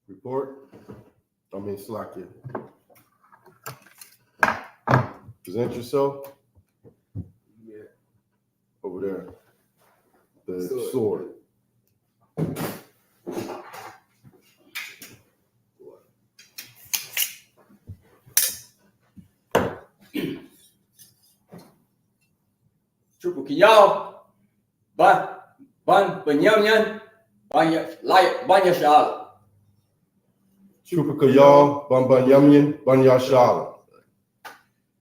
Report. Slack you. Present yourself. Yeah. Over there. The sword. Chúc mừng nhau. Ban nhân nhân. Ban SHALAM. Isupk ban Yamyan, ban SHALAM.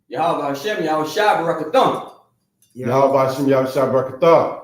Yahweh Hashem, Yahweh Shai, Barakathon. Yahweh Hashem, Yahweh Shai, Barakathon.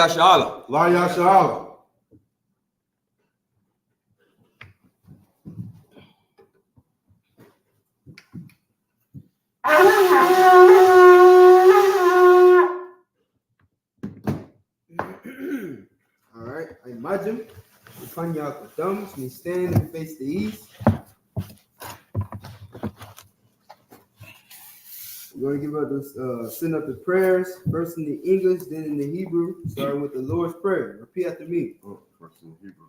SHALAM. SHALAM. All right, I imagine we find out the thumbs, we stand and face the east. We're going to give up send up the prayers, first in the English, then in the Hebrew, starting with the Lord's Prayer. Repeat after me. First in Hebrew.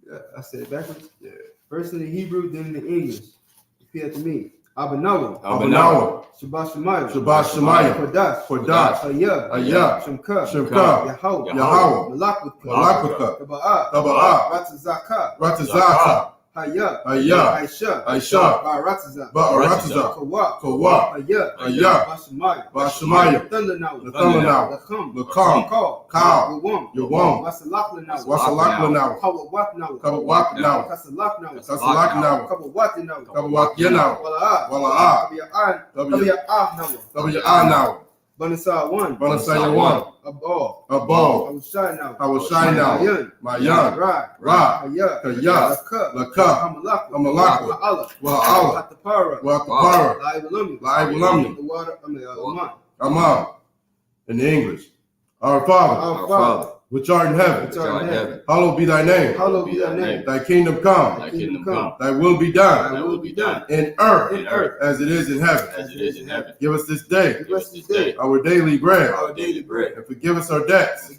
Yeah, I said it backwards. Yeah. First in the Hebrew, then in the English. Repeat after me. Abanawa. Shabbat Shemayim. Shabbat Shemayim. Kodash. I.S.U.P.K. Shemka. Yahweh. Malakwatcha. Taba'ah. Ratzazaka. I.S.U.P.K. Ba'aratazah. Kawah. Bashamayim. Nathanaw. Lakam. Kal. Yawam. Wasalakhlanaw. Kabawaknaw. Kasalaknaw. Kabawakyanaw. Wala'ah. Tabiya'ah. Banasai 1. Abal. Hawashai Mayan. Ra. Kaya. Laka. Amalakwa. Wa'ala. Watapara. La'ibulami. Amam. In the English. Our Father. Which art in heaven. Hallowed be thy name. Thy kingdom come. Thy will be done. In earth. As it is in heaven. Give us this day. Our daily bread. And forgive us our debts.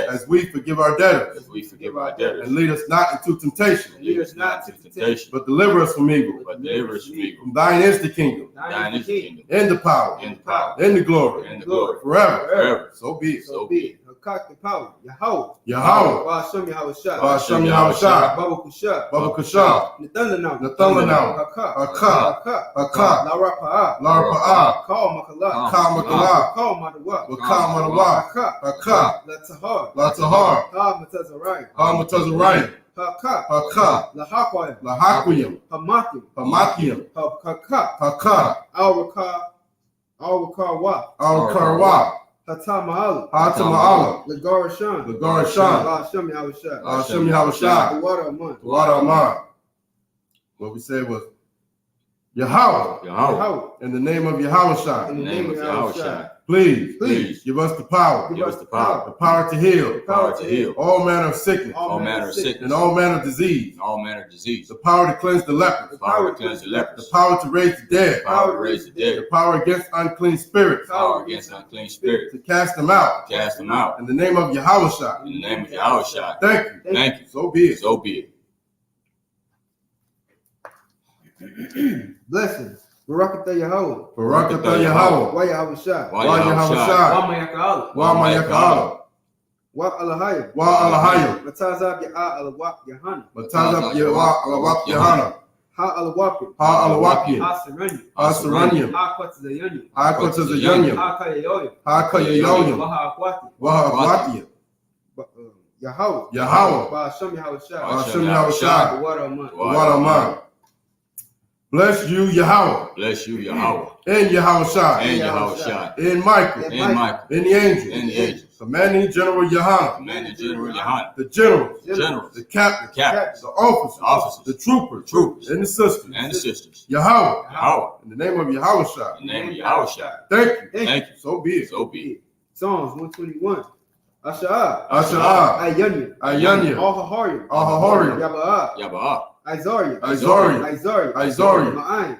As we forgive our debtors. And lead us not into temptation. But deliver us from evil. From thine is the kingdom. And the power. And the glory. Forever. So be it. Cock the power. Yahweh. Hashem Yahweh Shai. Baba Kusha. Nathanaw. Haka. Larapa'ah. Call Makala. Call Madawa. Haka. Latahar. Matazariah. Haka. Lahakwayim. Hamathim. Haka. Al-Karwa. Hatama'ala. Lagarashan. Hashem Yahweh Shai. The water Aman. What we said was Yahweh. In the name of Yahweh Shai. Please give us the power. The power to heal. All manner of sickness. And all manner of disease. The power to cleanse the lepers. The power to raise the dead. The power against unclean spirits. To cast them out. In the name of Yahweh Shai. Thank you. So be it. Blessings. Barakatah Yahweh. Barakatah Yahweh. YAHANNA. YAHANNA. Wamayaka'ala. YAHANNA. Wa Alahayim. YAHANNA. Matazab YAHANNA. Matazab YAHANNA. Ha Alawapim. Ha-Alawapim. Asiranyim. Asiranyim. Ha Kwatazayanyim. Ha-Kwatazayanyim. Ha Kayayoyim. Ha-Kayayoyim. Waha Akwati. Waha-Akwatiyah. Yahweh. Yahweh. Ba'ashem Yahweh Shai. Hashem Yahushai. The water of mine. What am I? Bless you, Yahweh. Bless you, Yahweh. And Yahushai. And Yahushai. And Michael. And Michael. And the angels. And the angels. Commanding General Yahanna. Commanding General Yahanna. The generals. Generals. The captains. Captains. The officers. Officers. The troopers. Troopers. And the sisters. And the sisters. Yahweh. Yahweh. In the name of Yahushai. In the name of Yahushai. Thank you. Thank you. So be it. So be it. Psalms 121. Asha'ah. Asha'ah. Ayanya. Ayanya. Al-Haharim. Al-Haharim. Yaba'ah. Yaba'ah. Isaiah. Isaiah. Isaiah.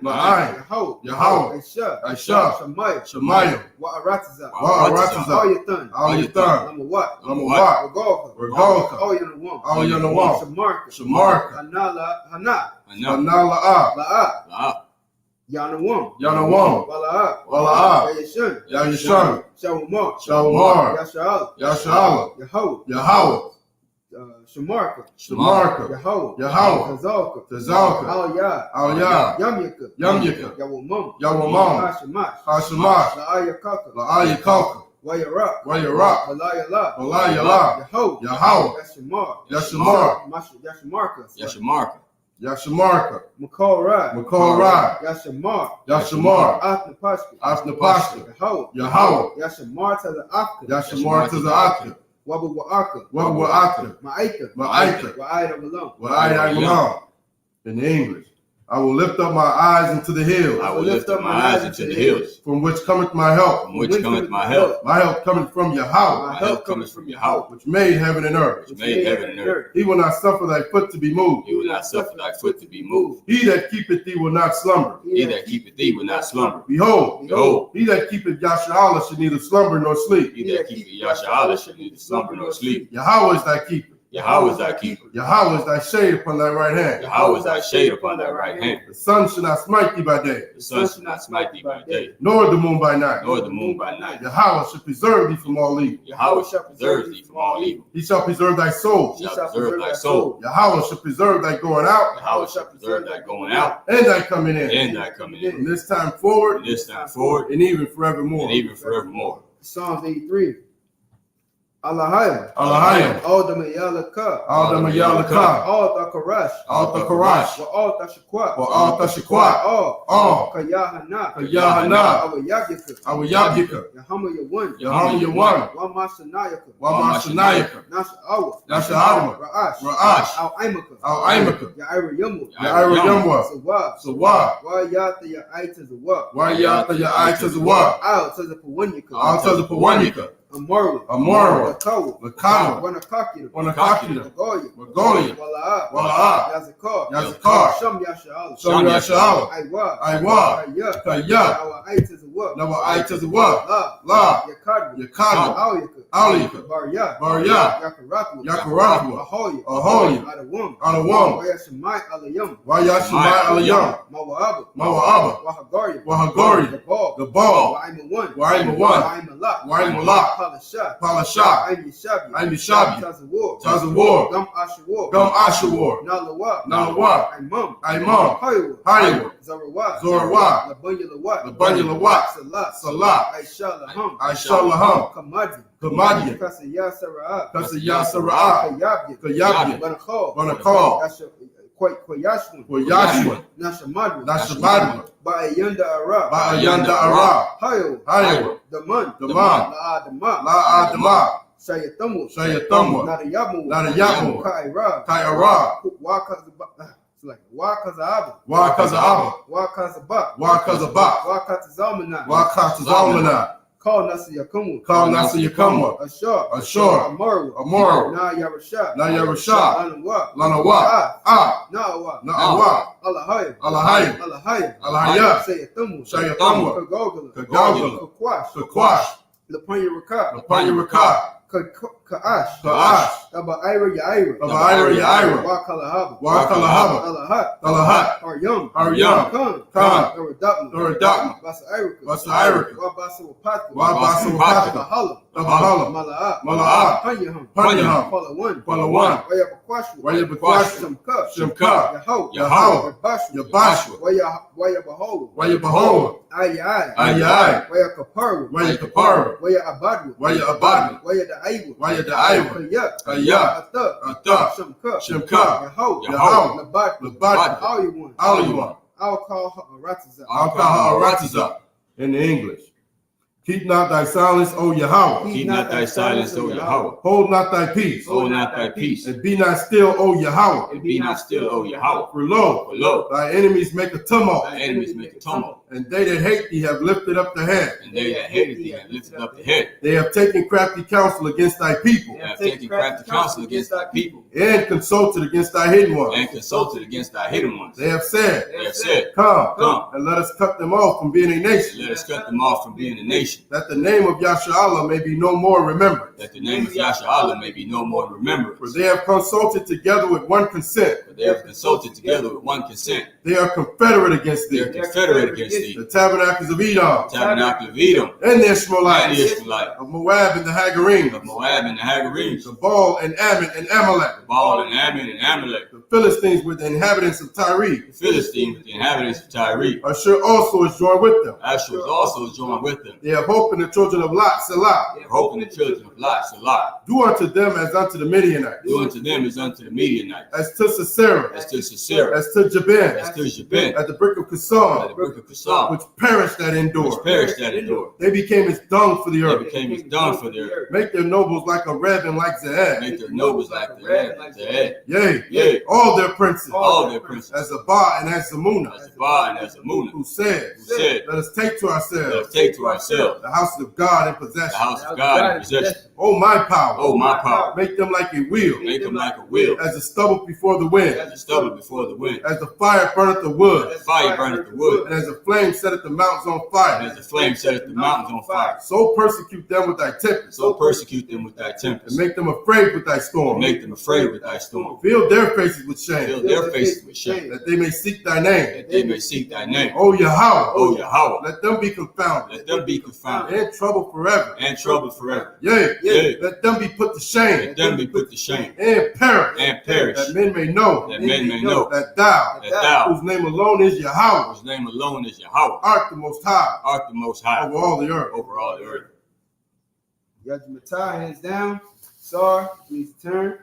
Ma'ayin. Yahweh. Aisha. Shemaiah. Wa'aratazah. Wa'aratazah. Al-Yathan. Al-Yathan. Lamawat. Lamawat. Regalka. Regalka. Al-Yanawam. Al-Yanawam. Shamarka. Shamarka. Hana. Hanala'ah. La'ah. La'ah. Yanawam. Yanawam. Wala'ah. Wala'ah. Yayashan. Yayashan. Shawamar. Shawamar. Yasha'al. Yasha'ala. Yahweh. Yahweh. Shamarka. Shamarka. Yahweh. Yahweh. Tazalka. Tazalka. Al-Yah. Al-Yah. Yamyaka. Yamyaka. Yawamam. Yawamam. Hashemash. Hashemash. La'ayakaka. La'ayakaka. Wayarak. Wayarak. Balayala. Balayala. Yahweh. Yahweh. Yashamar. Yashamar. Yashamarka. Yashamarka. Yashamarka. Makorai. Makorai. Yashamar. Yashamar. Athnapashka. Athnapashka. Yahweh. Yahweh. Yashamar to the Akka. Yashamar to the Akka. Wabawa'aka. Wabawa'aka. Ma'aika. Ma'aika. Wa'ayda Malam. Wa'ayda. In English. I will lift up my eyes into the hills. I will lift up my eyes into the hills. From which cometh my help. From which cometh my help. My help cometh from Yahweh. My help cometh from Yahweh. Which made heaven and earth. Which made heaven and earth. He will not suffer thy foot to be moved. He will not suffer thy foot to be moved. He that keepeth thee will not slumber. He that keepeth thee will not slumber. Behold, Behold, he that keepeth Yasha'ala should neither slumber nor sleep. he that keepeth Yasha'ala shall neither slumber nor sleep. Yahweh is thy keeper. Yahweh is thy keeper. Yahweh is thy shade upon thy right hand. Yahweh is thy shade upon thy right hand. The sun shall not smite thee by day, The sun shall not smite thee by day, nor the moon by night. nor the moon by night. Yahweh shall preserve thee from all evil. Yahweh shall preserve thee from all evil. He shall preserve thy soul. He shall preserve thy soul. Yahweh shall preserve thy going out Yahweh shall preserve thy going out and thy coming in. and thy coming in. From this time forward From this time forward and even forevermore. and even forevermore. Psalms 83. Alahayim. Alahayim. Aldamayalaka. Aldamayalaka. Altakarash. Altakarash. Altashakwat. Altashakwat. All. Kayahana. Kayahana. Awayagika. Awayagika. Yahama Yawan. Yahama Yawan. Wamashanayaka. Wamashanayaka. Nasha'awa. Nasha'awa. Ra'ash. Ra'ash. Al-Aimaka. Al-Aimaka. Yaira Yamu. Yaira Yamwa. Sawab. Sawab. Wayata Ya'aita Zawab. Wayata Ya'aita Zawab. Out to the Pawanyaka. Out to the Pawanyaka. Amorwa. Amorwa. Lakawa. Lakawa. Wanakakira. Wanakakira. Magoya. Magoya. Wala'ah. Wala'ah. Yazakar. Yazakar. Sham Yasha'al. Sham Yasha'al. Aywa. Aywa. Kaya. Kaya. Our Aita Zawab. Nawa'aita Zawab. La. La. Yakadra. Yakadra. Auyaka. Auyaka. Barya. Barya. Yakarakwa. Yakarakwa. Ahoya. Ahoya. Adawam. Adawam. Wayashamai Alayam. Wayashimai Alayam. Mawa'aba. Mawa'aba. Wahagaria. Wahagaria. The ball. The ball. Wa'aimawan. Wa'aimawan. Wa'aimalak. Wa'aimalak. Palasha. Palasha. Aimyashabi. Aimyashabi. Tazawar. Tazawar. Gum Ashawar. Gum Ashawar. Nalawa. Nalawa. Aimam. Aimam. Hayawa. Hayawa. Zarawa. Zorawa. Labunya Lawat. Labunya Lawat. Salah. Salah. Aisha Laham. Aisha Laham. Kamadi. Kamadi. Kasaya Sara'ah. Kasaya Sara'ah. Kayabya. Kayabya. Banakal. Banakal. Koyashwan. Koyashwan. Nashamadra. Nashamadra. Ba'ayanda Ara. Ba'ayanda Ara. Hayawa. Hayawa. Daman. Daman. La'adama. La'adama. Shayatamu. Shayatamu. Nadayamu. Nadayamu. Ka'ira. Ka'ira. It's like Wakazaba. Wakazaba. Wakazaba. Wakazaba. Wakatazalmana. Wakatazalmana. Call Nasa Yakumu. Call Nasa Yakumu. Ashar. Ashar. Amaru. Amaru. Na Yarasha. Na Yarasha. Lanawa. Lanawa. Ah. Na'awa. Na'awa. Alahayim. Alahayim. Alahayim. Alahayim. Sayatamu. Sayatamu. Kagogala. Kagogala. Kakwash. Kakwash. Lapanya Rakat. Lapanya Rakat. Ka'ash. Ka'ash. Taba Ira Yaira. Taba Ira Yaira. Wa Kalahaba. Wa Kalahaba. Talahat. Talahat. Haryam. Haryam. Khan. Khan. Uradakma. Uradakma. Basa Irika. Basa Irika. Wa Basa Wapaka. Wa Basa Wapaka. Tabahala. Tabahala. Mala'at. Mala'at. Panyaham. Panyaham. Palawan. Palawan. Wayabakwashwa. Wayabakwashwa. Shamka. Shimka. Yahoo. Yahoo. Yabashwa. Yabashwa. Wayabahola. Wayabahola. Ayai. Ayai. Wayakaparu. Wayakaparu. Wayabadwa. Wayabadwa. Wayadaiwa. Wayadaiwa. Kayak. Kayak. Athak. Athak. Shamka. Shimka. Yahoo. Yahoo. Nabat. Nabat. All you want. All you want. I'll call her Ratazah. I'll call her Ratazah. In the English. Keep not thy silence, O Yahweh. Keep not thy silence, O Yahweh. Hold not thy peace. Hold not thy peace. And be not still, O Yahweh. And be not still, O Yahweh. For lo, For lo, thy enemies make a tumult. thy enemies make a tumult. And they that hate thee have lifted up the head. And they that hated thee have lifted up the head. They have taken crafty counsel against thy people. They have taken crafty counsel against thy people. And consulted against thy hidden ones. And consulted against thy hidden ones. They have said, They have said, Come, and let us cut them off from being a nation. let us cut them off from being a nation. That the name of Yasharallah may be no more remembered. That the name of Yasharallah may be no more remembered. For they have consulted together with one consent. For they have consulted together with one consent. They are confederate against They thee. are confederate against thee. The tabernacles of Edom, Tabernacle of Edom, and the and the Ishmaelites, Israelite, of Moab and the Hagarenes, of Moab and the Hagarenes, the Baal and Ammon and Amalek, Baal and Ammon and Amalek, the Philistines with the inhabitants of Tyre. the Philistines with the inhabitants of Tyre. Ashur also is joined with them. Ashur is also joined with them. They have hope in the children of Lot, Selah. They hope in the children of Lot, Salah. Do unto them as unto the Midianites, Do unto them as unto the Midianites, as to Sisera, as to Sisera, as to Jabin, as to Jabin, at the brick of at Kasam, the brook of Kasam, which perished at which Endor. perished at Endor. They became as dung for the They earth. became as dung for the earth. Make their nobles like a Reb and like Zeed. Make their nobles like the red, like the head. Yea, Yea, all their princes, all their princes, as Abba and as Zamuna, as Abba and as Amunah, who said, who said, let us take to let ourselves us take to ourselves the house of God in the possession. house of God in possession. Oh, my power, Oh, my power, make them like a wheel, make them like a wheel, as the stubble before the wind, as the stubble before the wind, as the fire burneth the wood, as fire burneth the wood, and as the flame setteth the mountains on and fire. as the flame setteth the mountains on fire. So persecute them with thy tempest, So persecute them with thy and tempest, make them afraid with thy storm. make them afraid with thy storm. Fill their faces with Fill shame, their faces with shame, that they may seek thy name. that they may seek thy name. O Yahweh, O Yahweh, let them be confounded, let them be confounded and troubled forever. and troubled forever. Yea, Yea, let them be put to shame, let them be put to shame and perish, and perish, that men may know that men may know that thou, that thou, whose name alone is Yahweh, whose name alone is Yahweh, art the most high art the most high over all the earth. over all the earth. Yajmatah, hands down. Sar, please turn.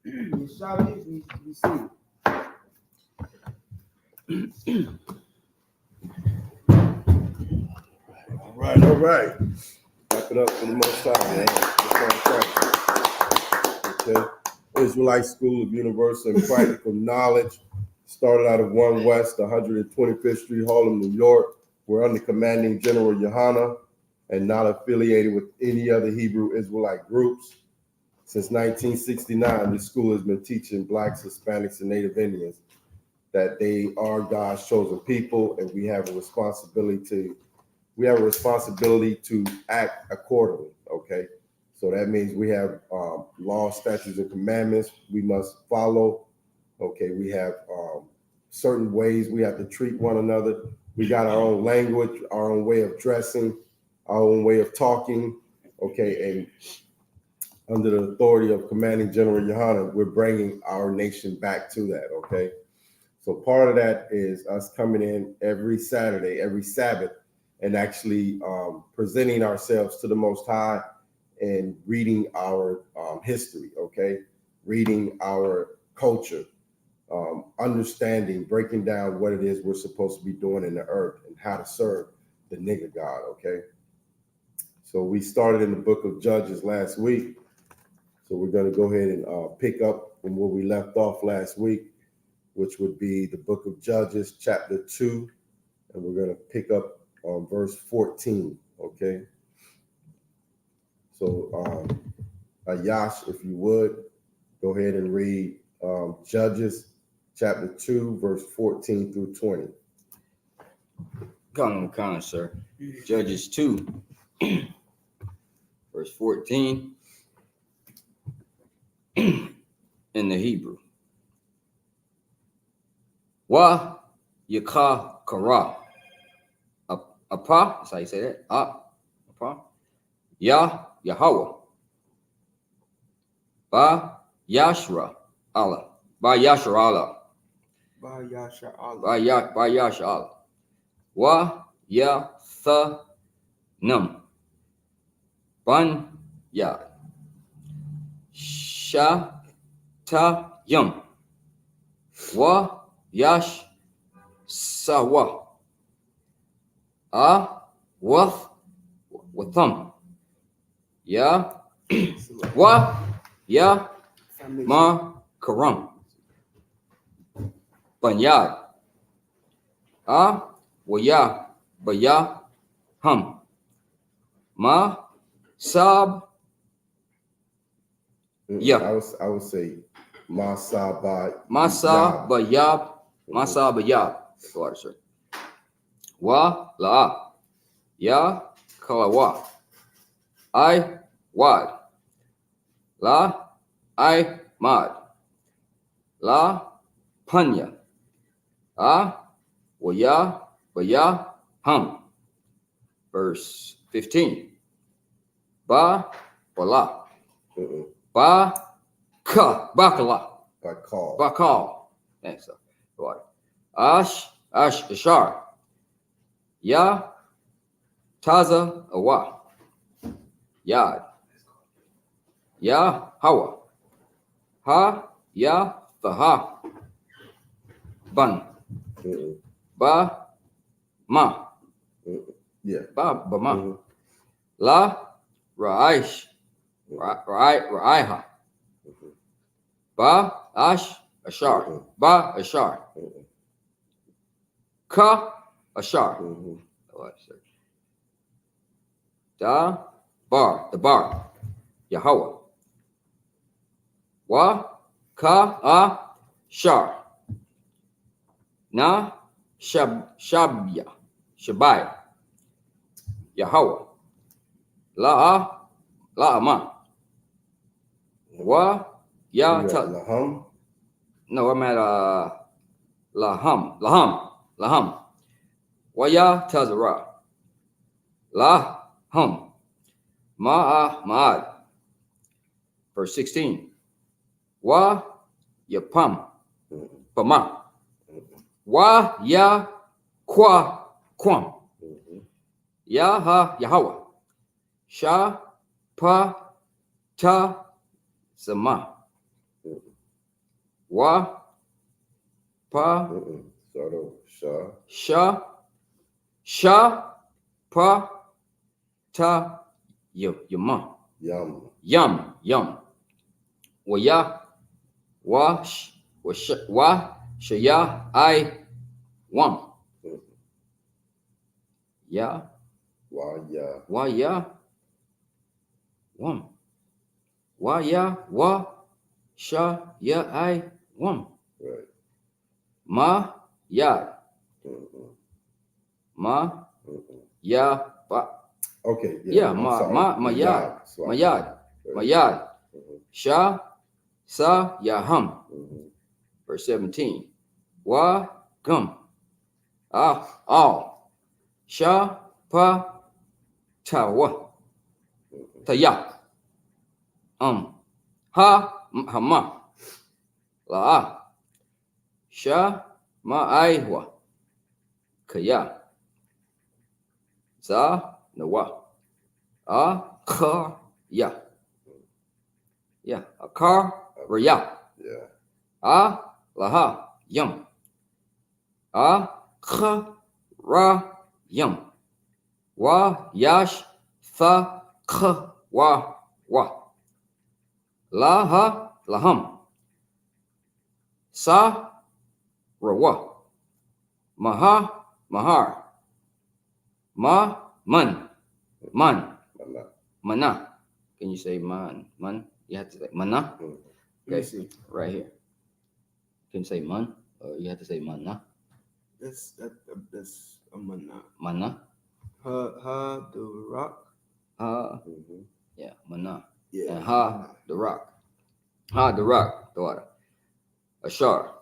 Yashabi, please be seated. All right. Wrap it up for the most high, man. Okay. Israelite School of Universal and Practical Knowledge started out of 1 West, 125th Street, Harlem, New York. We're under commanding General YAHANNA and not affiliated with any other Hebrew Israelite groups. Since 1969, this school has been teaching Blacks, Hispanics, and Native Indians that they are God's chosen people, and we have a responsibility to act accordingly. Okay, so that means we have laws, statutes, and commandments we must follow. Okay, we have certain ways we have to treat one another. We got our own language, our own way of dressing, our own way of talking. Okay, and under the authority of Commanding General YAHANNA, we're bringing our nation back to that. Okay, so part of that is us coming in every Saturday, every Sabbath, and actually presenting ourselves to the Most High and reading our history, okay? Reading our culture, understanding, breaking down what it is we're supposed to be doing in the earth and how to serve the nigga God, okay? So we started in the book of Judges last week. So we're gonna go ahead and pick up from where we left off last week, which would be the book of Judges, chapter 2, and we're gonna pick up on verse 14, okay? So, Ayash, if you would, go ahead and read Judges chapter 2, verse 14 through 20. Con, sir. Judges 2, verse 14 in the Hebrew. YAHANNA. Apa, that's how you say that. Apa. Yahweh. Yashra Allah. Yashra Allah. Yashra Allah. Yathanam. Yad. Shatayam. Yash Sawa. Watham. Ya Ma Karam. Banyad. Baya Hum. Ma Sab. Yeah. I would say Masaba. Bayab. That's what I said. La. Ya Kalawa. I Wad. La I Mad. La Panya. Baya Hum. Verse 15. Bala. Bakala. Bakal. Thanks. Ashar. Ya Taza Awa. Yad. Ya Hawa. Ya Faha. Ban. Ba Ma. Yeah. Ba Ma. La Raish. Raiha. Ba Ashar. Ba Ashar. Ka Ashar. Da Bar. The Bar. Yahweh. Shar. Na Shabai. Yahweh. La'ama. Laham. No, I'm at Laham. Waya Tazara. Laham. Ma'ad. Verse 16. Yapam. Pama. Kwam. Yahweh. Zama. Yama. Yum. Shaya I Wam. Ya. Wam. Shaya I Wam. Right. Ma Yad. Ma Ya Ba. Okay. Yeah, Mayad. Sa Yaham. Verse 17. Gum. All. Tawa. Taya. Hama. La. Ma'aiwa. Kaya. Za Nawa. Car. Yeah. A car. Raya. Yeah. Laha. Yum. Ra. Yum. Yash. Wa. Laham. Sa. Rawa. Mahar. Man. Mana. Can you say man? You have to say mana. Okay, right here. Can you say man? Or you have to say mana. That's Amana. Mana. Ha, the rock. Ha. Yeah, Mana. Yeah. And Ha, the rock. Ha, the rock, the water. Ashar.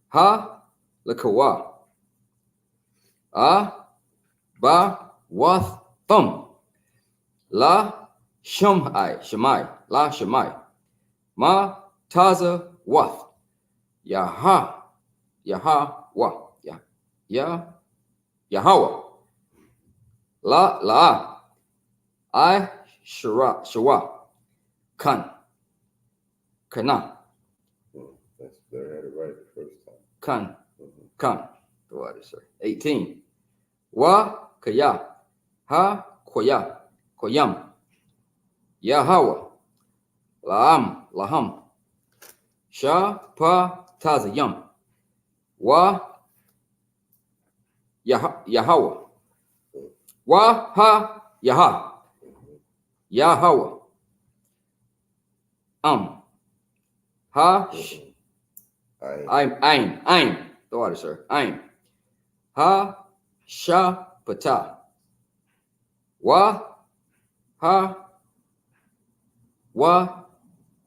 Ha, lakawa. Ba, wath, thumb. La, shamai. La, shamai. Ma, taza, wath. Yaha, wa. Yahweh. La, I, shawa. Kan. Kana. That's better. Had it right the first time. Kan. The water, sir. 18. Wa, kaya. Ha, koyam. Yahweh. Laham. Sha, pa, tazayam. Wa, Yahweh. Wa, ha, Yahweh. Ha, Ain. The water, sir. Ain. Ha, sha, pata. Wa,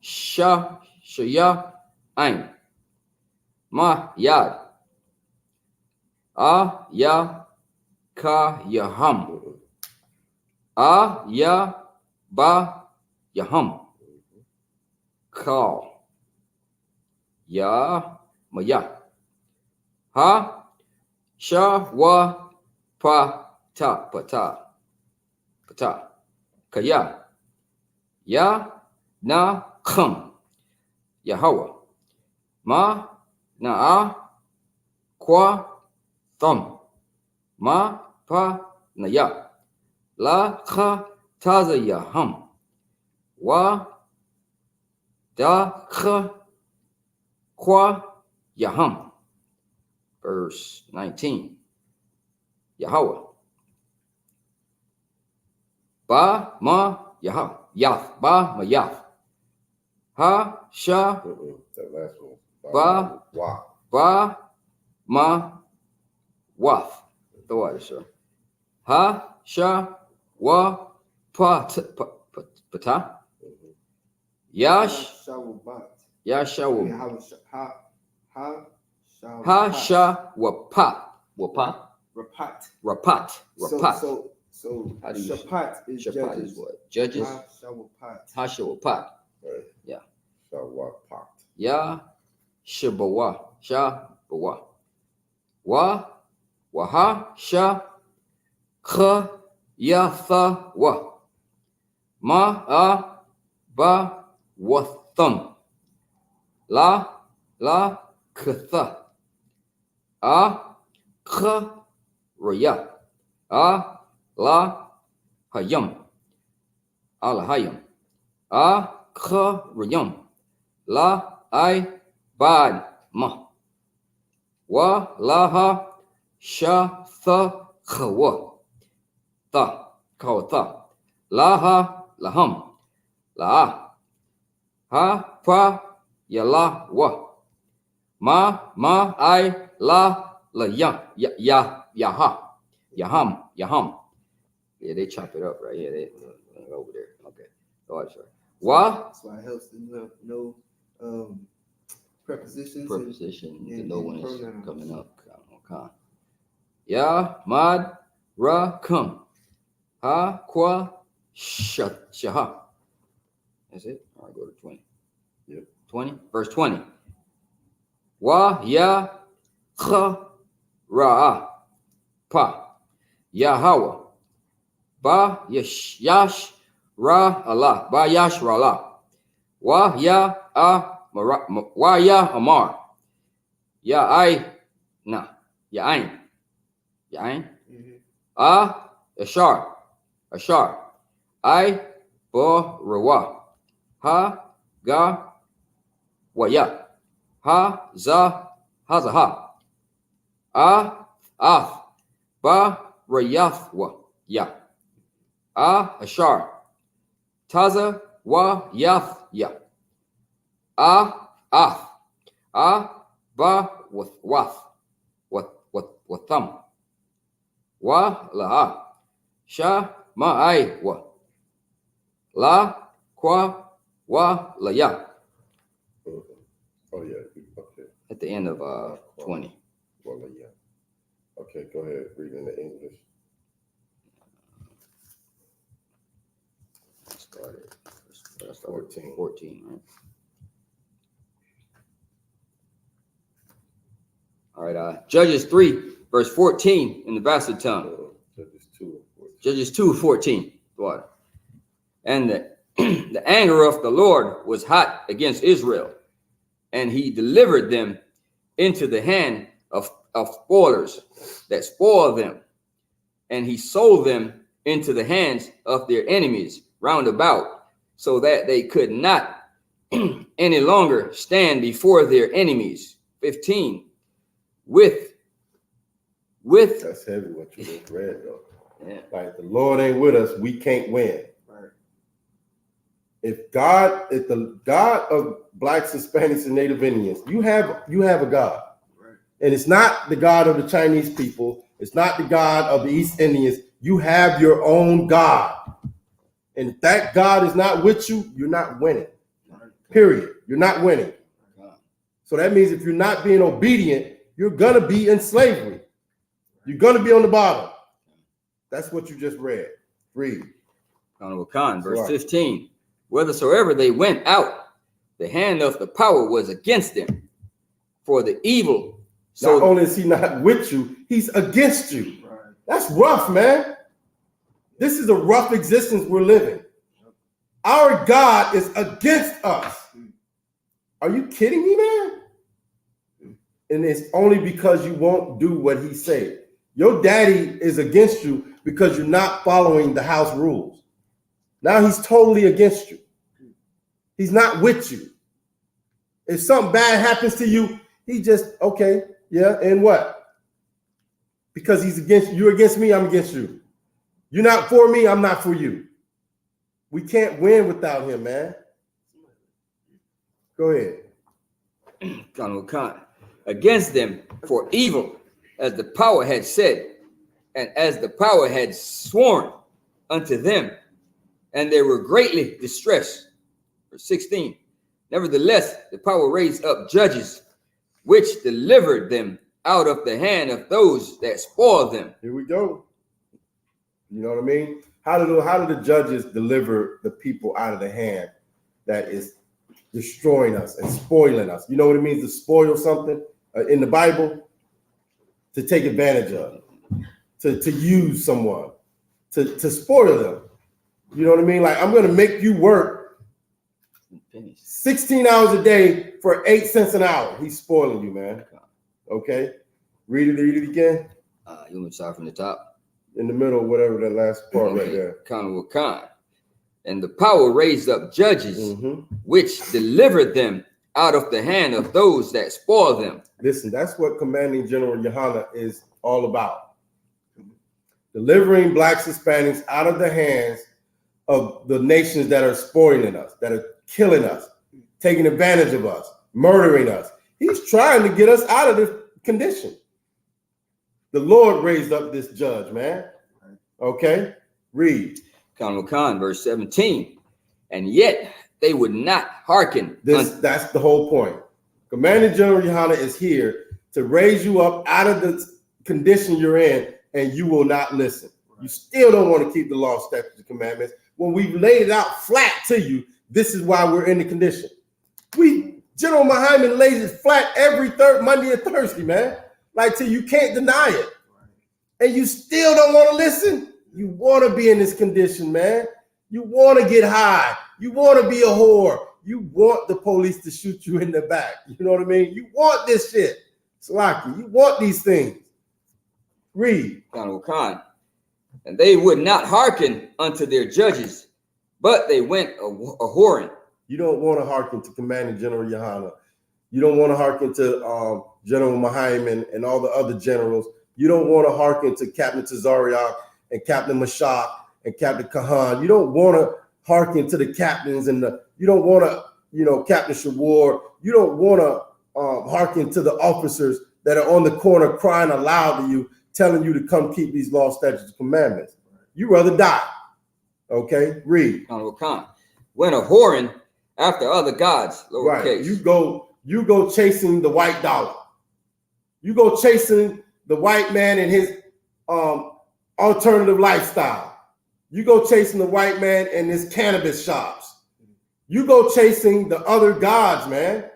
shaya, ain. Ma, yad. Ya, ka, yaham. Ya, ba, yaham. Call. Ya, maya. Ha, sha, wa, pata. Kaya. Ya, na, kham. Yahweh. Ma, na, kwa, thumb. Ma, pa, na, ya. La, kha, taza, yaham. Wa, da, kha, kwa, yaham. Verse 19. Yahweh. Ba, ma, yaham. Yath. Ba, ma, yath. Ha, sha, That last one. Ba. Wa. ba, ma, wath. The water, sir. Ha, sha, wa, pata. Yash, Shawabat. yasha, Ha, ha, sha, wa, Rapat. rapat. So How do you- Shapat is Shapat judges. is what? Judges? Ha, Shawapat. Ha, shawapat. Right. Yeah. Shawapat. Ya, shabawa. Waha, sha, kha, yatha, wa. Ma, ba, watham. La, katha. Kha, raya. La, hayam. Alahayam. Kha, rayam. La, bad, ma. Wa, laha, sha, tha, khawa. Tha. Laha, laham. La, ha, pa, yala, wa. Ma, la, yaha. Yaham. Yeah, they chop it up right here. They over there. Okay. Go ahead, sir. Wa, That's why it helps to know prepositions. preposition to and know when it's pronouns. coming up. Okay. Ya, mad, ra, come. Ha, qua, shaha. That's it. All right, go to 20. Yep. 20, verse 20. Wa, ya, kha, ra, pa. Yahweh. Ba, yash, ra, Allah. Ba, yash, ra, Allah. Wa, ya, wa, ya, amar. Ya, na. Ya, ain. Ashar. Bo, rawa. Ha, ga, waya. Ha, zaha. Ba, rayath, wa, ya. Ashar. Taza, wa, yath, ya. Ba, wath, thumb. wa laha. Sha ma'ai wa. La kwa wa la ya. Oh yeah. Okay. At the end of 20. Well, yeah. Okay, go ahead. Read in the English. Started 14. 14, right? All right, Judges 3, verse 14 in the bastard tongue. Judges 2. Judges 2, 14. What? And the anger of the Lord was hot against Israel, and he delivered them into the hand of spoilers that spoiled them, and he sold them into the hands of their enemies round about, so that they could not any longer stand before their enemies. 15. With That's heavy what you just read, though. Yeah. Like, the Lord ain't with us, we can't win. Right. If the God of blacks, Hispanics, and Native Indians, you have a God. Right. And it's not the God of the Chinese people, it's not the God of the East Indians. You have your own God. And if that God is not with you, you're not winning. Period. You're not winning. So that means if you're not being obedient, you're going to be in slavery. You're going to be on the bottom. That's what you just read. Read. Verse 15. Whithersoever they went out, the hand of the power was against them for the evil. So not only is he not with you, he's against you. Right. That's rough, man. This is a rough existence we're living. Our God is against us. Are you kidding me, man? And it's only because you won't do what he said. Your daddy is against you because you're not following the house rules. Now he's totally against you. He's not with you. If something bad happens to you, he just, okay, yeah, and what? Because he's against you. You're against me, I'm against you. You're not for me, I'm not for you. We can't win without him, man. Go ahead. Against them for evil, as the power had said, and as the power had sworn unto them, and they were greatly distressed. Verse 16. Nevertheless, the power raised up judges, which delivered them out of the hand of those that spoiled them. Here we go. You know what I mean? How do the judges deliver the people out of the hand that is destroying us and spoiling us? You know what it means to spoil something in the Bible? To take advantage of, to use someone, to spoil them. You know what I mean? Like, I'm going to make you work 16 hours a day for 8 cents an hour. He's spoiling you, man. Okay? Read it again. You want to start from the top? In the middle, whatever that last part right there. And the power raised up judges, which delivered them out of the hand of those that spoiled them. Listen, that's what Commanding General YAHANNA is all about. Delivering blacks, Hispanics out of the hands of the nations that are spoiling us, that are killing us, taking advantage of us, murdering us. He's trying to get us out of this condition. The Lord raised up this judge, man. Okay, read. Verse 17. And yet they would not hearken. That's the whole point. Commander General YAHANNA is here to raise you up out of the condition you're in, and you will not listen. You still don't want to keep the law, statutes, and commandments. When we've laid it out flat to you, this is why we're in the condition. General Muhammad lays it flat every third Monday and Thursday, man. Like, till you can't deny it. And you still don't want to listen. You want to be in this condition, man. You want to get high. You want to be a whore. You want the police to shoot you in the back. You know what I mean? You want this shit. Slacky, you want these things. Read. And they would not hearken unto their judges, but they went a whoring. You don't want to hearken to Commanding General YAHANNA. You don't want to hearken to General Muhammad and all the other generals. You don't want to hearken to Captain Tazariak and Captain Mashak and Captain Kahan. You don't want to hearken to the captains and you don't want to, Captain Shawar. You don't want to hearken to the officers that are on the corner crying aloud to you telling you to come keep these laws, statutes, and commandments. You rather die. Okay, read. Went a whoring after other gods, lowercase. Right. You go chasing the white dollar. You go chasing the white man and his alternative lifestyle. You go chasing the white man and his cannabis shops. You go chasing the other gods, man.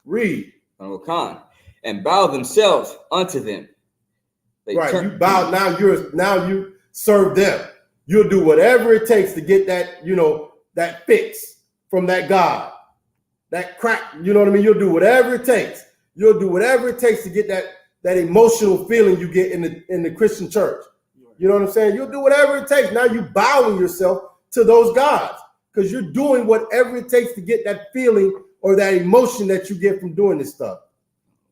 Read. And bow themselves unto them. You bow, now you serve them. You'll do whatever it takes to get that, that fix from that God. That crack, you know what I mean? You'll do whatever it takes. You'll do whatever it takes to get that emotional feeling you get in the Christian church. You know what I'm saying? You'll do whatever it takes. Now you bowing yourself to those gods because you're doing whatever it takes to get that feeling or that emotion that you get from doing this stuff.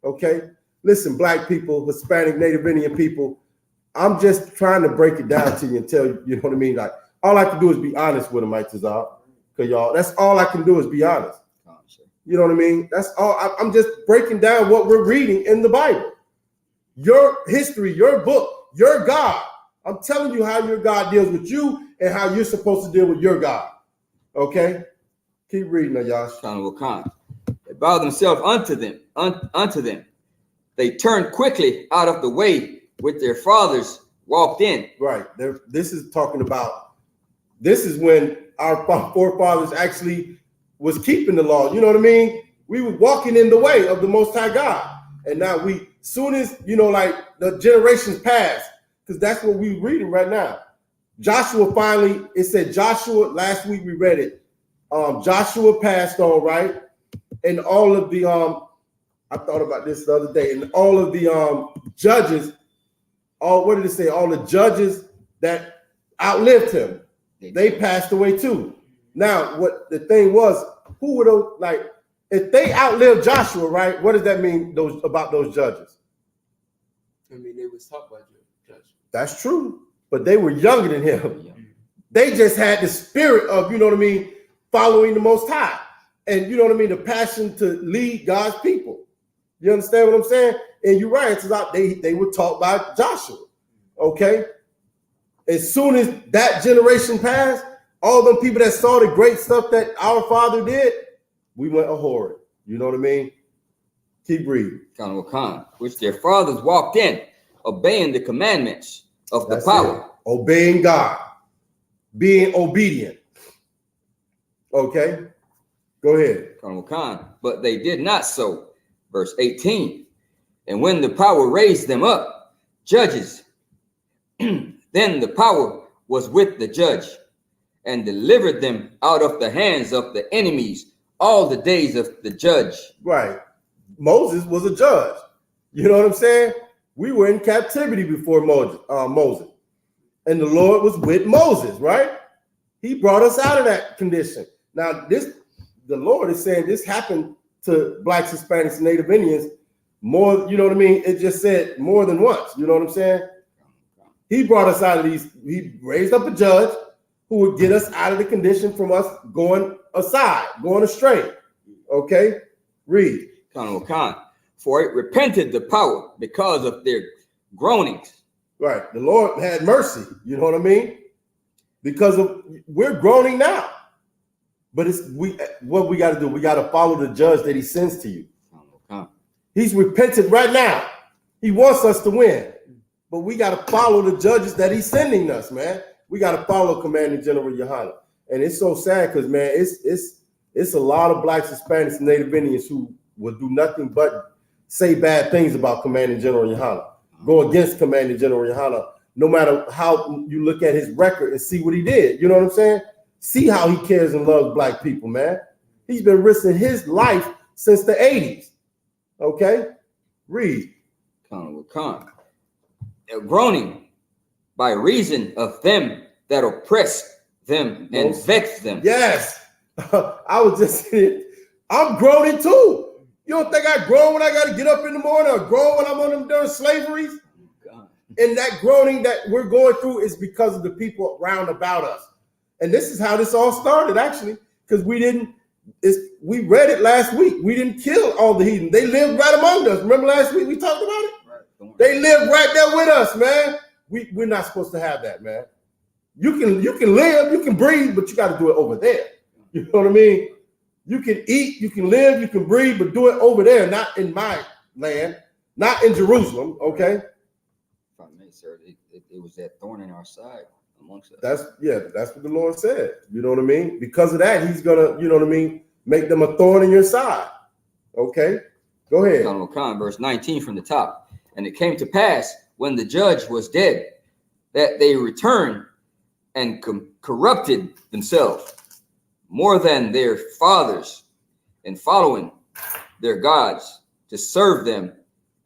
Okay? Listen, black people, Hispanic, Native Indian people, I'm just trying to break it down to you and tell you, you know what I mean? Like, all I can do is be honest with them, Mike Tazar. Because y'all, that's all I can do is be honest. You know what I mean? That's all. I'm just breaking down what we're reading in the Bible. Your history, your book, your God. I'm telling you how your God deals with you and how you're supposed to deal with your God. Okay? Keep reading, Ayash. They bow themselves unto them. They turned quickly out of the way which their fathers walked in. Right. This is when our forefathers actually was keeping the law. You know what I mean? We were walking in the way of the Most High God. And now soon as, like the generations passed, because that's what we're reading right now. Joshua finally, it said Joshua, last week we read it. Joshua passed on, right? And all of the, I thought about this the other day, and all of the judges, what did it say? All the judges that outlived him, they passed away too. Now, what the thing was, who were those, like, if they outlived Joshua, right, what does that mean about those judges? I mean, they was taught by Joshua. That's true, but they were younger than him. They just had the spirit of, following the Most High. And, the passion to lead God's people. You understand what I'm saying? And you're right, it's they were taught by Joshua, okay? As soon as that generation passed, all them people that saw the great stuff that our father did, we went a whoring. You know what I mean? Keep reading. Which their fathers walked in, obeying the commandments of the power. Obeying God. Being obedient. Okay? Go ahead. But they did not so. Verse 18. And when the power raised them up, judges, then the power was with the judge, and delivered them out of the hands of the enemies all the days of the judge. Right. Moses was a judge. You know what I'm saying? We were in captivity before Moses. And the Lord was with Moses, right? He brought us out of that condition. Now, the Lord is saying this happened to blacks, Hispanics, and Native Indians more, you know what I mean? It just said more than once. You know what I'm saying? He brought us out of these. He raised up a judge who would get us out of the condition from us going astray. Okay? Read. For it repented the power because of their groanings. Right. The Lord had mercy. You know what I mean? Because we're groaning now. But what we got to do, we got to follow the judge that he sends to you. He's repented right now. He wants us to win. But we got to follow the judges that he's sending us, man. We got to follow Commanding General YAHANNA. And it's so sad because, man, it's a lot of blacks, Hispanics, and Native Indians who will do nothing but say bad things about Commanding General YAHANNA, go against Commanding General YAHANNA, no matter how you look at his record and see what he did. You know what I'm saying? See how he cares and loves black people, man. He's been risking his life since the 80s. Okay? Read. Groaning by reason of them that oppress them and vex them. Yes. I was just saying, I'm groaning too. You don't think I groan when I got to get up in the morning, or groan when I'm on them during slaveries? And that groaning that we're going through is because of the people round about us. And this is how this all started, actually, because we read it last week. We didn't kill all the heathen. They lived right among us. Remember last week we talked about it? They live right there with us, man. We're not supposed to have that, man. You can live, you can breathe, but you got to do it over there. You know what I mean? You can eat, you can live, you can breathe, but do it over there, not in my land, not in Jerusalem, okay? If I may, sir, it was that thorn in our side amongst us. That's what the Lord said. You know what I mean? Because of that, he's gonna, you know what I mean, make them a thorn in your side. Okay, go ahead. Verse 19 from the top. And it came to pass when the judge was dead that they returned and corrupted themselves more than their fathers in following their gods to serve them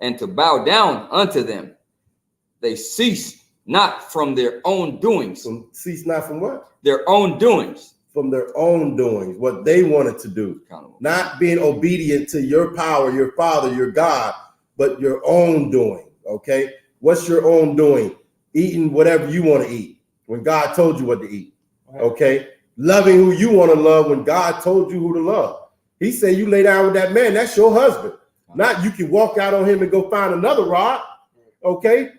and to bow down unto them. They ceased not from their own doings. Cease not from what? Their own doings. From their own doings, what they wanted to do. Not being obedient to your power, your father, your God, but your own doing, okay? What's your own doing? Eating whatever you want to eat when God told you what to eat, okay? Loving who you want to love when God told you who to love. He said you lay down with that man, that's your husband. Not you can walk out on him and go find another rod, okay?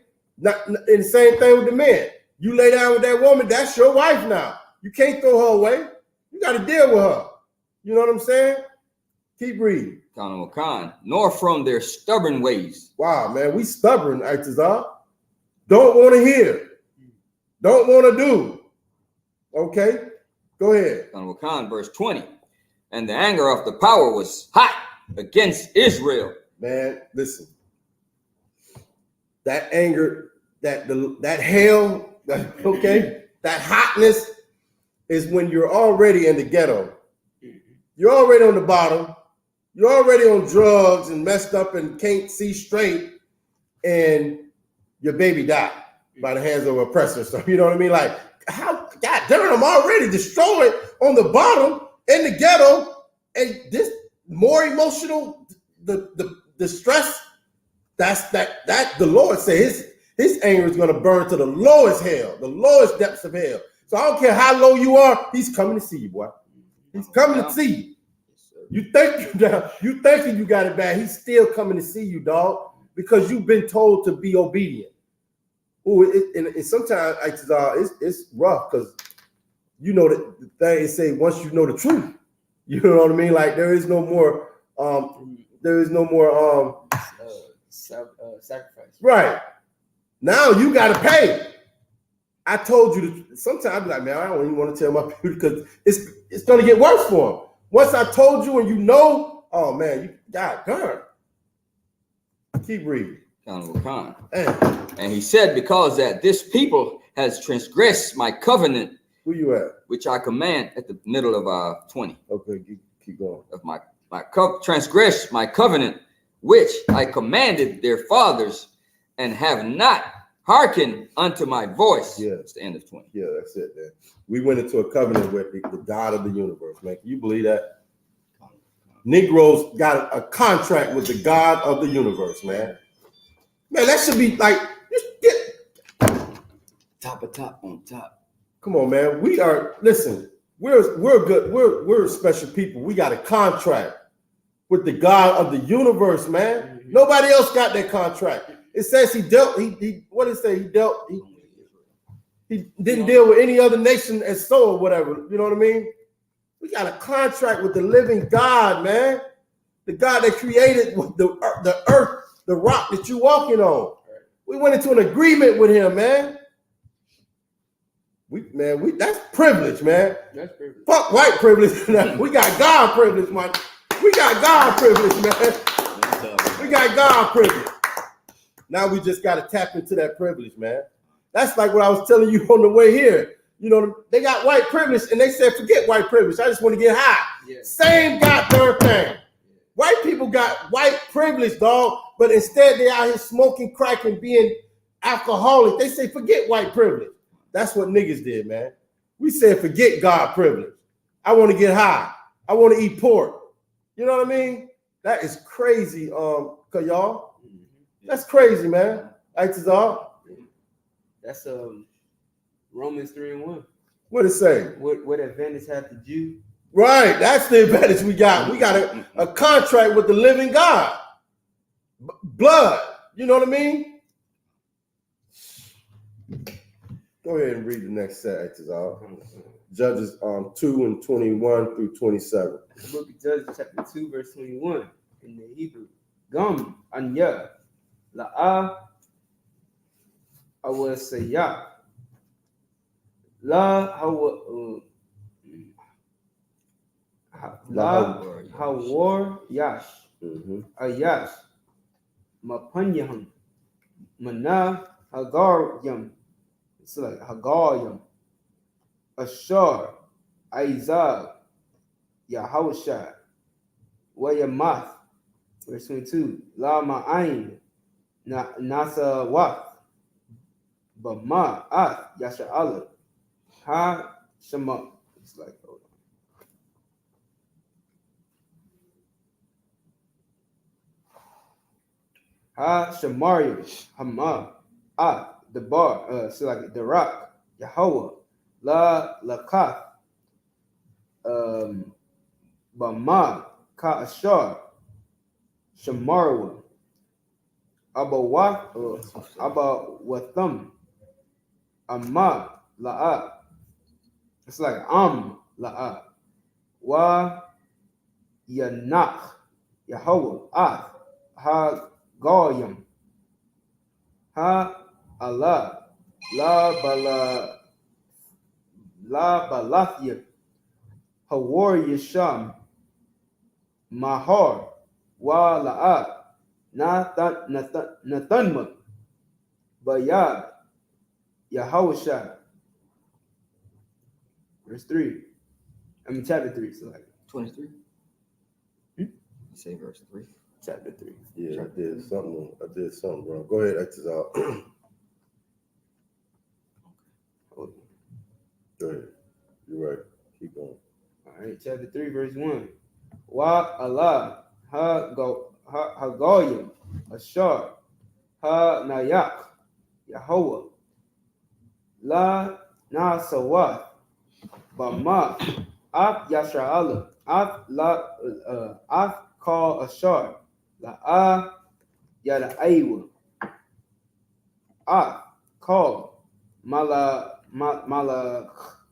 And the same thing with the men. You lay down with that woman, that's your wife now. You can't throw her away. You got to deal with her. You know what I'm saying? Keep reading. Nor from their stubborn ways. Wow, man, we stubborn, Itazar. Don't want to hear. Don't want to do. Okay, go ahead. Verse 20. And the anger of the power was hot against Israel. Man, listen. That anger, that hell, okay, that hotness is when you're already in the ghetto. You're already on the bottom. You're already on drugs and messed up and can't see straight, and your baby died by the hands of an oppressor. So you know what I mean? Like, how, God damn, I'm already destroyed on the bottom in the ghetto, and this more emotional, the stress. That's the Lord said his anger is going to burn to the lowest hell, the lowest depths of hell. So I don't care how low you are, he's coming to see you, boy. He's coming to see you. You think you thinking you got it bad. He's still coming to see you, dog, because you've been told to be obedient. Ooh, and sometimes it's rough because you know the thing is say once you know the truth, you know what I mean. Like there is no more sacrifice. Right now you got to pay. I told you to. Sometimes I be like, man, I don't even want to tell my people because it's going to get worse for them. Once I told you and you know, oh man, you got darn. Keep reading. And he said, because that this people has transgressed my covenant. Where you at? Which I command at the middle of 20. Okay, keep going. Of my transgressed my covenant, which I commanded their fathers, and have not hearkened unto my voice. Yeah, it's the end of 20. Yeah, that's it, man. We went into a covenant with the God of the universe, man. Can you believe that? Negroes got a contract with the God of the universe, man. Man, that should be like top on top. Come on, man. We're good. We're special people. We got a contract with the God of the universe, man. Mm-hmm. Nobody else got that contract. It says he what did it say? He didn't deal with any other nation as so or whatever. You know what I mean? We got a contract with the living God, man. The God that created the earth, the rock that you're walking on. We went into an agreement with him, man. That's privilege, man. That's privilege. Fuck white privilege. We got God privilege, man. We got God privilege, man. We got God privilege. Now we just got to tap into that privilege, man. That's like what I was telling you on the way here. You know, they got white privilege and they said, forget white privilege. I just want to get high. Yeah. Same goddamn thing. White people got white privilege, dog, but instead they out here smoking crack and being alcoholic. They say, forget white privilege. That's what niggas did, man. We said, forget God privilege. I want to get high. I want to eat pork. You know what I mean? That is crazy, y'all. That's crazy, man. That's Romans 3:1. What it say? What advantage had the Jew? Right, that's the advantage we got. We got a contract with the living God. Blood, you know what I mean? Go ahead and read the next set, Judges 2 and 21 through 27. The book of Judges, chapter 2, verse 21, in the Hebrew. Gum, anya, la'a, awasaya, la hawa, la hawar yash, ayash, mapanyaham, mana hagar yam. It's like hagar yam. Ashar, Isaac, Yahawashai, Wayamath, verse 22, La Ma'ain, Nasa Wath, Bama, Ath, Yasha'ala, Ha Shema. It's like, hold on. Ha Shemariam, Hama, Ath, the bar, so like the rock, Yahweh, La Lakath, Bama, Ka Ashar, Shamarwa, Abawatham, Amma, La'a. It's like La'a. Wa Yanach, Yahweh, Ath, Ha Goyam, Ha Allah, La Balathia, Hawar Yasham, Mahar, Wa La'a, Nathanma, Bayad, Yahawashai. Verse 3. Chapter 3. So like 23. You say verse 3. Chapter 3. Yeah, I did something wrong. Go ahead, Exodus. Go ahead. You're right. Keep going. All right, chapter 3, verse 1. Wa Allah, Goyim, Ashar, Ha Nayak, Yahweh, La Nasawath, Bama, Af Yasha'ala, Af Call Ashar, La Yada Aywa, Af Call Malak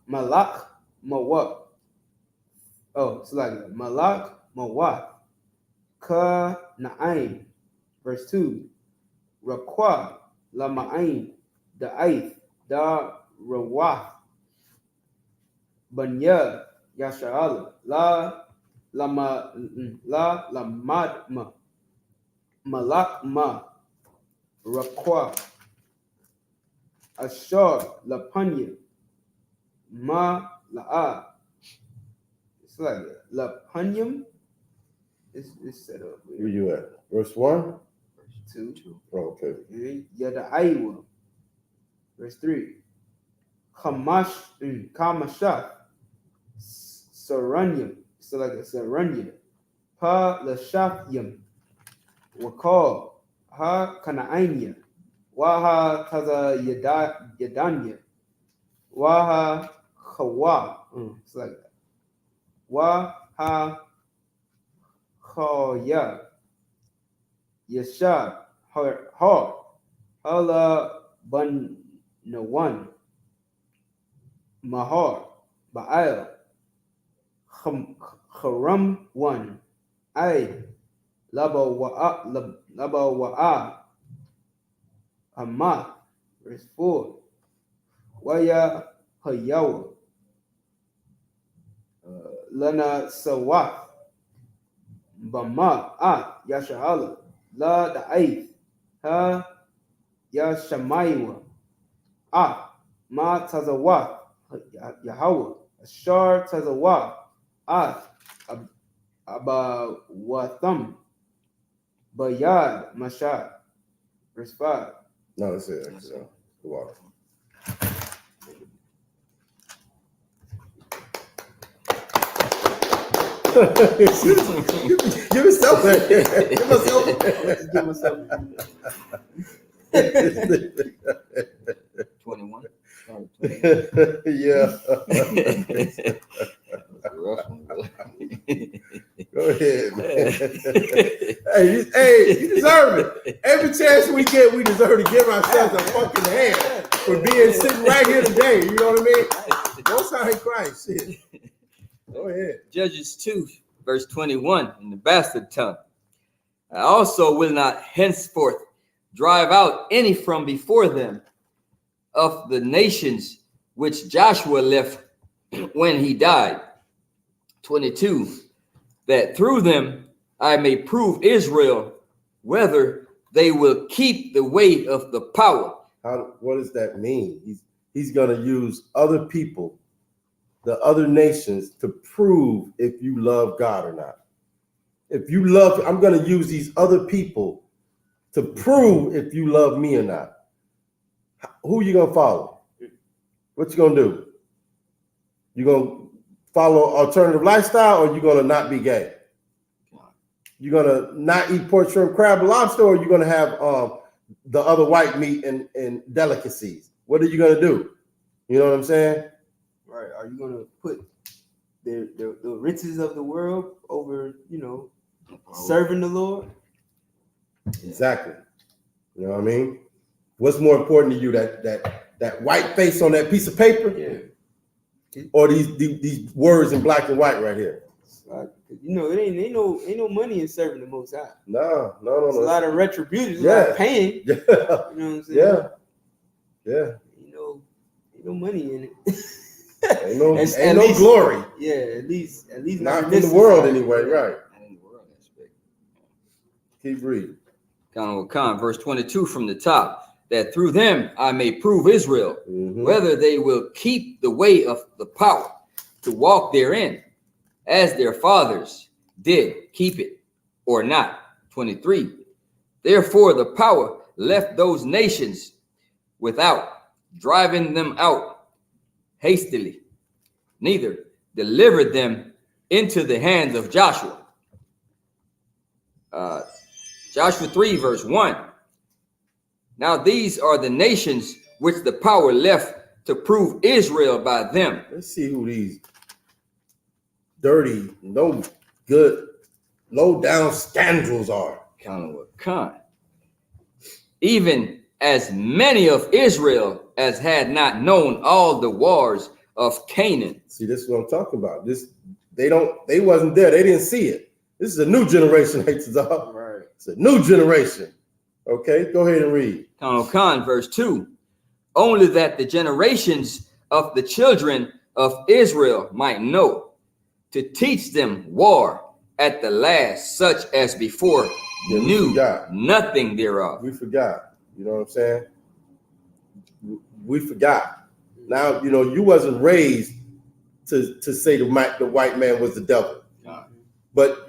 Mawak. Oh, it's like Malak Mawak, Ka Na'ain, verse 2. Rakwa Lama'ain, the Aith, Da Rawath, Banya Yasha'ala, La Lamadma, Malakma, Rakwa, Ashar, Lapanya, Ma La'a. It's like Lapanyam. It's set up. Where you at? Verse 1? 2. Oh, okay. Yada Aywa. Verse 3. Kamashah. Saranyam. So like a Saranyam. Pa Lashafyam. Wakal. Ha Kana'anya. Waha Taza Yadanya. Waha Kawa. It's like that. Waha Khaya. Yashab. Har. Hala Ban Nawan. Mahar. Ba'al. Haram 1. Ay. Laba wa'a. Amma. Verse 4. Waya Hayawa. Lana Sawaf. Bama. Yasha'ala. La Da'aith. Ha Yashamaywa. Ma Tazawaf. Yahweh. Ashar Tazawaf. Abawatham. Bayad Mashad. Verse 5. No, that's it. Exodus. Wow. Give yourself that. Give myself. Let's give myself. 21. Yeah. Rough one, really. Go Go ahead, man. Hey, you deserve it. Every chance we get, we deserve to give ourselves a fucking hand for being sitting right here today. You know what I mean? Most High Christ. Shit. Go ahead. Judges 2, verse 21 in the bastard tongue. I also will not henceforth drive out any from before them of the nations which Joshua left when he died. 22, that through them I may prove Israel whether they will keep the way of the power. What does that mean? He's going to use other people, the other nations, to prove if you love God or not. If you love, I'm going to use these other people to prove if you love me or not. Who you going to follow? What you going to do? You going to follow alternative lifestyle, or you going to not be gay? You going to not eat pork, shrimp, crab, lobster, or you going to have the other white meat and delicacies? What are you going to do? You know what I'm saying? Right. Are you going to put the riches of the world over, serving the Lord? Exactly. You know what I mean? What's more important to you, that white face on that piece of paper, or these words in black and white right here? It ain't no money in serving the Most High. No. It's a lot of retribution. A lot of pain. Yeah. You know what I'm saying? Yeah. Ain't no money in it. Ain't no glory. Yeah, at least not in the world anyway, right? Not in the world aspect. Keep reading. Verse 22 from the top, that through them I may prove Israel, whether they will keep the way of the power to walk therein, as their fathers did keep it, or not. 23. Therefore the power left those nations without, driving them out hastily, neither delivered them into the hands of Joshua. Joshua 3, verse 1. Now these are the nations which the power left to prove Israel by them. Let's see who these dirty, no good, low down scoundrels are. Even as many of Israel as had not known all the wars of Canaan. See, this is what I'm talking about. They wasn't there. They didn't see it. This is a new generation, Right. It's a new generation. Okay, go ahead and read. Verse 2. Only that the generations of the children of Israel might know, to teach them war at the last, such as before knew nothing thereof. We forgot. You know what I'm saying? We forgot. Now, you wasn't raised to say the white man was the devil. But,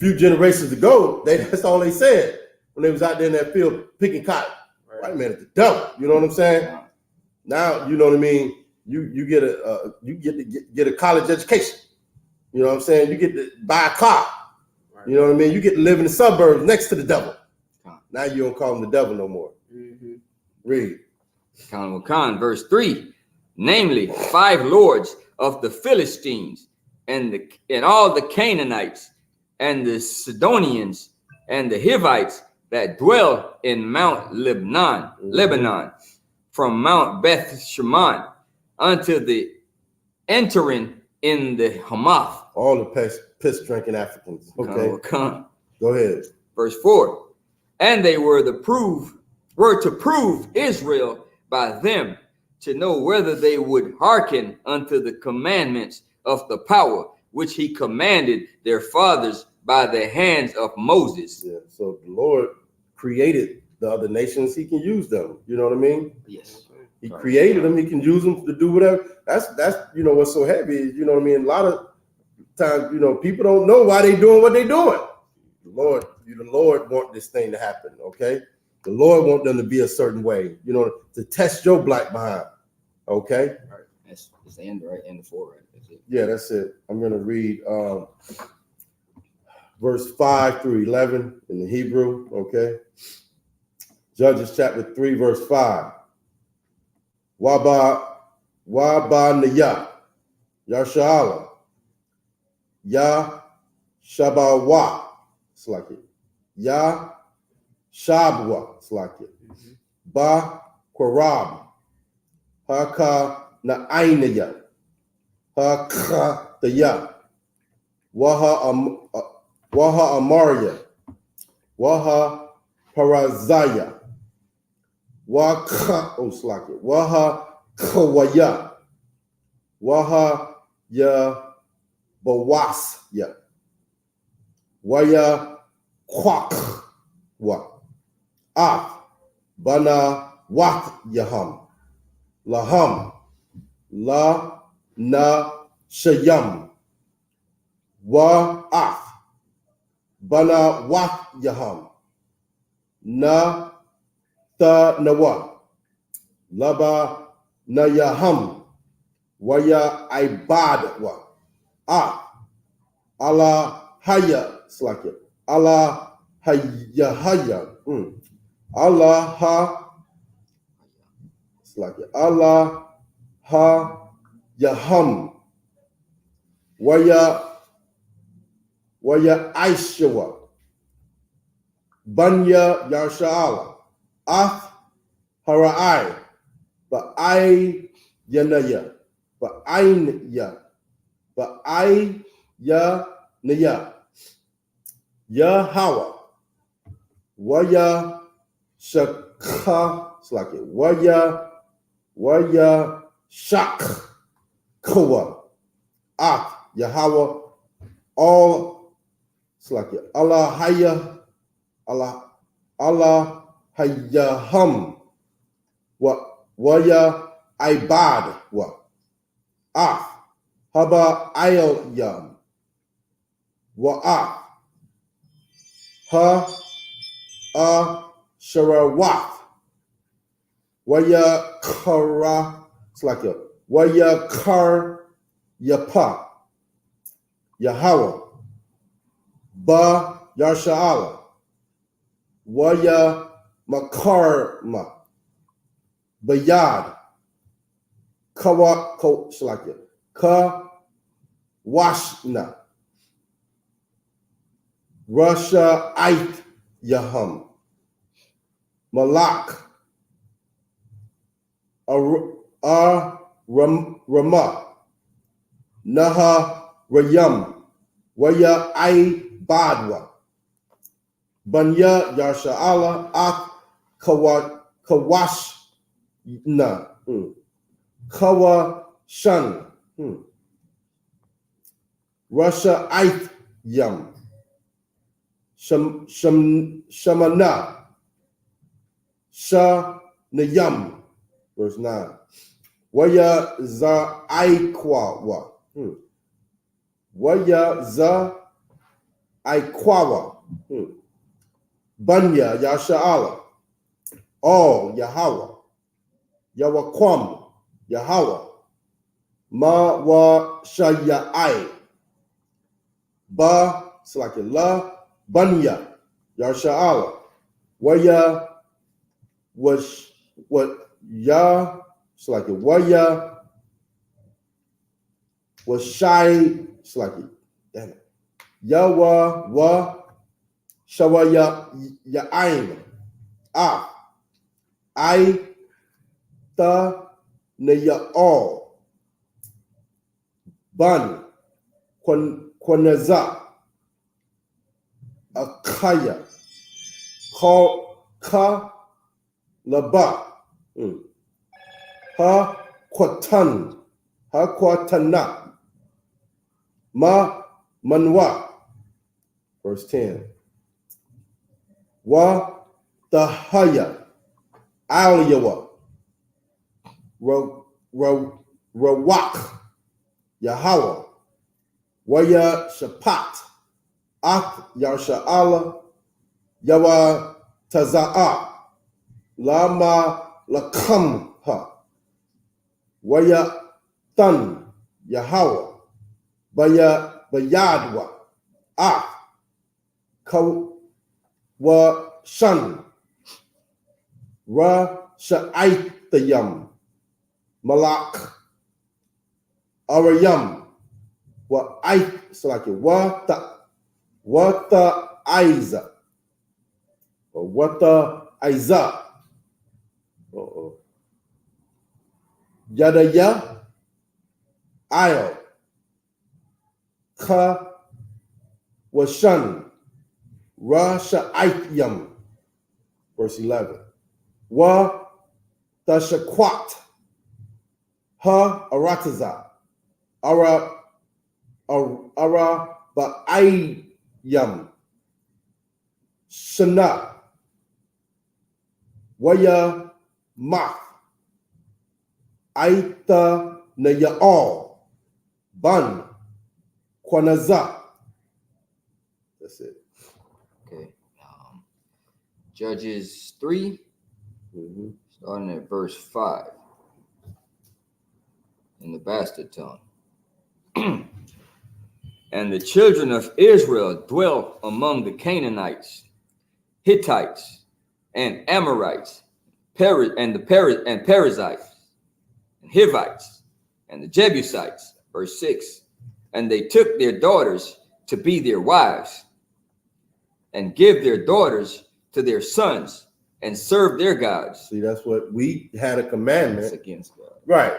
few generations ago, that's all they said when they was out there in that field picking cotton. Right. White man is the devil. You know what I'm saying? Now, you know what I mean? You get a college education. You know what I'm saying? You get to buy a car. Right. You know what I mean? You get to live in the suburbs next to the devil. Now you don't call him the devil no more. Read. Verse 3. Namely, 5 lords of the Philistines, and all the Canaanites, and the Sidonians, and the Hivites that dwell in Mount Lebanon, from Mount Beth Sheman unto the entering in the Hamath. All the piss drinking Africans. Okay. Go ahead. Verse 4. And they were to prove Israel by them, to know whether they would hearken unto the commandments of the power which he commanded their fathers by the hands of Moses. Yeah. So the Lord created the other nations. He can use them. You know what I mean? Yes. He created them. He can use them to do whatever. That's what's so heavy is, you know what I mean? A lot of times, people don't know why they're doing what they're doing. The Lord want this thing to happen. Okay. The Lord want them to be a certain way, to test your black behind. Okay. All right. That's the end, right? End of 4, right? That's it. Yeah, that's it. I'm going to read verse 5 through 11 in the Hebrew. Okay. Judges chapter 3, verse 5. Wabaniyah, Yashalam, Yah Shabawa, it's like it. Ya Shabwa, it's like it. Ba Qarab, Haka Na'ainaya, Haka the Ya, Waha Amaria, Waha Parazaya, Waka, oh, it's like it. Waha Kawaya, Waha Ya Bawas, Ya, Waya Kwak, Wa, Af, Bana Wat Yaham, Laham, La Na Shayam, Wa Af, Bana Wat Yaham, Na Ta Nawa, Laba Na Yaham, Waya Ibad Wa, Ah, Allah Haya, Slake, Allah Hayahaya, Allah Ha, Slake, Allah Ha Yaham, Waya Aishawa, Banya Yasha'ala, Af Hara'ai, Ba'ai Yanaya, Ba'ain Ya, Ba'ai Ya Naya, Ya Hawa, Waya Shakha, Slake, Waya Shak Kawa, Ak Yahweh, all Slake, Allah Haya, Allah Hayaham, Waya Ibad, Wa, Af, Haba Ayel Yam, Wa Af, Ha Sharawat, Waya Kara, Slake, Waya Kar Yapa, Yahweh, Ba Yasha'ala, Waya Makarma, Bayad, Kawa Ko Shlaka, Ka Washna, Russia Ait Yaham, Malak, Ramah, Naha Rayam, Waya Ai Badwa, Banya Yasha'ala, Ak Kawash Na, Kawa Shan, Russia Ait Yam, Shamana, Sha Nayam, verse 9. Waya za Aikwawa, Waya za Aikwawa, Banya Yasha'ala, all Yahweh, Yawakwam, Yahweh, Ma wa Shayai, Ba Slaki La, Banya Yasha'ala, Waya was what Ya Slaki, Waya was shy Slaki, damn it, Yawa wa Shawaya Ya'ain, Ah, I Ta Naya all, Ban Kwanaza, Akaya, Ka Laba, Ha Kwatana, Ma Manwa, verse 10. Wa Tahaya, Aliyawa, Rawak, Yahweh, Waya Shapat, Ak Yasha'ala, Yawa Taza'a, Lama Lakam Ha, Waya Tan, Yahweh, Baya Bayadwa, Ak, Kawa Shan, Ra Sha'aitayam, Malak, Arayam, Wa Ait Salaki, Wa Ta What the Isaac? Or what the Isaac? Yadaya Io Ka Washan Rasha'ayam. Verse 11. Wa Tashakwat Ha Arataza Ara Ba'ayam Shana Waya Mach Aita Naya'al Ban Kwanaza. That's it. Okay. Judges 3, starting at verse 5 in the bastard tongue. And the children of Israel dwelt among the Canaanites, Hittites, and Amorites, Perizzites, and Hivites, and the Jebusites. Verse 6. And they took their daughters to be their wives, and give their daughters to their sons, and serve their gods. See, that's what we had a commandment. That's against God. Right.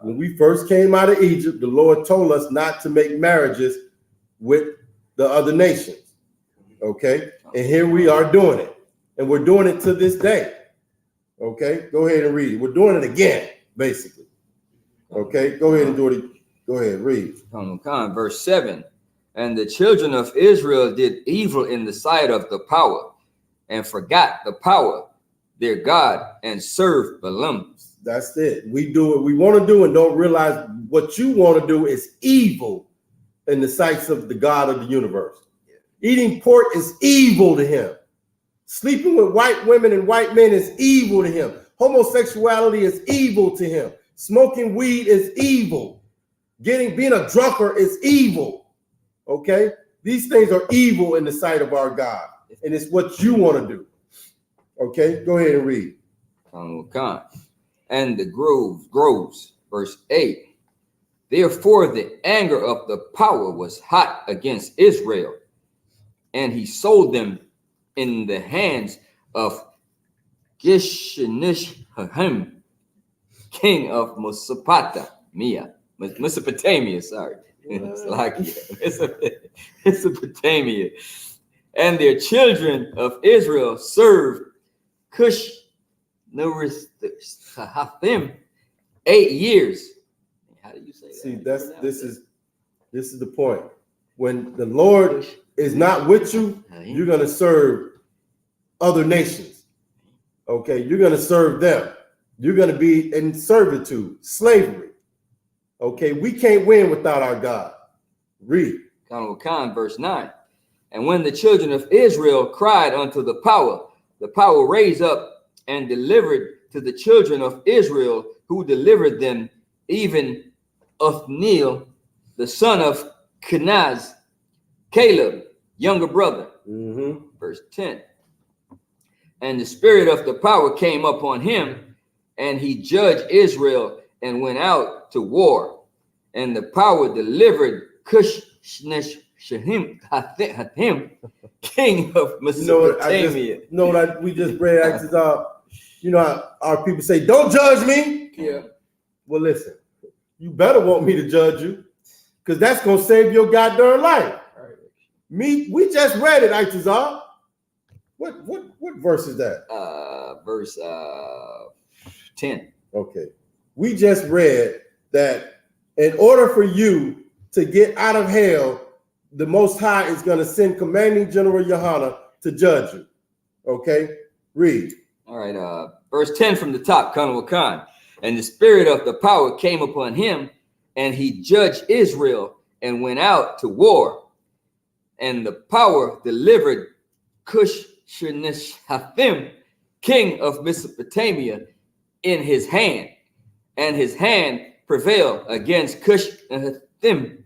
When we first came out of Egypt, the Lord told us not to make marriages with the other nations. Okay? And here we are doing it. And we're doing it to this day. Okay? Go ahead and read it. We're doing it again, basically. Okay? Go ahead and do it. Go ahead, read. Verse 7. And the children of Israel did evil in the sight of the power, and forgot the power, their God, and served Balaam. That's it. We do what we want to do and don't realize what you want to do is evil in the sights of the God of the universe. Eating pork is evil to him. Sleeping with white women and white men is evil to him. Homosexuality is evil to him. Smoking weed is evil. Being a drunkard is evil. Okay? These things are evil in the sight of our God. And it's what you want to do. Okay? Go ahead and read. And the groves, verse 8. Therefore the anger of the power was hot against Israel, and he sold them in the hands of Gishanishahim, king of Mesopotamia, sorry. Mesopotamia. And their children of Israel served Cush 8 years. How do you say that? See, this is the point. When the Lord is not with you, you're going to serve other nations. Okay, you're going to serve them. You're going to be in servitude, slavery. Okay, we can't win without our God. Read. Verse 9. And when the children of Israel cried unto the power raised up and delivered to the children of Israel, who delivered them, even Othniel, the son of Kenaz, Caleb, younger brother. Verse 10. And the spirit of the power came upon him, and he judged Israel and went out to war. And the power delivered Cush-Shahim, king of Mesopotamia. We just read Exodus. How our people say, "Don't judge me." Yeah. Well, listen, you better want me to judge you, because that's gonna save your goddamn life. We just read it, Itazar. What verse is that? Verse 10. Okay. We just read that in order for you to get out of hell, the Most High is going to send Commanding General YAHANNA to judge you. Okay? Read. All right. Verse 10 from the top, Colonel Khan. And the spirit of the power came upon him, and he judged Israel and went out to war. And the power delivered Cush-Shahim, king of Mesopotamia, in his hand, and his hand prevailed against Cush-Shahim.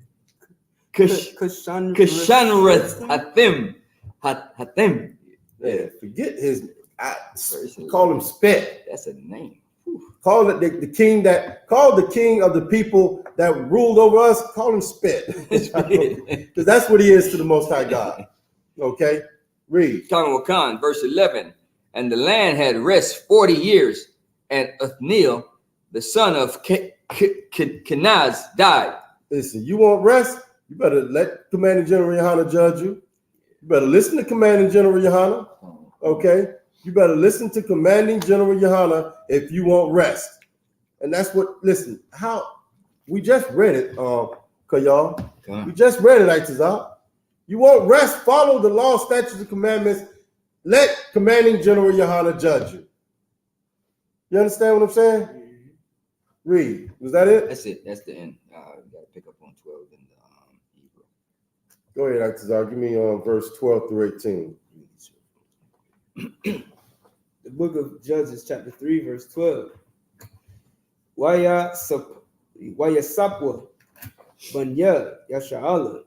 Yeah, forget his. Call him Spit. That's a name. Call it the king that called the king of the people that ruled over us. Call him spit, because that's what he is to the Most High God. Okay, read. Khan, verse 11. And the land had rest 40 years, and Othniel, the son of Kenaz, died. Listen, you want rest? You better let Commanding General YAHANNA judge you. You better listen to Commanding General YAHANNA. Okay, you better listen to Commanding General YAHANNA if you want rest. And that's what. Listen, how we just read it, Kayal. We just read it, Itazak. You want rest? Follow the law, statutes, and commandments. Let Commanding General YAHANNA judge you. You understand what I'm saying? Read. Was that it? That's it. That's the end. You got to pick up on 12 in the Hebrew. Go ahead, Itazak. Give me verse 12 through 18. The book of Judges, chapter 3, verse 12. YAHANNA Banya Yasha'ala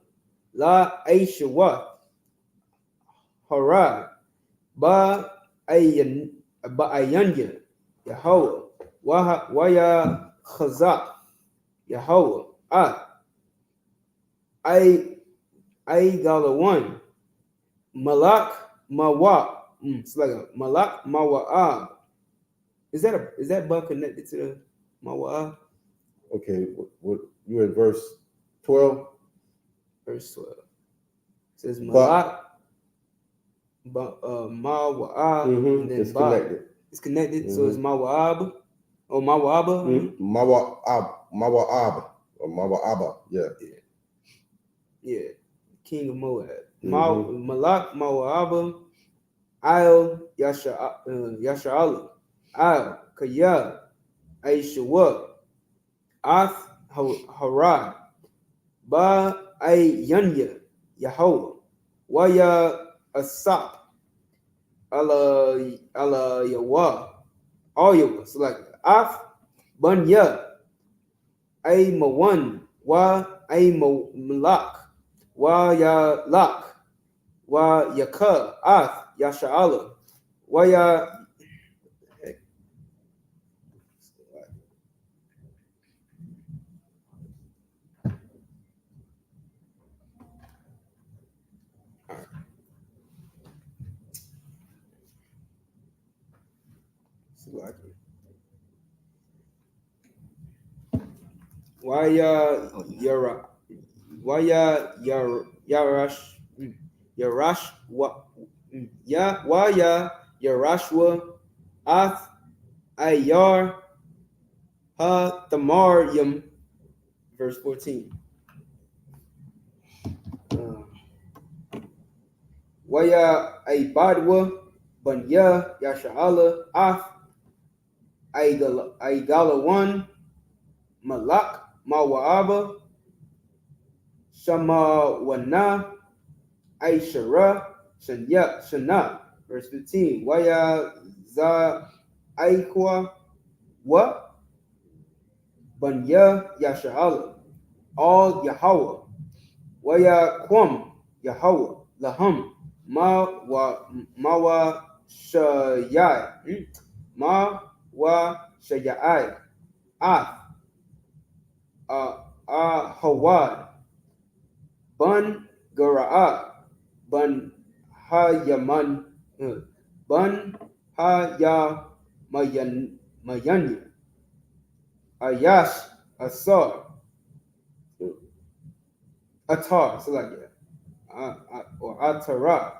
La Aishawa Hara Ba Ayanya Yahweh Waya Khazak Yahweh I Galawan Malak Mawa. It's like a Malak Mawa'ab. Is that ba connected to the Mawa'ab? Okay, what you in verse 12? Verse 12. It says Malak Mawa'ab, and then it's ba. connected. It's connected, so it's Mawa'ab or Mawa'aba. Mawa'ab or Mawa'aba, yeah. Yeah, king of Moab. Malak Mawa'aba. I'll Yasha'ala, I'll Kaya, I.S.U.P.K, Ath Harad, Ba Ayanya, Yahweh, YAHANNA, Allah Yahweh, all Yahweh. So like Ath Banya, Mawan, Malak, Yalak, Yaka, Ath Yasha'ala, Waya. Yarashwa Ath Ayar Ha Tamaryam, verse 14. Waya Aibadwa Banya Yasha'ala Ath Aigalawan Malak Mawa'aba Shamawana Aishara Shana, verse 15. Waya Za Aikwa Wa Banya Yasha'ala all Yahweh Waya Kwam Yahweh Laham Mawa Shayai Mawa Shayai Ath Hawad Bun Gara'ah Bun Hayaman Bun Mayanya Ayash Asar Atar, so like that, or Atara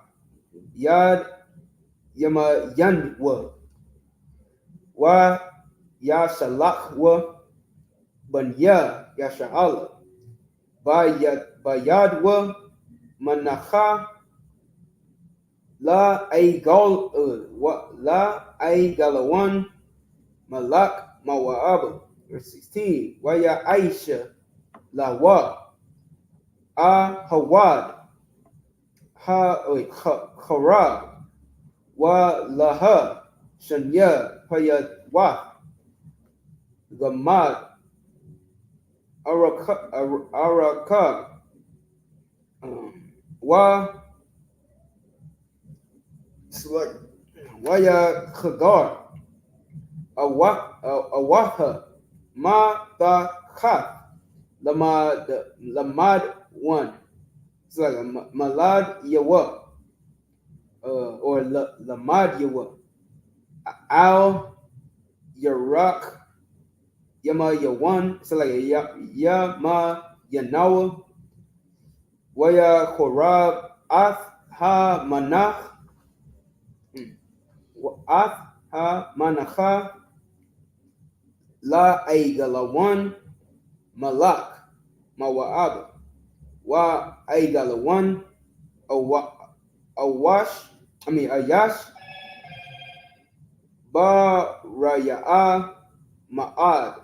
Yad Yamayanwa Wa Yashalakwa Banya Yasha'ala Bayadwa Manacha La Aigalawan Malak Mawa'aba, verse 16. Waya Aisha Lawa Hawad Harab Wa Laha Shanya Payadwa Gamad Araka Wa Waya Khagar Awaha, Ma Tha Kha, Lamad 1. It's like a Malad Yawa, or Lamad Yawa. Al Yarak, Yama Yawan, it's like a Yama Yanawa, Waya Korab, Ath Ha Manach, Ath Ha Manacha, La Aigalawan, Malak, Mawa'ab, Wa Aigalawan, Ayash, Ba Raya'a, Ma'ad,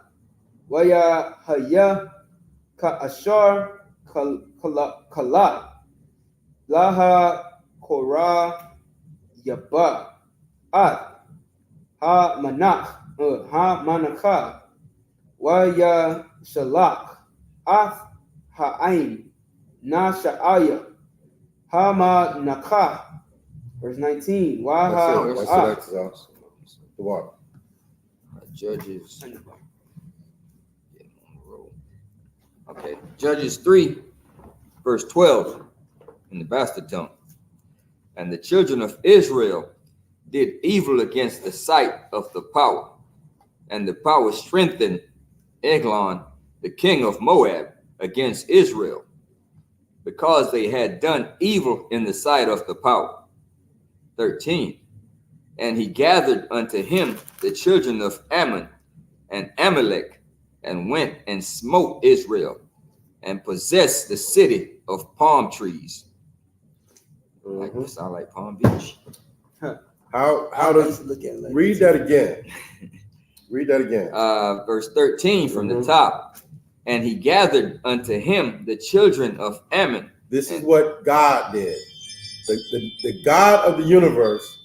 Waya Haya, Ka Ashar, Kala, Laha Korah, Yaba, Ad, Ha Manakha, Waya Shalak, Ath Ha'ain, Na Sha'aya, Hama Nakah. Verse 19. Waha The water. Judges. Okay. Judges 3, verse 12 in the bastard tongue. And the children of Israel did evil against the sight of the power. And the power strengthened Eglon, the king of Moab, against Israel, because they had done evil in the sight of the power. 13. And he gathered unto him the children of Ammon and Amalek, and went and smote Israel, and possessed the city of palm trees. Like this, I like Palm Beach. How does read that again? Read that again. Verse 13 from the top. And he gathered unto him the children of Ammon. This is what God did. The God of the universe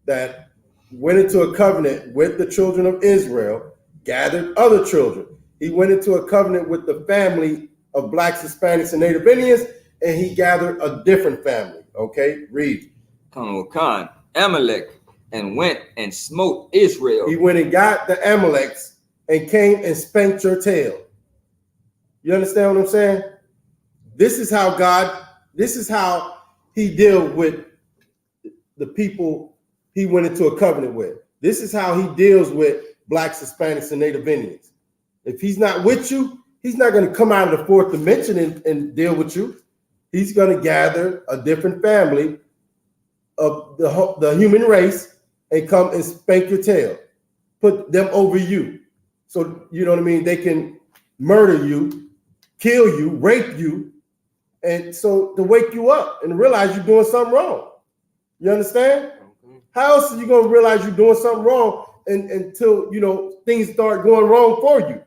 that went into a covenant with the children of Israel gathered other children. He went into a covenant with the family of blacks, Hispanics, and Native Indians, and he gathered a different family. Okay, read. Khan, Amalek, and went and smote Israel. He went and got the Amaleks and came and spanked your tail. You understand what I'm saying? This is how he deals with the people he went into a covenant with. This is how he deals with blacks, Hispanics, and Native Indians. If he's not with you, he's not going to come out of the fourth dimension and deal with you. He's going to gather a different family of the human race and come and spank your tail, put them over you. So, you know what I mean? They can murder you, kill you, rape you, and so to wake you up and realize you're doing something wrong. You understand? How else are you going to realize you're doing something wrong until, you know, things start going wrong for you?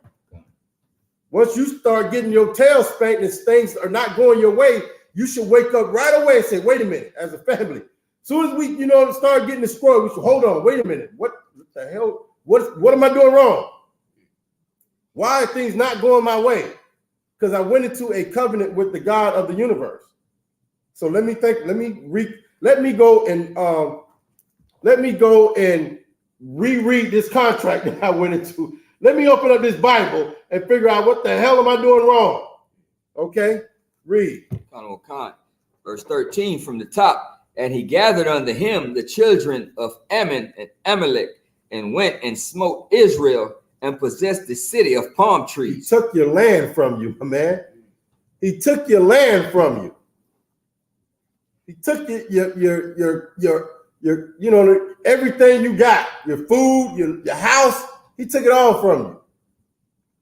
Once you start getting your tail spanked and things are not going your way, you should wake up right away and say, wait a minute, as a family. As soon as we, you know, start getting destroyed, we should hold on, wait a minute. What the hell? What am I doing wrong? Why are things not going my way? Because I went into a covenant with the God of the universe. So let me go and reread this contract that I went into. Let me open up this Bible and figure out what the hell am I doing wrong. Okay, read. Verse 13 from the top. And he gathered unto him the children of Ammon and Amalek, and went and smote Israel, and possessed the city of palm trees. He took your land from you, my man. He took your land from you. He took your you know, everything you got, your food, your house. He took it all from you.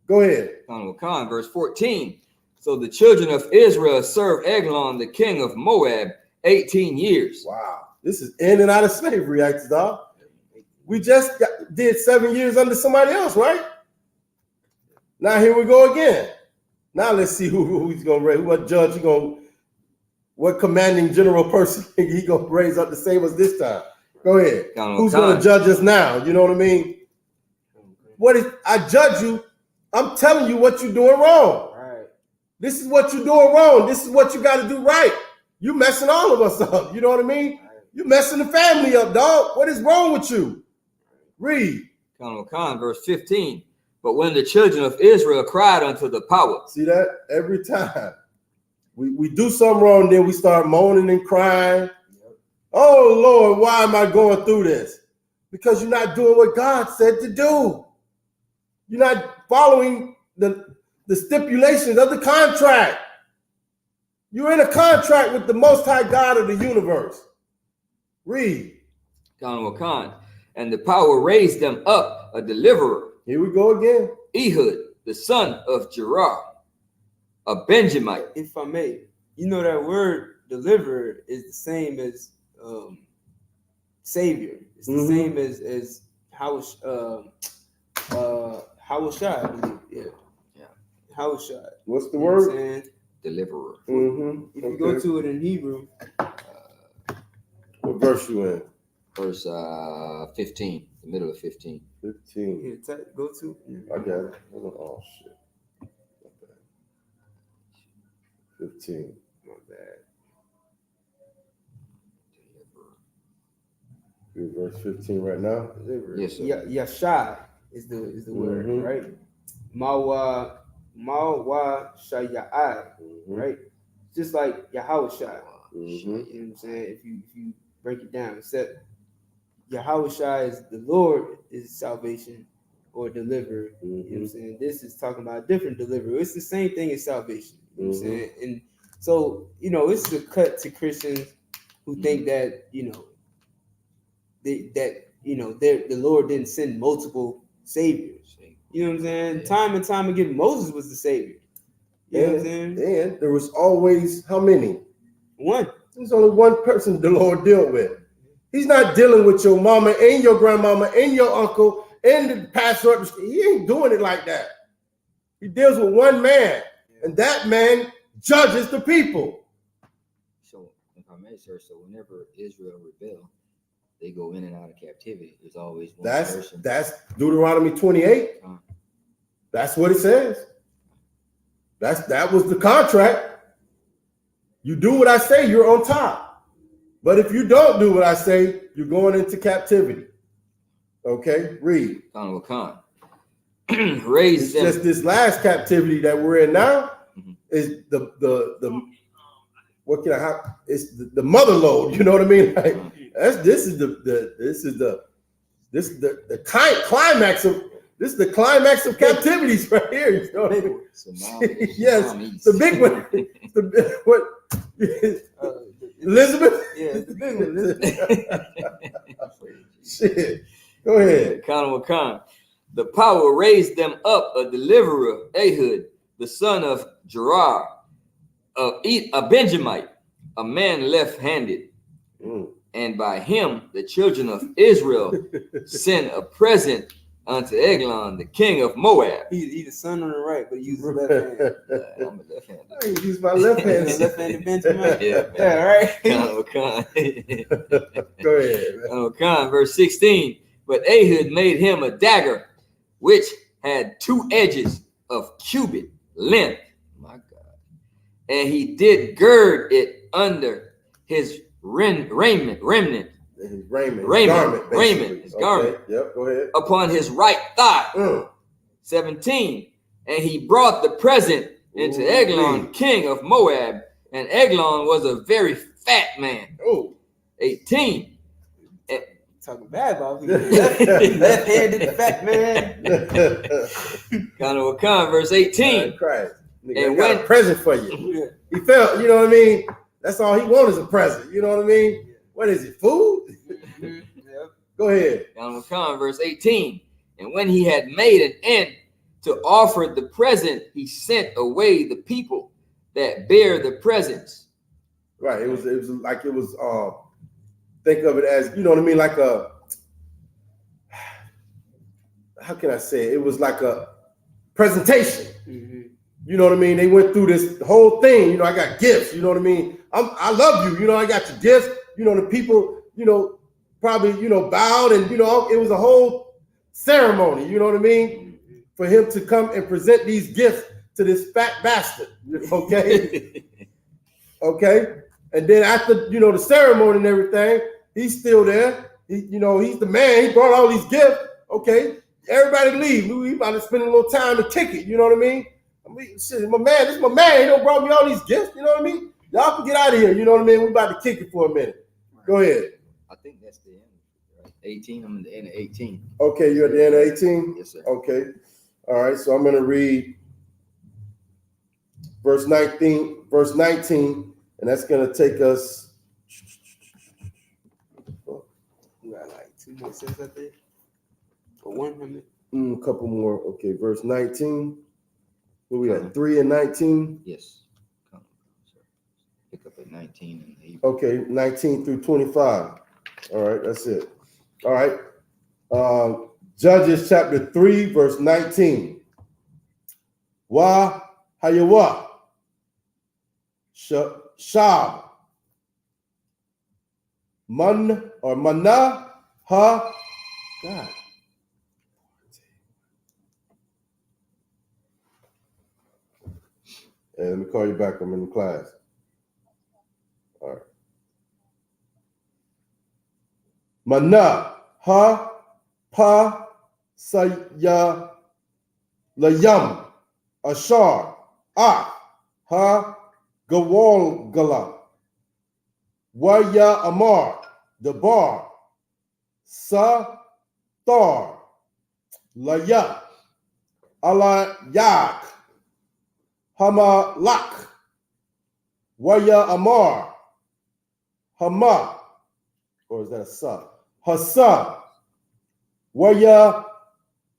Go ahead. Verse 14. So the children of Israel served Eglon, the king of Moab, 18 years. Wow. This is in and out of slavery, dog. We just did 7 years under somebody else, right? Now here we go again. Now let's see who he's going to raise, what judge he going to, what commanding general person he going to raise up to save us this time. Go ahead. Who's going to judge us now? You know what I mean? What if I judge you? I'm telling you what you're doing wrong. Right. This is what you're doing wrong. This is what you got to do right. You messing all of us up. You know what I mean? You messing the family up, dog. What is wrong with you? Read. Verse 15. But when the children of Israel cried unto the power. See that? Every time we do something wrong, then we start moaning and crying. Oh, Lord, why am I going through this? Because you're not doing what God said to do. You're not following the stipulations of the contract. You're in a contract with the Most High God of the universe. Read. And the power raised them up a deliverer. Here we go again. Ehud, the son of Jerah, a Benjamite. If I may, you know that word deliverer is the same as savior. It's the same as Hawashai, I believe. Yeah. Hawashai. What's the You know word? what I'm saying? Deliverer. If you go to it in Hebrew, What verse you in? Verse 15, the middle of 15. 15. here, go to. I got it. Oh, shit. 15. My bad. You're verse 15 right now? Yes, sir. Yashai is the word, right? Mawa Shayai, right? Just like Yahawashai. You know what I'm saying? If you break it down, except Yahawashai is the Lord is salvation or deliverer. You know what I'm saying? This is talking about a different deliverer. It's the same thing as salvation. You know what I'm saying? And so, it's a cut to Christians who think that, the Lord didn't send multiple saviors. You know what I'm saying? Yeah. Time and time again, Moses was the savior. You know what I'm saying? And there was always how many? One. There's only one person the Lord dealt with. He's not dealing with your mama and your grandmama and your uncle and the pastor. He ain't doing it like that. He deals with one man, and that man judges the people. So, if I may, sir, so whenever Israel rebel, they go in and out of captivity. There's always one person. That's Deuteronomy 28. That's what it says. That was the contract. You do what I say, you're on top. But if you don't do what I say, you're going into captivity. Okay, read. Raise them. Just this last captivity that we're in now is the what can I have? It's the mother load. You know what I mean? Like this is the climax of captivities right here. You know what I mean? Yes, the big one. What? Elizabeth? Yeah, it's the big one. Shit. Go ahead. The power raised them up a deliverer, Ehud, the son of Jerah, a Benjamite, a man left-handed. And by him, the children of Israel sent a present unto Eglon, the king of Moab. He's the son on the right, but he uses left hand. I'm a left-handed. I use my left hand. Left-handed Benjamin. Yeah, right. Go ahead. Verse 16. But Ehud made him a dagger, which had 2 edges of cubit length. My God. And he did gird it under his raiment. His garment. His garment. Yep, go ahead. Upon his right thigh. 17. And he brought the present into Eglon, king of Moab. And Eglon was a very fat man. 18. Talking bad about me. Left-handed fat man. Verse 18. Christ. And got a present for you. He felt, you know what I mean? That's all he wanted is a present. You know what I mean? What is it? Food? Go ahead. Verse 18. And when he had made an end to offer the present, he sent away the people that bear the presents. Right. It was think of it as, you know what I mean, like a, how can I say it? It was like a presentation. You know what I mean? They went through this whole thing. You know, I got gifts. You know what I mean? I love you. You know, I got your gifts. You know, the people, probably, bowed and, it was a whole ceremony. You know what I mean? For him to come and present these gifts to this fat bastard. Okay? Okay? And then after, the ceremony and everything, he's still there. He's the man. He brought all these gifts. Okay. everybody leave. We about to spend a little time to kick it. You know what I mean? Shit, my man, this is my man. He don't brought me all these gifts. You know what I mean? Y'all can get out of here. You know what I mean? We about to kick it for a minute. Go ahead. I think that's the end. Right? 18. I'm in the end of 18. Okay, you're at the end of 18? Yes, sir. Okay. All right, so I'm going to read verse 19, and that's going to take us. You got like 2 more cents, I think. For 100. A couple more. Okay, verse 19. Where we at? 3 and 19? Yes. Come, sir. Pick up at 19 and 8. Okay, 19 through 25. All right, that's it. All right. Judges chapter 3, verse 19. YAHANNA. Shab. Man or Mana. Ha. God. Hey, let me call you back. I'm in class. All right. Mana ha pa saya layam ashar ah ha gawal gala waya amar dabar sa tar laya ala yak hama lak waya amar hama, or is that a sa? Hasa, waya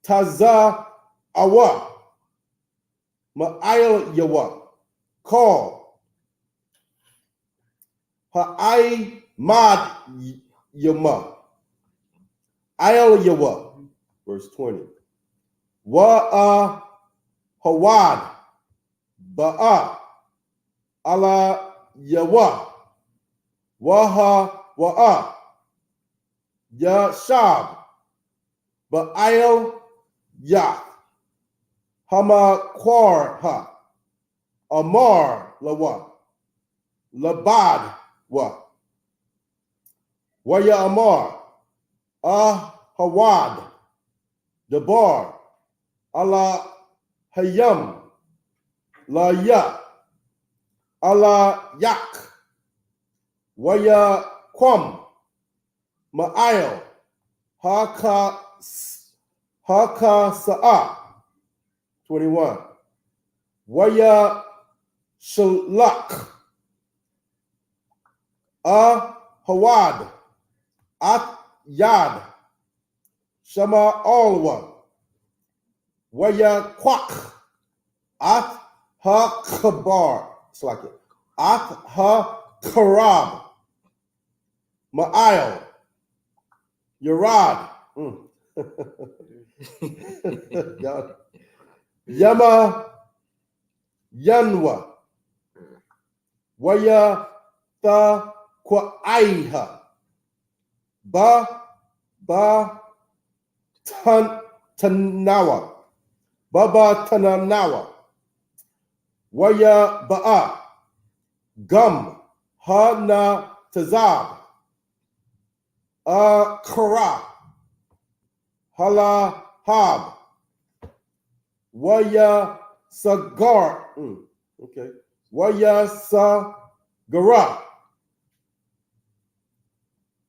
taza awa, ma'ayl yawa, call, ha'ay mad yama, ayl yawa, verse 20. Wa'a hawad, ba'a, ala yawa, waha wa'a, Yashab, Ba'ayel Yah, Hama Kwar Ha, Amar Lawa, Labad Wa, Waya Amar, Hawad, Dabar, Allah Hayam, La Ya, Allah Yak, Waya Kwam, Ma'ayel, Haka Sa'a, 21. Waya Shalak, Hawad, At Yad, Shama Alwa, Waya Kwak, At Ha Kabar, it's like it, At Ha Karab, Ma'ayel, Yarad, Yama Yanwa, Waya Ta Kwaiha, Ba Tanawa, Baba Tananawa, Waya Ba'a, Gum, Hana Tazab, Kara, Hala Hab, Waya Sagar, okay, Waya Sagara,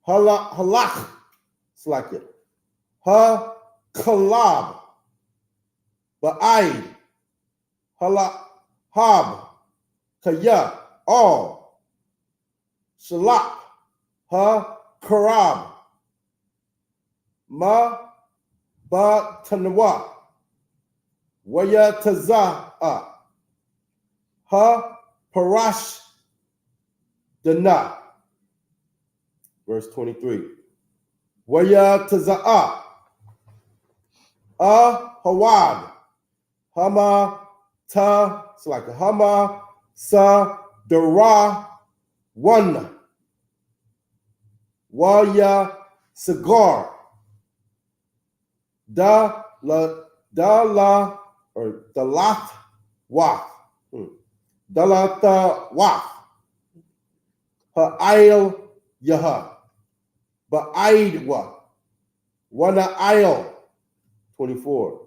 Halach, it's like it, Ha Kalab, Ba'aid, Hala Hab, Kaya, all, Shalak, Ha Karab, Ma Ba Tanwa, Waya Taza'a, Ha Parash Dana. Verse 23. Waya Taza'a, Hawad, Hama Ta, it's like a Hama Sa Dara One, Waya Sagar, Da La or Dalat Waf, Dalata Waf, Ha'ayl Yaha, Ba'aid Wa, Wana Ayl, 24.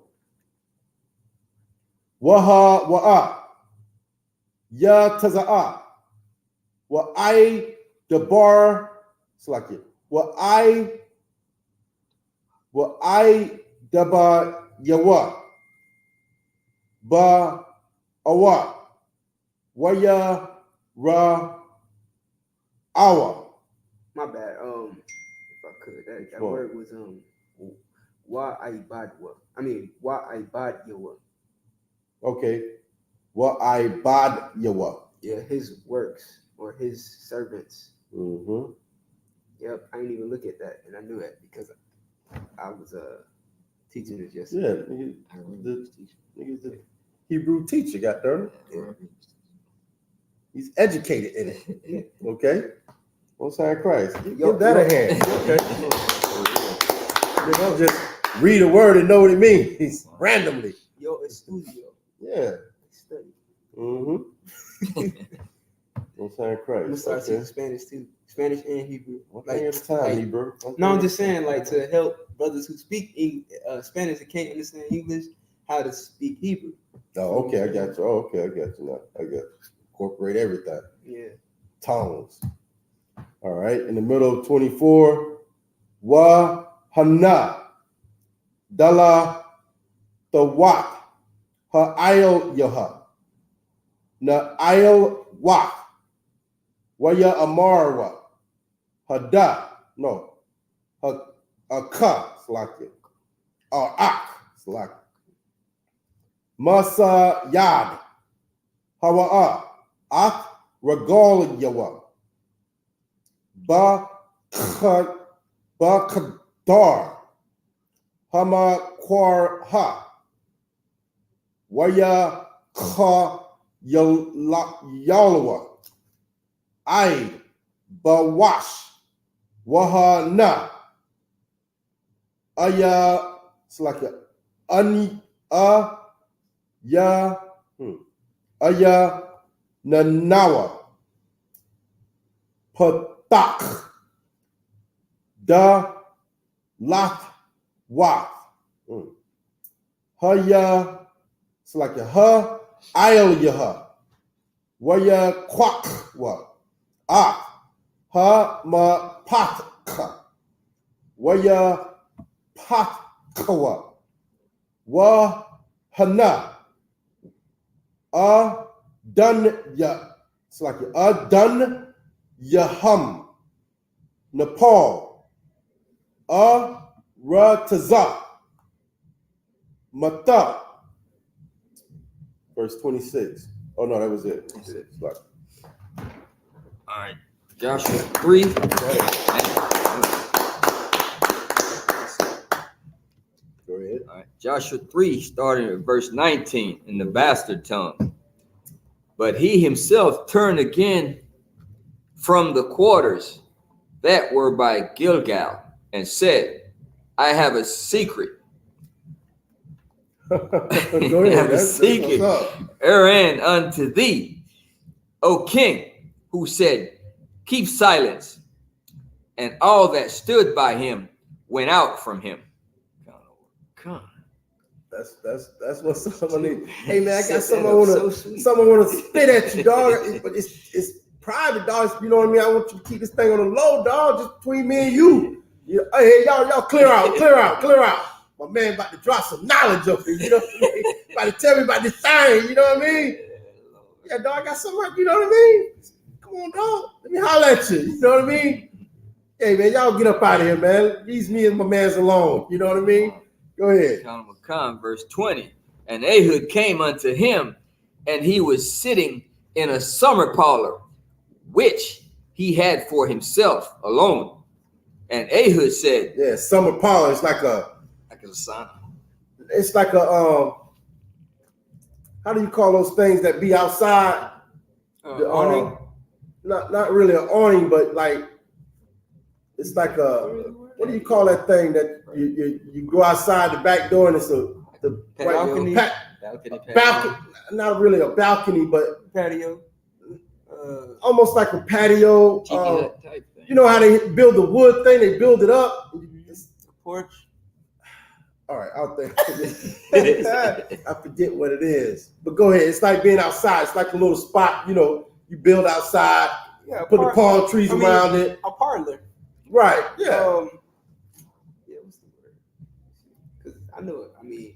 Waha wa'a. Ya taza'a. Wa I dabar. Slack it. Wa I daba yawa. Ba awa. Waya ra awa. My bad. If I could, that Sure. word was YAHANNA. I mean YAHANNA. Okay. Wa I bad yawa. Yeah, his works or his servants. Mm-hmm. Yep, I didn't even look at that, and I knew that because I was teaching this Yeah, yesterday. nigga, the Hebrew teacher got there. Yeah. He's educated in it. Okay? Most High Christ. Yo, Give that a hand. Okay. You don't just read a word and know what it means randomly. Yo, estudio. Yeah. Study. Mm-hmm. Most High I'm Christ. gonna start Okay. teaching Spanish too. Spanish and Hebrew. One thing at a time, like- Hebrew. No, I'm just saying, like, to help brothers who speak Spanish and can't understand English, how to speak Hebrew. Oh, okay, I got you. Oh, okay, I got you now. I got you. Incorporate everything. Yeah. Tongues. All right. In the middle of 24, YAHANNA. Dala Tawak. Ha Na Ayel Wak. Waya Amarwa. Hada. No. Aka. Slack it. Or Ak. Slack it. Masa Yad. Hawa'a. Ak Ragal Yawa. Kadar. Hama Kwar Ha. Waya Ka Yalwa. Aid Bawash. Wahana. Aya. It's like a Ani. Ya. Aya Nanawa. Patak. Da Lat Wa. Haya. It's like a ha. I'll yaha. Waya Kwak Wa. Ah. Ha ma patka. Waya Patkawa. Wa Hana. Done ya. It's like done yahum. Nepal. Rataza. Mata. Verse 26. Oh no, that was it. Like, All right. Joshua 3. go ahead. All right. Joshua 3, starting at verse 19 in the bastard tongue. But he himself turned again from the quarters that were by Gilgal and said, I have a secret. Go ahead. Have a That's secret. what's up. Aaron unto thee, O king, who said, keep silence. And all that stood by him went out from him. Come. That's what someone need. Hey man, I got Set someone that up wanna so sweet. someone wanna spit at you, dog. But it's private, dog. You know what I mean? I want you to keep this thing on the low, dog, just between me and you. Hey, y'all clear out. My man about to drop some knowledge up here, you know what I mean? About to tell me about this thing, you know what I mean? Yeah, dog, I got something, you know what I mean? Come on, dog. Let me holler at you, you know what I mean? Hey man, y'all get up out of here, man. Leave me and my mans alone, you know what I mean? Go ahead. Verse 20. And Ehud came unto him, and he was sitting in a summer parlor, which he had for himself alone. And Ehud said, Yeah, summer parlor. It's like a sauna. It's like a how do you call those things that be outside? Awning? Not really an awning, but like it's like a what do you call that thing that you go outside the back door and it's the balcony. Balcony, not really a balcony, but Patio. almost like a patio. Type thing. You know how they build the wood thing? They build it up. Porch. All right, I'll think. I forget what it is, but go ahead. It's like being outside. It's like a little spot. You know, you build outside, put the palm trees around it. A parlor. Right. Yeah. Yeah. What's the word? Because I know it. I mean.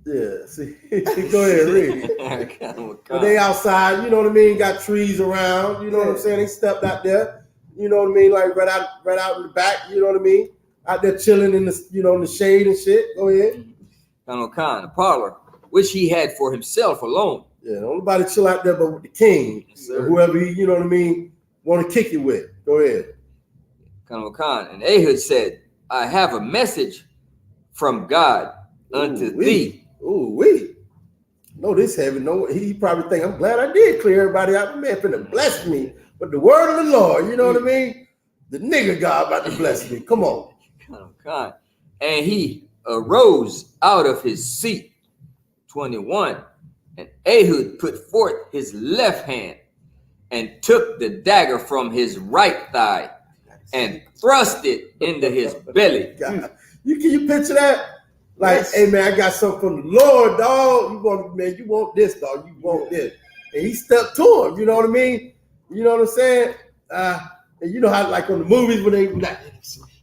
Yeah. See, go ahead, read. But they outside. You know what I mean? Got trees around. You know what I'm saying? They stepped out there. You know what I mean? Like right out in the back. You know what I mean? Out there chilling in the, in the shade and shit. Go ahead. The parlor, which he had for himself alone. Yeah, don't nobody chill out there but with the king. Yes, or whoever he, you know what I mean, want to kick it with. Go ahead. And Ehud said, I have a message from God unto thee. No, this heavy. No, he probably think, I'm glad I did clear everybody out. The man finna bless me. But the word of the Lord, you know what I mean? The nigga God about to bless me. Come on. And he arose out of his seat. 21. And Ehud put forth his left hand and took the dagger from his right thigh and thrust it into his belly. God. Can you picture that? Like, hey man, I got something from the Lord, dog. You want this, dog. You want this. And he stepped to him, you know what I mean? You know what I'm saying? And you know how, like on the movies when they like,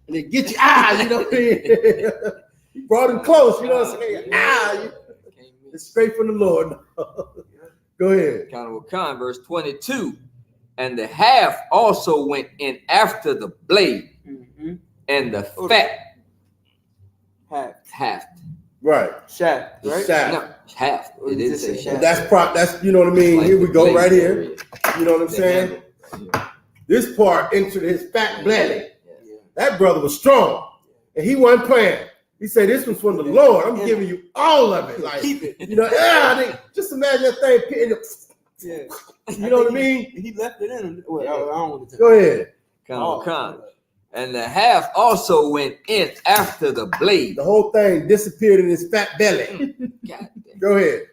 and they get you, you know what I mean? He brought him close, you know what I'm saying? It's straight from the Lord. Go ahead. Verse 22. And the half also went in after the blade, and the fat half. Right. Shaft, right? Shaft. No, half. It didn't say shaft. That's you know what I mean? Like here we go, blade right here. area. You know what I'm saying? This part entered his fat belly. That brother was strong. And he wasn't playing. He said, this was from the Lord. I'm giving you all of it. Like, keep it. You know, just imagine that thing pitting it. Yeah. You know what I mean? He left it in him. Well, I don't want to go ahead. And the half also went in after the blade. The whole thing disappeared in his fat belly. Go ahead.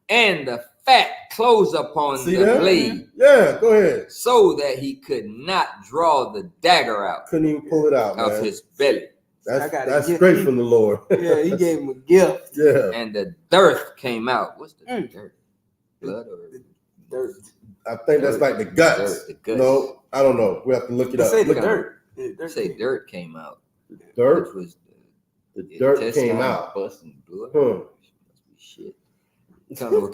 And the fat closed upon the blade. Yeah, go ahead. So that he could not draw the dagger out. Couldn't even pull it out of his belly. That's straight from the Lord. Yeah, he gave him a gift. Yeah. And the dirt came out. What's the dirt? Blood or dirt? I think that's like the guts. The guts. No, I don't know. We have to look it up. Say Look the dirt. Say dirt came out. Dirt? Was the dirt came out. Busting blood. Shit. Go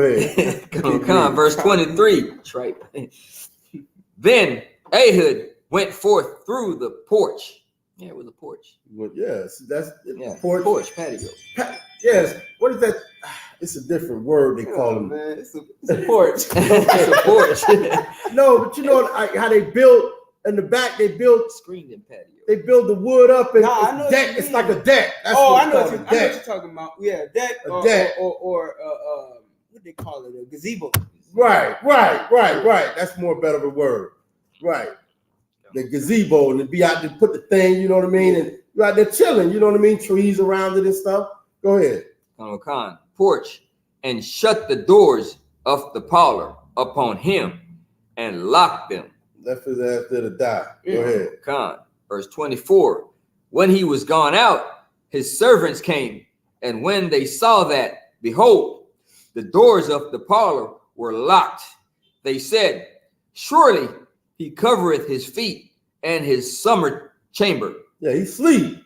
ahead. Verse 23. Then Ehud went forth through the porch. Yeah, it was a porch. Well, yes, that's porch patio. Yes. What is that? It's a different word they call them. Man, it's a porch. It's a porch. No, but you know how they built in the back. They built screened in patio. They build the wood up and deck. It's like a deck. That's I know what you're talking about. Yeah, deck. Deck. Or what they call it? A gazebo. Right. That's more better of a word. Right. The gazebo, and to be out there, put the thing, you know what I mean, and you're out there chilling, you know what I mean, trees around it and stuff. Go ahead. Porch, and shut the doors of the parlor upon him and locked them. Left his ass there to die. Go ahead. Verse 24. When he was gone out, his servants came, and when they saw that, behold, the doors of the parlor were locked. They said, surely he covereth his feet and his summer chamber. Yeah, he sleep,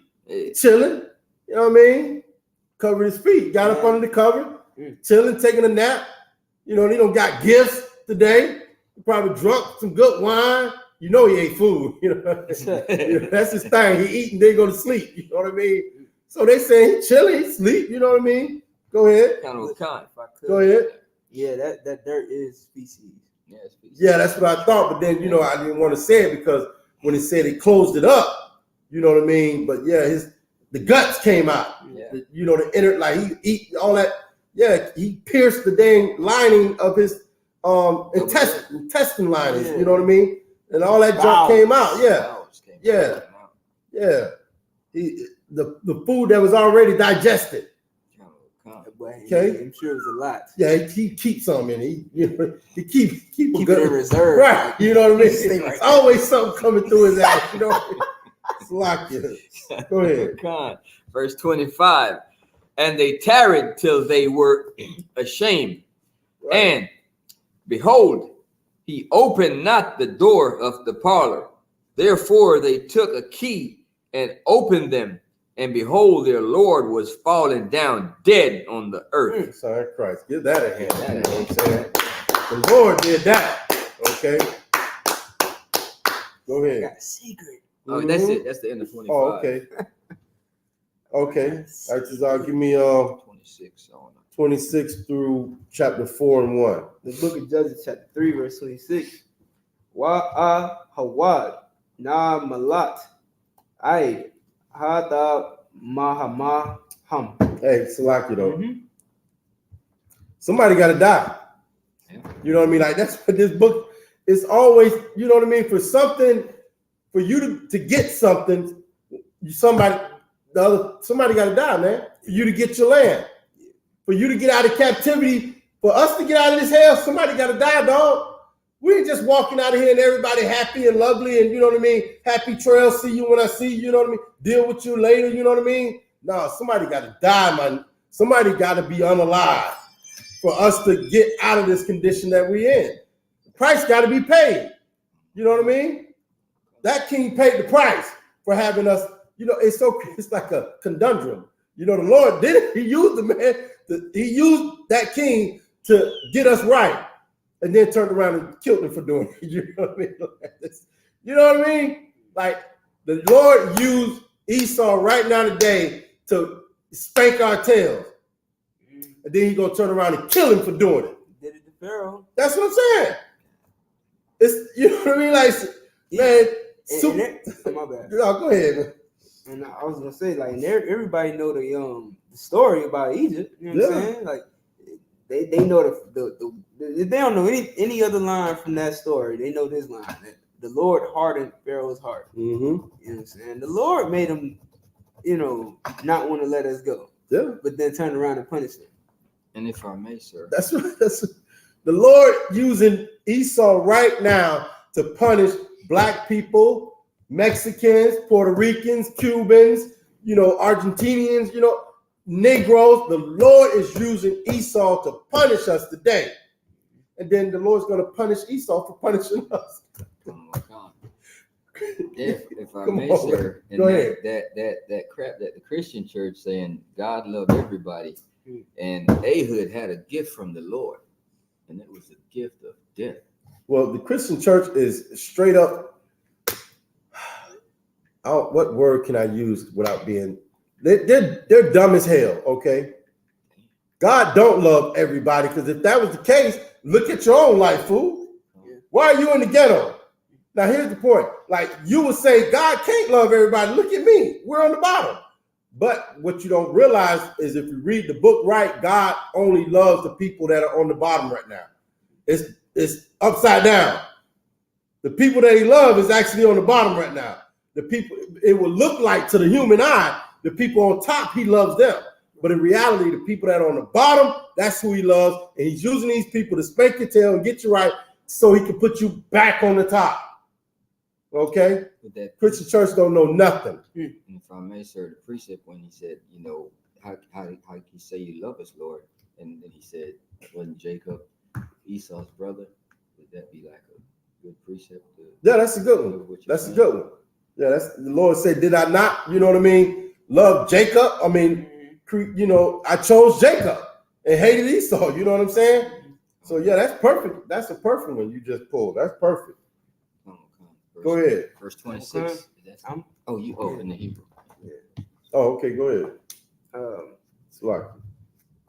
chilling. You know what I mean? Covered his feet, got up under the cover, chilling, taking a nap. You know, he don't got gifts today. He probably drunk some good wine. You know he ate food. You know, that's his thing. He eat and then go to sleep. You know what I mean? So they say he chilling, he sleep. You know what I mean? Go ahead. Go ahead. Yeah, that dirt is species. Yeah, that's what I thought. But then, you know, I didn't want to say it because when it said he closed it up, you know what I mean? But yeah, the guts came out. Yeah. You know, the inner, like he eat all that. Yeah, he pierced the dang lining of his intestine linings. You know what I mean? And all that junk came out. Yeah. The food that was already digested. Okay, I'm sure it was a lot. Yeah, he keeps some in it. He keep it in reserve. Right, you know what I mean? There's always something coming through his ass. You know, Salakia. Go ahead. God. Verse 25. And they tarried till they were ashamed. Right. And behold, he opened not the door of the parlor. Therefore they took a key and opened them. And behold, their Lord was fallen down dead on the earth. Sorry, Christ. Give that a hand. You know what I'm saying? The Lord did that. Okay. Go ahead. Got a secret. Oh, that's it. That's the end of 25. Oh, okay. Okay. All right, Cesar, give me 26. I don't know. 26 through chapter 4 and 1. The book of Judges, chapter 3, verse 26. Hawad na malat aid hada mahama ham. Hey, Salaki though. Mhm. Somebody got to die. Yeah. You know what I mean? Like that's what this book is always. You know what I mean? For something, for you to get something, somebody got to die, man. For you to get your land, for you to get out of captivity, for us to get out of this hell, somebody got to die, dog. We ain't just walking out of here and everybody happy and lovely and you know what I mean? Happy trail, see you when I see you, you know what I mean? Deal with you later, you know what I mean? No, somebody got to die, man. Somebody got to be unalive for us to get out of this condition that we in. The price got to be paid. You know what I mean? That king paid the price for having us, you know, it's like a conundrum. You know, the Lord did it. He used the man, he used that king to get us right. And then turned around and killed him for doing it. You know what I mean? You know what I mean? Like the Lord used Esau right now today to spank our tails. And then he's gonna turn around and kill him for doing it. Did it to Pharaoh. That's what I'm saying. It's you know what I mean? Like man, my bad. Oh, go ahead, man. And I was gonna say, like, everybody know the story about Egypt. You know what I'm saying? Like, they know the they don't know any other line from that story. They know this line that the Lord hardened Pharaoh's heart. Mm-hmm. You know what I'm saying? The Lord made him, you know, not want to let us go. Yeah. But then turn around and punish him. And if I may, sir. That's the Lord using Esau right now to punish black people, Mexicans, Puerto Ricans, Cubans, you know, Argentinians, you know, Negroes. The Lord is using Esau to punish us today. And then the Lord's going to punish Esau for punishing us. Oh my God. If I Come may, on, sir, and go ahead. that crap that the Christian church saying God loved everybody, and Ehud had a gift from the Lord, and it was a gift of death. Well, the Christian church is straight up. What word can I use without being? They're dumb as hell. Okay, God don't love everybody, because if that was the case, look at your own life, fool. Why are you in the ghetto? Now here's the point. Like you would say, God can't love everybody. Look at me. We're on the bottom. But what you don't realize is if you read the book right, God only loves the people that are on the bottom right now. It's upside down. The people that he loves is actually on the bottom right now. The people, it will look like to the human eye, the people on top, he loves them. But in reality, the people that are on the bottom, that's who he loves. And he's using these people to spank your tail and get you right so he can put you back on the top. Okay? Christian church don't know nothing. And if I may, sir, the precept when he said, you know, how you say you love us, Lord, and then he said, wasn't Jacob Esau's brother? Would that be like a good precept? Yeah, that's a good one. That's a good one. Yeah, that's the Lord said, did I not, you know what I mean, love Jacob? I mean, you know, I chose Jacob and hated Esau. You know what I'm saying? So yeah, that's perfect. That's a perfect one you just pulled. That's perfect. Go ahead. Verse 26. In the Hebrew. Yeah. Oh, okay. Go ahead. It's like.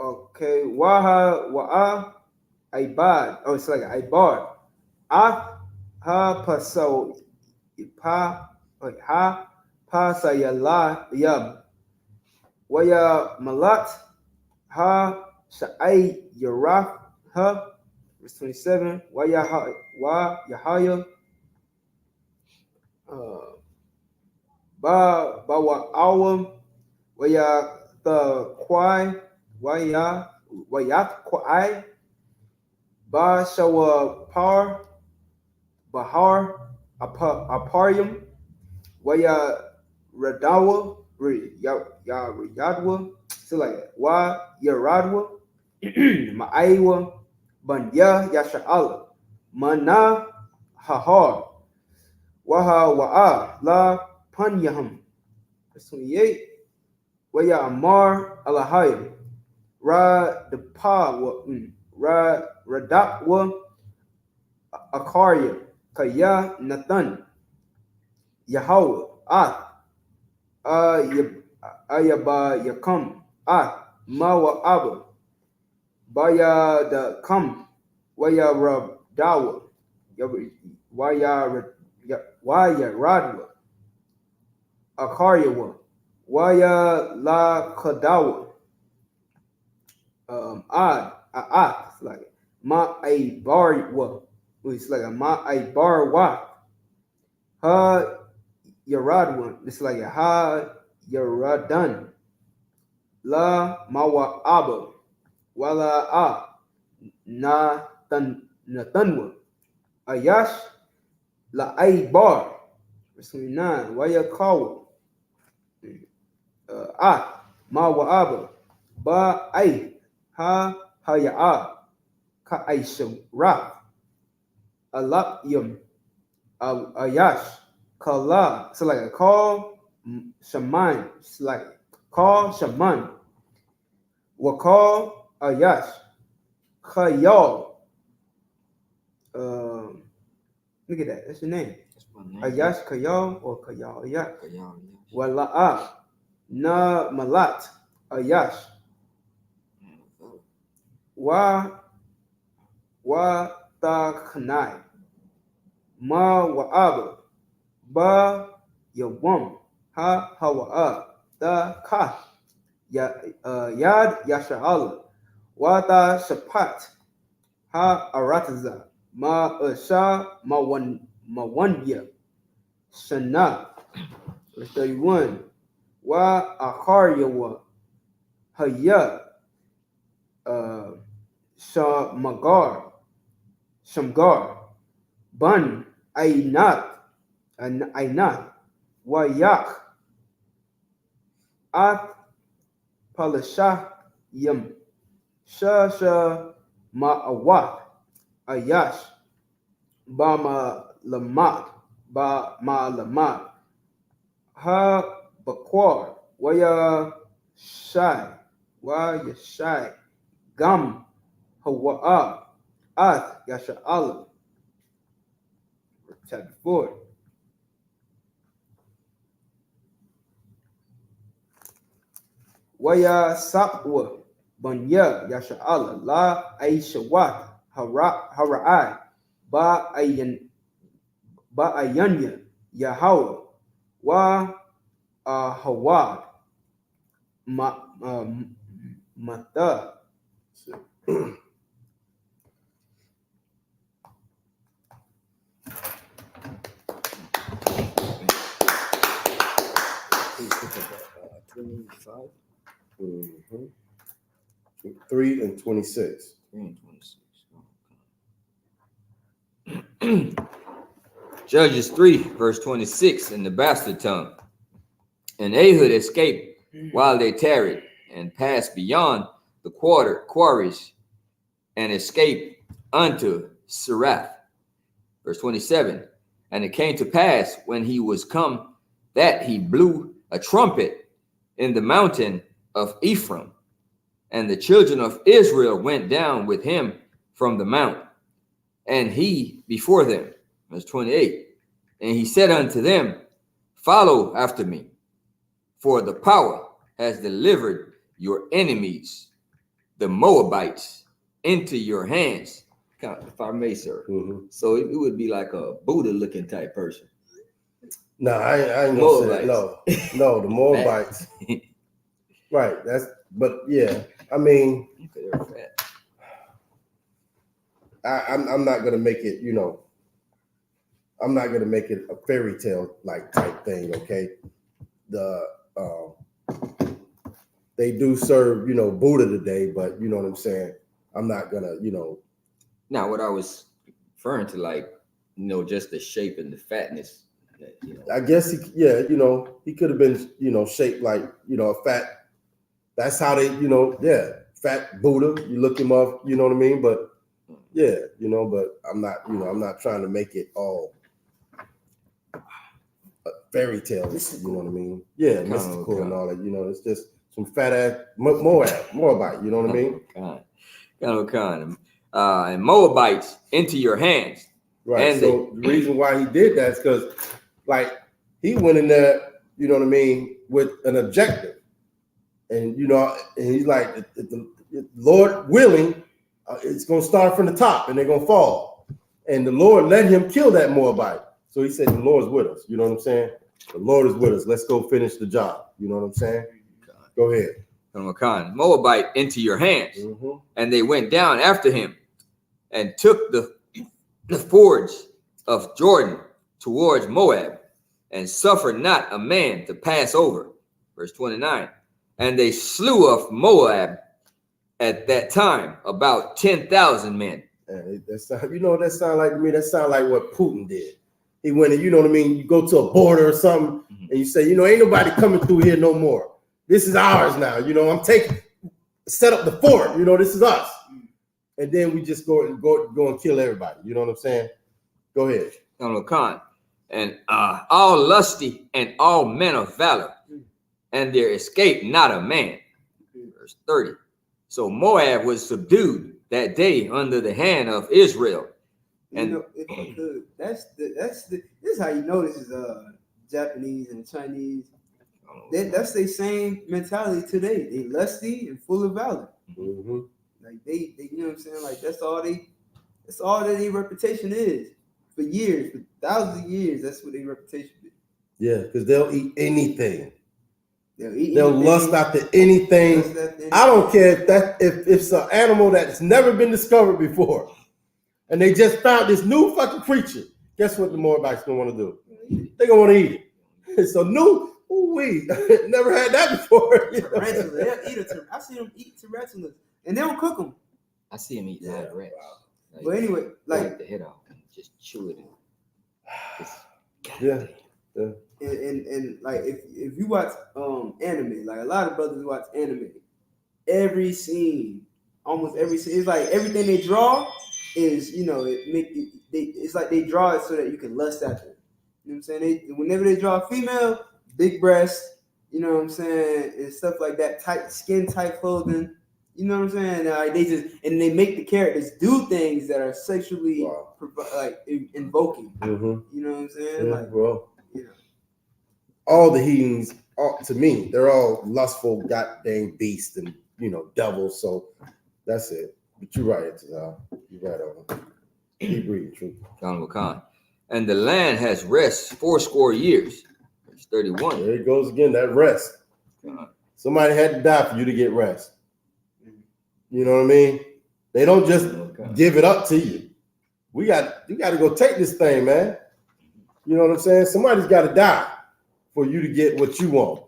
Okay. Wa'a Ibad. Oh, it's like Ibad. Ha paso ha pasayala yab. Waya malat ha sha'ay yaraf ha. Verse 27. Yahaya. Ba wa awam waya the kwai wayat kwai ba shawa par bahar aparium waya Radawa, Yadwa, so like Wa Yaradwa, Ma'aiwa, Banya Yasha'ala, Mana Hahar, Waha Wa'a, La Panyaham. Verse 28. Waya Amar Alahayim, Ra the Pa, Ra Radakwa, Akarya, Kaya Nathan, Yahweh, Ayaba Yakam, Mawa Abba, Baya the Kam, Waya Rabdawa, Waya Radwa, Akaryawa, Waya La Kadawa, it's like Ma a Barwa, it's like a Ma a Barwa, Ha Yaradwan, it's like a Ha Yaradan, La Mawa Abba, Wala Natanwa, Ayash La a Bar, verse 29, Waya Kawa, Mawa Abba, Ba a Ha Haya'a, Ka Aisham Ra, Alakyum, Ayash, Kala, so like a call Shaman, it's like call Shaman, Wakal Ayash, Khayal, look at that, that's your name. That's my name. Ayash Khayal or Khayal Ayash. Kayal, yeah. Wala'a, Na Malat, Ayash, Wa Ta Khanai, Ma Wa'aba, Ba Yawam, Ha Hawa'a, Da Ka, Yad Yasha'ala, Wa Ta Shapat, Ha Arataza, Ma Sha Mawanya, Shana, verse 31, Wa Akaryawa, Haya, Shamgar, Bun, Ainat, Wayak, At Palashah Yam, Shasha Ma'awat, Ayash, Bama Lamat, Ba Ma Lamat, Ha Bakwar, Waya Shai, Gam, Hawa'a, Ath Yasha'ala. Chapter 4. Waya Sapwa, Banya Yasha'ala, La Aishawat, Hara'ai, Ba'ayanya, Yahweh, Wa Hawad, Mata. Mm-hmm. 3 and 26. 3 and 26. Judges 3, verse 26 in the bastard tongue. And Ehud escaped while they tarried, and passed beyond the quarries, and escaped unto Serath. Verse 27. And it came to pass when he was come that he blew a trumpet in the mountain of Ephraim, and the children of Israel went down with him from the mount, and he before them. Verse 28. And he said unto them, follow after me, for the power has delivered your enemies, the Moabites, into your hands. If I may, sir. Mm-hmm. So it would be like a Buddha-looking type person. No, I ain't gonna say that. No, the Moabites. Right. But yeah, I mean, I'm not gonna make it, I'm not gonna make it a fairy tale like type thing, okay? They do serve, Buddha today, but you know what I'm saying? I'm not gonna, Now what I was referring to, like, just the shape and the fatness, I guess he, yeah, you know, he could have been, you know, shaped like, you know, a fat. That's how they, you know, yeah, fat Buddha. You look him up, you know what I mean? But yeah, you know, but I'm not, you know, I'm not trying to make it all fairy tales, you know what I mean? Yeah, mystical and all that, you know, it's just some fat ass Moabite, you know what I mean? And Moabites into your hands. Right. And so the reason why he did that is because, like, he went in there, you know what I mean, with an objective, and you know, and he's like, if the Lord willing, it's gonna start from the top, and they're gonna fall, and the Lord let him kill that Moabite. So he said, the Lord's with us. You know what I'm saying? The Lord is with us. Let's go finish the job. You know what I'm saying? Go ahead. Moabite into your hands. And they went down after him and took the fords of Jordan towards Moab and suffered not a man to pass over. Verse 29. And they slew of Moab at that time about 10,000 men. You know what that sound like to me? That sound like what Putin did. He went and, you know what I mean, you go to a border or something and you say, you know, ain't nobody coming through here no more. This is ours now. You know, set up the fort. You know, this is us. And then we just go and kill everybody. You know what I'm saying? Go ahead. And all lusty and all men of valor, and there escaped not a man. Verse 30. So Moab was subdued that day under the hand of Israel. And you know, if I could, this is how you know this is Japanese and Chinese. That's their same mentality today. They lusty and full of valor. Like they, you know what I'm saying? Like that's all that their reputation is. For years, for thousands of years, that's what their reputation is. Yeah, because they'll eat anything. They'll lust after anything. I don't care if it's an animal that's never been discovered before. And they just found this new fucking creature. Guess what the Moabites gonna want to do? They're gonna want to eat it. It's so new. We never had that before. Tarantulas. They'll eat I see them eat tarantulas, and they don't cook them. I see them eat live rats. But anyway, like the head off and just chew it. And like if you watch anime, like a lot of brothers watch anime. Every scene, almost every scene, it's like everything they draw is, you know, it's like they draw it so that you can lust after it. You know what I'm saying? Whenever they draw a female, big breasts, you know what I'm saying, and stuff like that, tight skin, tight clothing. You know what I'm saying? Like they make the characters do things that are sexually like invoking. You know what I'm saying? Yeah, like, well, you know, all the heathens, to me, they're all lustful, goddamn beasts and, you know, devils. So that's it. But you're right, Tazal. You're right on. Keep reading, truth. And the land has rest 80 years. Verse 31. There it goes again. That rest. Somebody had to die for you to get rest. You know what I mean? They don't just give it up to you. You got to go take this thing, man. You know what I'm saying? Somebody's got to die for you to get what you want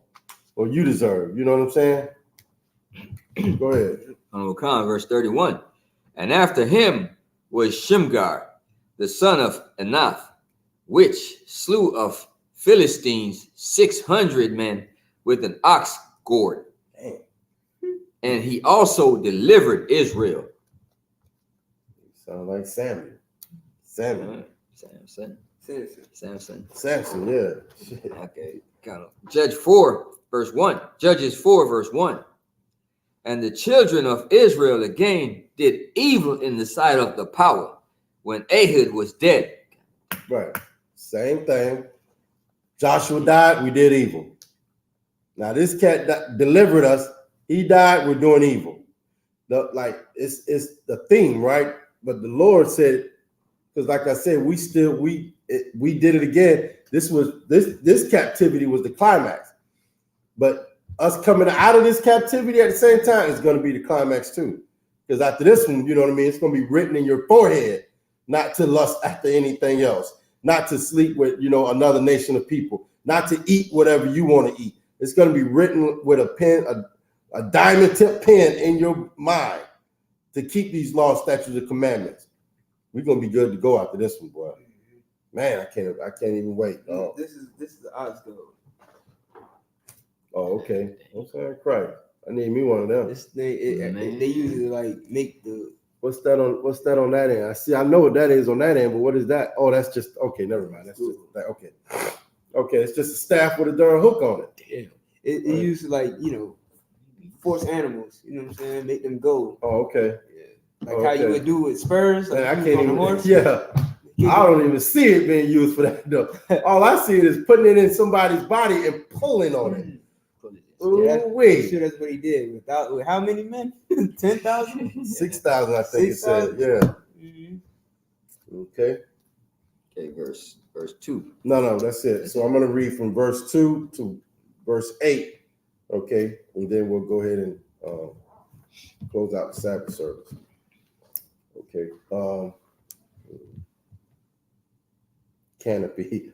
or you deserve. You know what I'm saying? Go ahead. Verse 31. And after him was Shimgar, the son of Anath, which slew of Philistines 600 men with an ox gored. And he also delivered Israel. Sound like Samuel. Samson, yeah. Okay. Judges 4, verse 1. And the children of Israel again did evil in the sight of the power when Ehud was dead. Right. Same thing. Joshua died, we did evil. Now this cat delivered us. He died, we're doing evil. It's the theme, right? But the Lord said, because like I said, we did it again. This captivity was the climax. But us coming out of this captivity at the same time is going to be the climax too. Because after this one, you know what I mean? It's going to be written in your forehead, not to lust after anything else, not to sleep with, you know, another nation of people, not to eat whatever you want to eat. It's going to be written with a pen, a diamond tip pen in your mind to keep these laws, statutes, and commandments. We're going to be good to go after this one, boy. Man, I can't even wait. Oh, This is the I.S.U.P.K. okay. I'm sorry, Christ. I need me one of them. This thing, they usually like make the. What's that on that end? I know what that is on that end, but what is that? Oh, that's just okay. Never mind. That's just that. Okay. Okay, it's just a staff with a darn hook on it. Damn. It used to like force animals. You know what I'm saying? Make them go. Oh, okay. Yeah. Like how you would do with spurs. Like Man, I you can't on even. a horse. Yeah. I don't even see it being used for that though. All I see is putting it in somebody's body and pulling on it. Yeah, Wait. sure that's what he did. With how many men? 10,000? 6,000, I think it said. 6,000? Yeah. Mm-hmm. Okay. Okay, verse 2. No, that's it. So I'm going to read from verse 2 to verse 8. Okay. And then we'll go ahead and close out the Sabbath service. Okay. Canopy.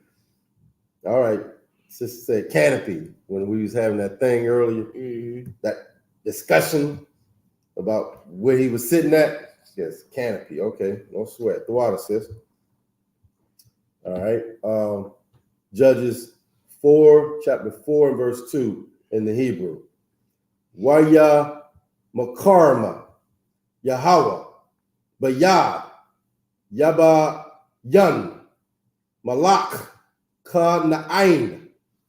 All right. Sister said canopy when we was having that thing earlier. Mm-hmm. That discussion about where he was sitting at. Yes, canopy. Okay. No sweat. The water, sis. All right. Judges 4, chapter 4 and verse 2 in the Hebrew. Waya Makarma Yahweh Bayad Yaba Yan Malak Ka Na'ain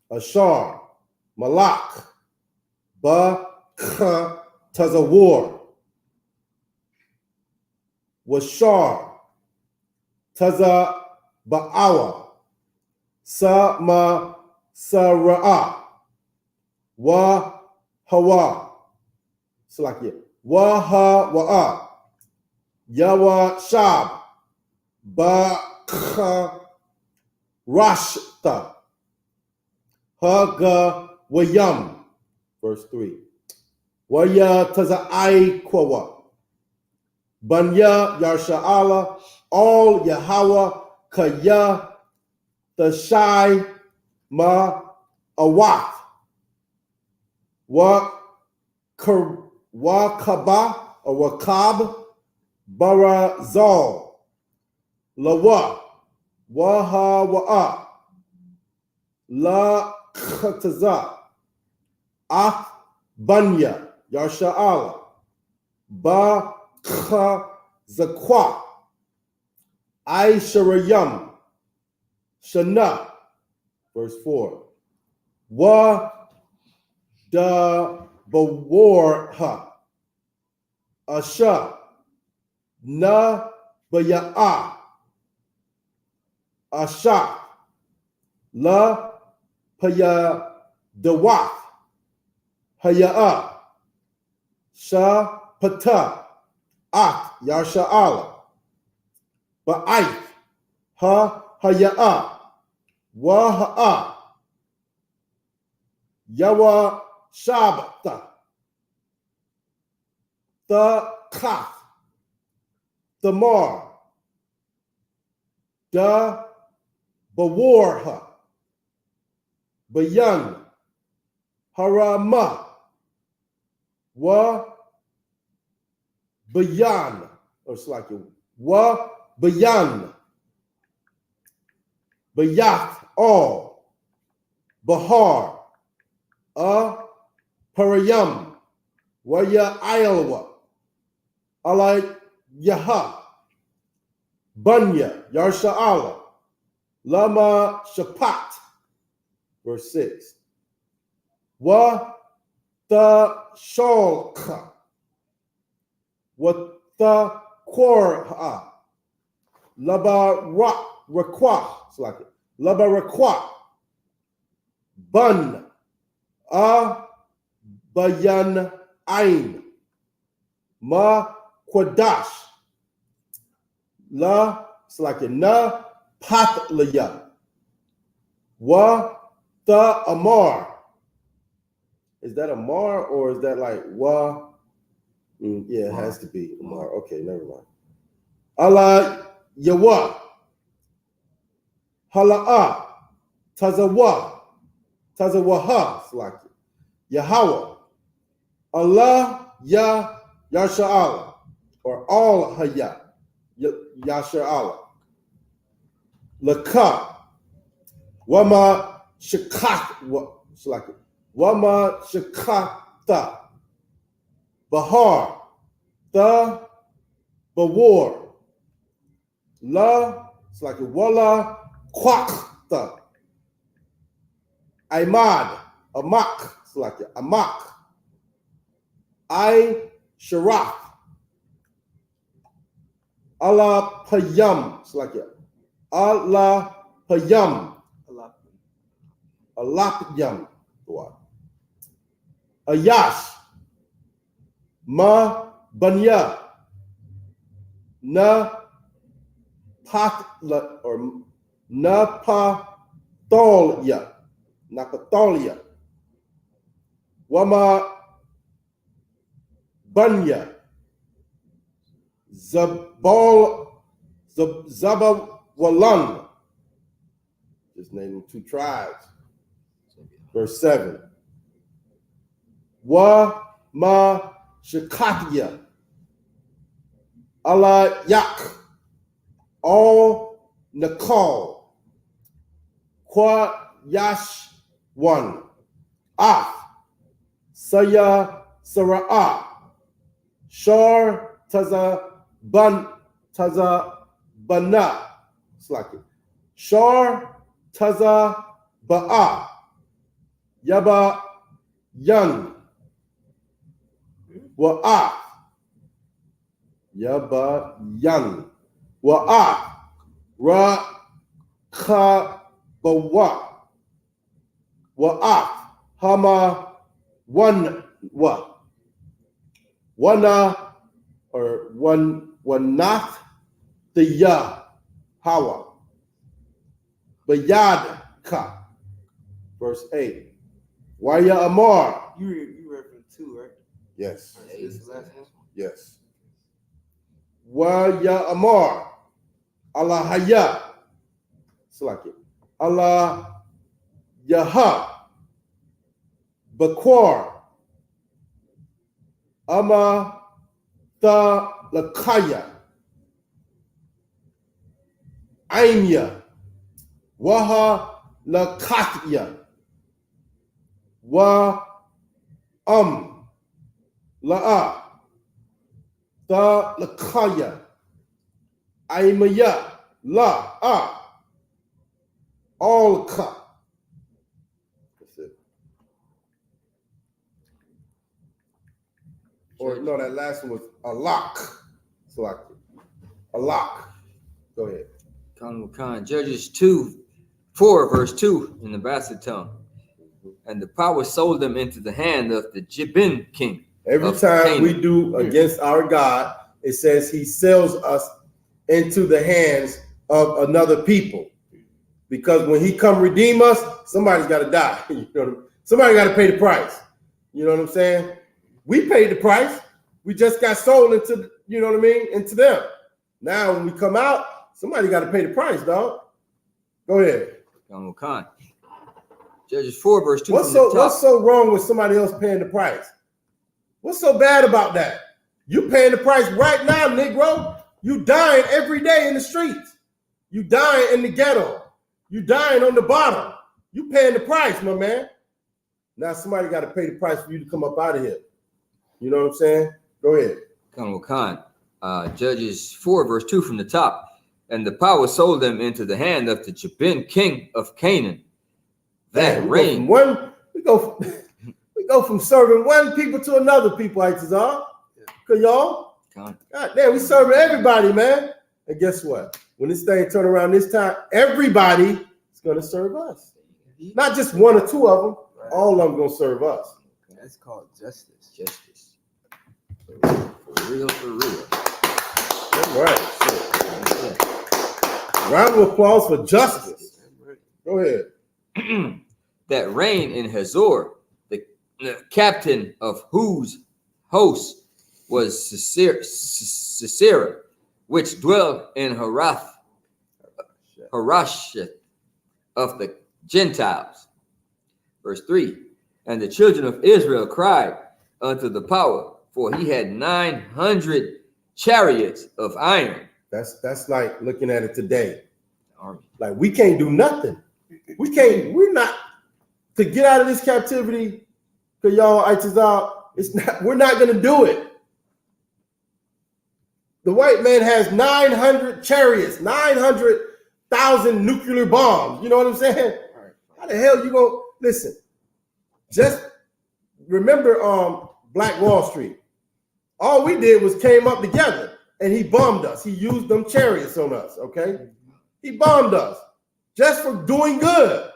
Ashar Malak Ba Ka Tazawar Washar Taza Ba'awa Sama Sara'a Wa Hawa Salakia Wa Ha Wa'a Yawa Shab Ba Ka Rashta Haga Wayam. Verse 3. Waya Taza'ai Kwawa Banya Yarsha'ala All Yahweh Kaya Tashai Ma Awat Wa Kaba or Wakab Barazal Lawa Waha Wa'a La Khataza Ah Banya Yarsha'ala Ba Kha Zakwa I Sharayam Shana. Verse 4. Wa da Bawarha Asha Na Baya'a Asha La Paya Dawat Haya'a Sha Pata At Yarsha'ala Ba'ait Ha Haya'a Waha'a Yawa Shabta the Kath Thamar Da Bawarha Bayan Harama Wa Bayan or it's like Wa Bayan Bayat all Bahar Parayam Waya Iowa Alai Yaha Bunya Yarsha'ala Lama Shapat. Verse 6. Wa ta Shalka Wa ta Korha Laba Rakwa. It's like it. Laba Rakwa Bun Bayan Ain Ma Kwadash La it's like a Na Patlaya Wa Ta Amar. Is that Amar or is that like Wa? Yeah, it has to be Amar. Okay, never mind. Allah Yawa Hala'a Tazawa Tazawaha it's like it. Yahweh Allah Ya Yasha'ala or all Haya Yasha'ala Laka. Wama Shakat. Wama Shakata. Bahar. The Bawar. La. It's like a Walla Kwakta. Imad. Amak. It's like a Amak. I Sharaf. Allah Payam. It's like a Allah Payam. Allah Payam. Ayash. Ma Banya. Na Patla or Napatolya. Napatolya. Wama Banya. Zabawalan. Just name them 2 tribes. Verse 7. Wa ma Shakatya. Allah Yak. All Nakal. Kwa Yash 1. Af. Saya Sara'ah. Shar Taza Bana. It's like it. Shar Taza Ba'a. Yaba Yan. Wa'ah. Yaba Yan. Wa'ah. Ra Ka Bawa. Wa'ah. Hama One Wa. Wana or one not the ya hawa. Bayad ka. Verse 8. Waya Amar. You read from 2, right? Yes. This is the last one. Yes. Waya Amar. Allah Haya. It's like it. Allah Yaha. Bakwar. Ama Ta Lakaya. Aimya. Waha Lakatya. Wa La'a. Ta Lakaya. Aimaya. La'a. All Ka. That's it. Or no, that last one was a lock. So like a lock. Go ahead. Judges 2:4, verse 2 in the Basset tongue. And the power sold them into the hand of the Jabin king. Every time we do against our God, it says he sells us into the hands of another people. Because when he come redeem us, somebody's got to die. You know, somebody got to pay the price. You know what I'm saying? We paid the price. We just got sold into, you know what I mean, into them. Now, when we come out, somebody got to pay the price, dog. Go ahead. Judges 4, verse 2. What's so wrong with somebody else paying the price? What's so bad about that? You paying the price right now, Negro. You dying every day in the streets. You dying in the ghetto. You dying on the bottom. You paying the price, my man. Now somebody got to pay the price for you to come up out of here. You know what I'm saying? Go ahead. Judges 4, verse 2 from the top. And the power sold them into the hand of the Jabin king of Canaan. That reigned. We go from serving one people to another people, Itazar. Cause y'all, God damn, we serving everybody, man. And guess what? When this thing turn around this time, everybody is gonna serve us. Not just one or two of them. Right. All of them gonna serve us. That's called justice. Justice. For real. That's right. Round of applause for justice. Go ahead. That reigned in Hazor, the captain of whose host was Sisera, which dwelt in Harasheth of the Gentiles. Verse 3. And the children of Israel cried unto the power, for he had 900 chariots of iron. That's like looking at it today. army. Like, we can't do nothing. We're not, to get out of this captivity, because y'all, we're not going to do it. The white man has 900 chariots, 900,000 nuclear bombs. You know what I'm saying? How the hell you going to, listen, just remember Black Wall Street. All we did was came up together, and he bombed us. He used them chariots on us, okay? He bombed us just for doing good,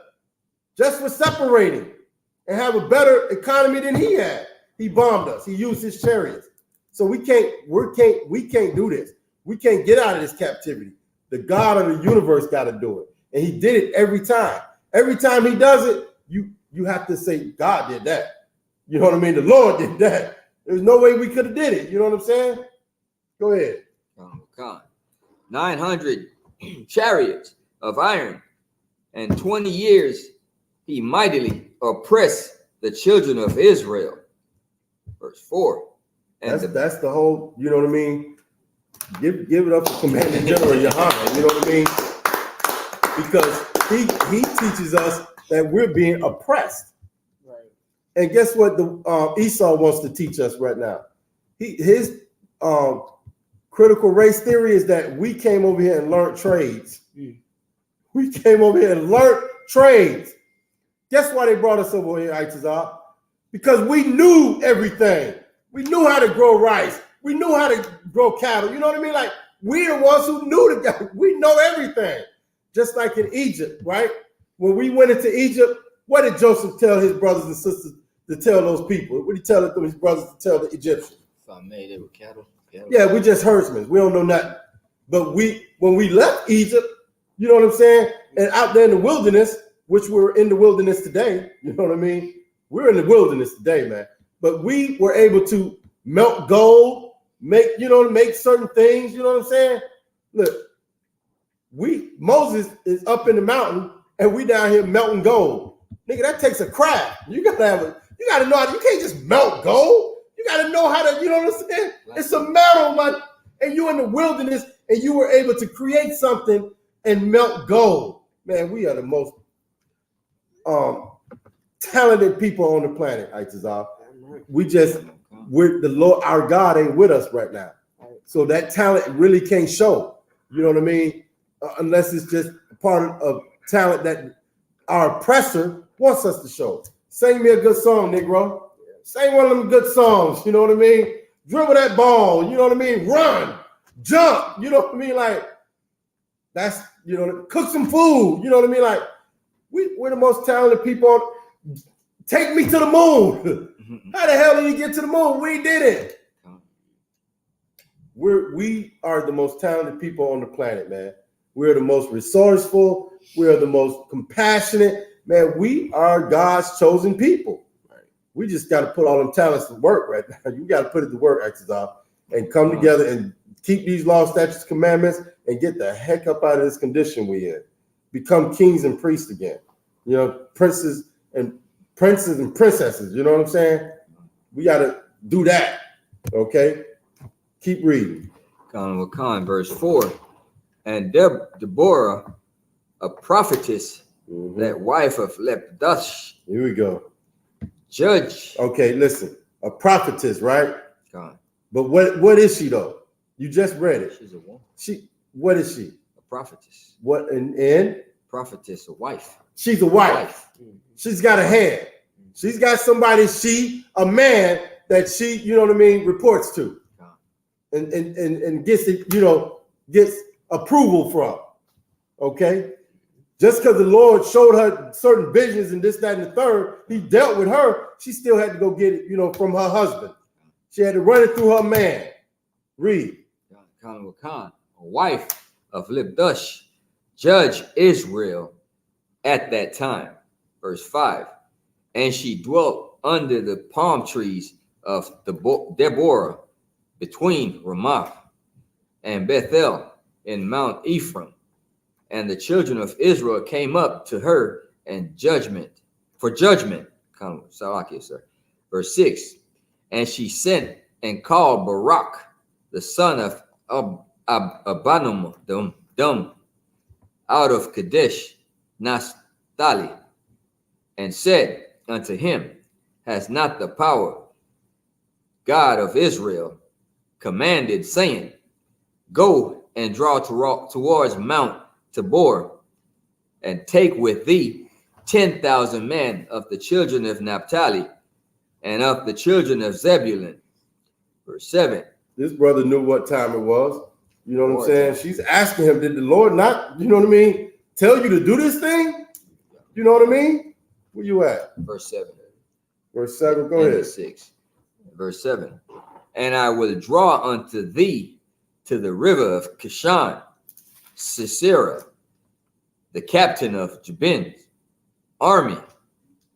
just for separating and have a better economy than he had. He bombed us. He used his chariots. So we can't do this. We can't get out of this captivity. The God of the universe got to do it. And he did it every time. Every time he does it, you have to say, God did that. You know what I mean? The Lord did that. There's no way we could have did it. You know what I'm saying? Go ahead. 900 chariots of iron, and 20 years he mightily oppressed the children of Israel. Verse 4. And that's the whole, you know what I mean? Give it up for Commander General YAHANNA, you know what I mean? Because he teaches us that we're being oppressed. Right. And guess what the Esau wants to teach us right now? His critical race theory is that we came over here and learned trades. We came over here and learned trades. Guess why they brought us over here, I.S.U.P.K? Because we knew everything. We knew how to grow rice. We knew how to grow cattle. You know what I mean? Like, we the ones who knew the guy. We know everything. Just like in Egypt, right? When we went into Egypt, what did Joseph tell his brothers and sisters to tell those people? What did he tell his brothers to tell the Egyptians? If I made it with cattle. Yeah, we just herdsmen. We don't know nothing. But when we left Egypt, you know what I'm saying? And out there in the wilderness, which we're in the wilderness today, you know what I mean? We're in the wilderness today, man. But we were able to melt gold, make certain things, you know what I'm saying? Look, Moses is up in the mountain and we down here melting gold. Nigga, that takes a craft. You gotta know how to, you can't just melt gold. You gotta know how to, you know what I'm saying? It's a metal, man. And you in the wilderness and you were able to create something and melt gold. Man, we are the most talented people on the planet, I.S.U.P.K. We're the Lord, our God ain't with us right now. So that talent really can't show. You know what I mean? Unless it's just part of talent that our oppressor wants us to show. Sing me a good song, Negro. Sing one of them good songs, you know what I mean? Dribble that ball, you know what I mean? Run, jump, you know what I mean? Like, that's, you know, cook some food, you know what I mean? Like, we're the most talented people. Take me to the moon. How the hell did he get to the moon? We did it. We are the most talented people on the planet, man. We're the most resourceful. We are the most compassionate. Man, we are God's chosen people. Right. We just got to put all them talents to work right now. You got to put it to work, I.S.U.P.K, and come together and keep these laws, statutes, commandments, and get the heck up out of this condition we in. Become kings and priests again. You know, princes and princesses, you know what I'm saying? We got to do that, okay? Keep reading. Verse 4. And Deborah, a prophetess, that wife of Lepdash. Here we go. Judge. Okay, listen. A prophetess, right? God. But what is she, though? You just read it. She's a woman. What is she? A prophetess. What, and? Prophetess, a wife. She's a wife. She's got a hand. She's got somebody, a man that she, you know what I mean, reports to. And gets it, you know, gets approval from. Okay? Just because the Lord showed her certain visions and this, that, and the third, he dealt with her, she still had to go get it, you know, from her husband. She had to run it through her man. Read. A wife of Lepdash, judge Israel at that time. Verse 5. And she dwelt under the palm trees of Deborah between Ramah and Bethel in Mount Ephraim. And the children of Israel came up to her and for judgment. Verse 6. And she sent and called Barak, the son of Abanum, out of Kadesh Naphtali, and said unto him, has not the power God of Israel commanded, saying, go and draw towards Mount Tabor, and take with thee 10,000 men of the children of Naphtali and of the children of Zebulun. Verse 7. This brother knew what time it was. You know what I'm saying? She's asking him, did the Lord not, you know what I mean, tell you to do this thing? You know what I mean? Where you at? Verse 7. Verse 7, go And ahead. 6. Verse 7. And I will draw unto thee to the river of Kishon, Sisera, the captain of Jabin's army,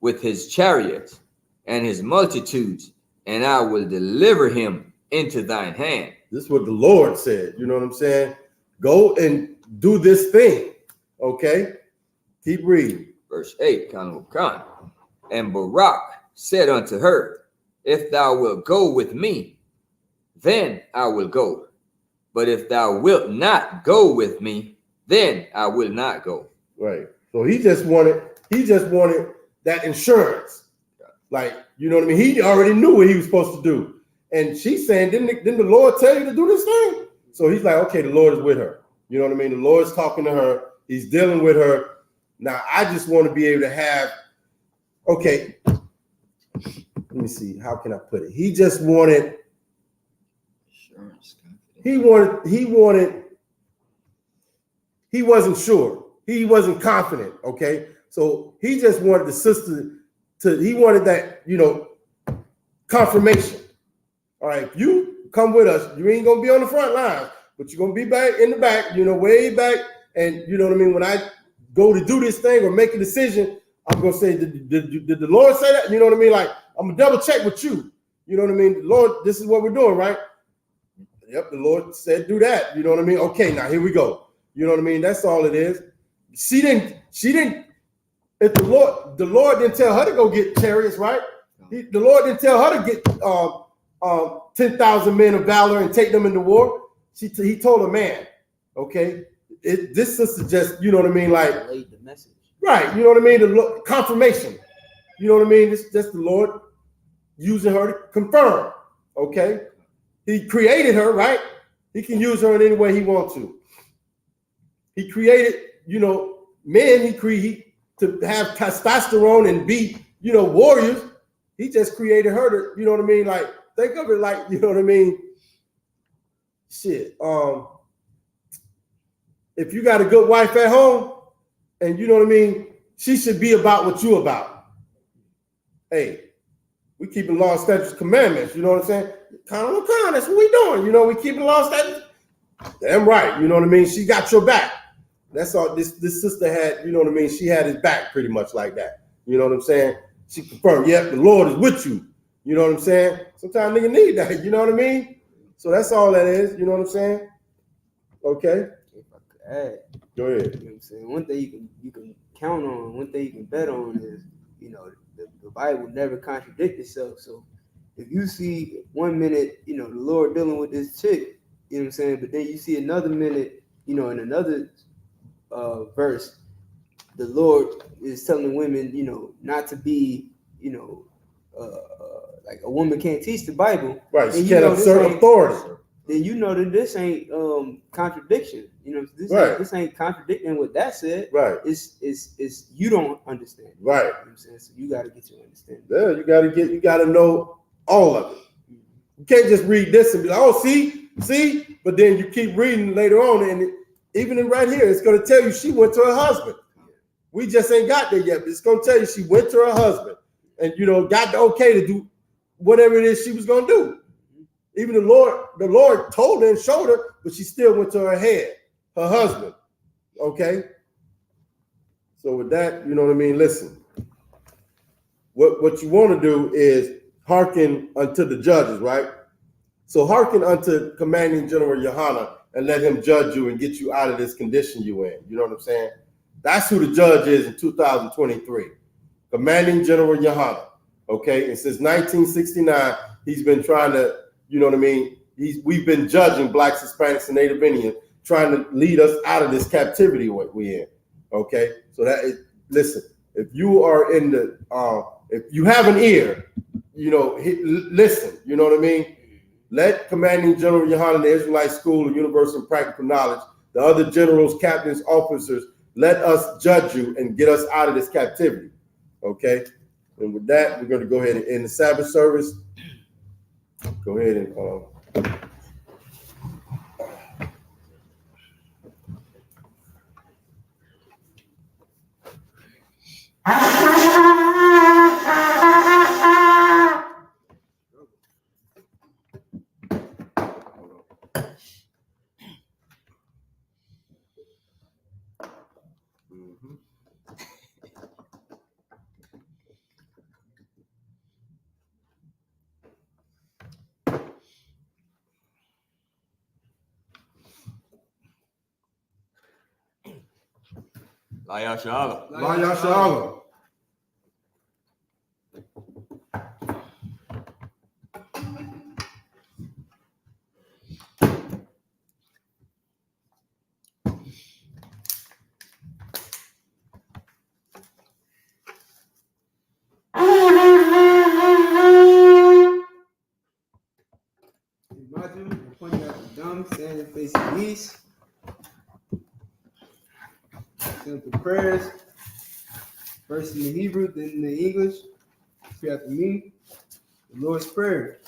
with his chariots and his multitudes, and I will deliver him into thine hand. This is what the Lord said. You know what I'm saying? Go and do this thing. Okay? Keep reading. Verse 8. And Barak said unto her, if thou wilt go with me, then I will go. But if thou wilt not go with me, then I will not go. Right. So he just wanted that insurance. Like, you know what I mean? He already knew what he was supposed to do. And she's saying, didn't the Lord tell you to do this thing? So he's like, okay, the Lord is with her. You know what I mean? The Lord's talking to her. He's dealing with her. Now, I just want to be able to have, okay, let me see. How can I put it? He just wanted, he wasn't sure. He wasn't confident, okay? So he just wanted the sister he wanted that, you know, confirmation. All right, if you come with us, you ain't going to be on the front line, but you're going to be back in the back, you know, way back. And you know what I mean? When I go to do this thing or make a decision, I'm going to say, did the Lord say that? You know what I mean? Like, I'm going to double check with you. You know what I mean? The Lord, this is what we're doing, right? Yep, the Lord said do that. You know what I mean? Okay, now here we go. You know what I mean? That's all it is. She didn't, if the Lord didn't tell her to go get chariots, right? The Lord didn't tell her to get 10,000 men of valor and take them into war. He told a man, okay? This sister just, you know what I mean? Like, Relayed the message. Right, you know what I mean? The confirmation. You know what I mean? It's just the Lord using her to confirm, okay? He created her, right? He can use her in any way he wants to. He created, you know, men, to have testosterone and be, you know, warriors. He just created her to, you know what I mean? Like, think of it like, you know what I mean? Shit. If you got a good wife at home, and you know what I mean, she should be about what you about. Hey, we keeping law, statutes, commandments. You know what I'm saying? Kind, that's what we doing. You know, we keeping law, statutes. Damn right. You know what I mean? She got your back. That's all. This sister had. You know what I mean? She had his back pretty much like that. You know what I'm saying? She confirmed. Yep, the Lord is with you. You know what I'm saying? Sometimes nigga need that. You know what I mean? So that's all that is. You know what I'm saying? Okay. If I could add, Go ahead. you know what I'm saying? One thing you can count on, one thing you can bet on is, you know, the Bible never contradicts itself. So if you see 1 minute, you know, the Lord dealing with this chick, you know what I'm saying, but then you see another minute, you know, in another verse, the Lord is telling women, you know, not to be, you know, like a woman can't teach the Bible. Right. She can't assert authority. Then you know that this ain't contradiction. You know, this ain't contradicting what that said. Right. It's you don't understand. Right. You know what I'm saying? So you gotta get your understanding. Yeah, you gotta know all of it. You can't just read this and be like, oh, see, but then you keep reading later on, and even right here, it's gonna tell you she went to her husband. We just ain't got there yet, but it's gonna tell you she went to her husband and, you know, got the okay to do whatever it is she was gonna do. Even the Lord told her and showed her, but she still went to her husband. Okay. So with that, you know what I mean? Listen, what you want to do is hearken unto the judges, right? So hearken unto Commanding General YAHANNA and let him judge you and get you out of this condition you in. You know what I'm saying? That's who the judge is in 2023. Commanding General YAHANNA. Okay. And since 1969, he's been trying to, you know what I mean? We've been judging Blacks, Hispanics, and Native Indians trying to lead us out of this captivity what we're in. Okay, so that is, listen, if you are in the if you have an ear, you know, listen, you know what I mean? Let Commanding General YAHANNA, the Israelite School of Universal and Practical Knowledge, the other generals, captains, officers, let us judge you and get us out of this captivity. Okay, and with that, we're going to go ahead and end the Sabbath service. Go ahead and Shalom. YAHANNA. Imagine you're pointing out the dumb, standing facing east. Simple prayers. First in the Hebrew, then in the English. Repeat after me. The Lord's Prayer.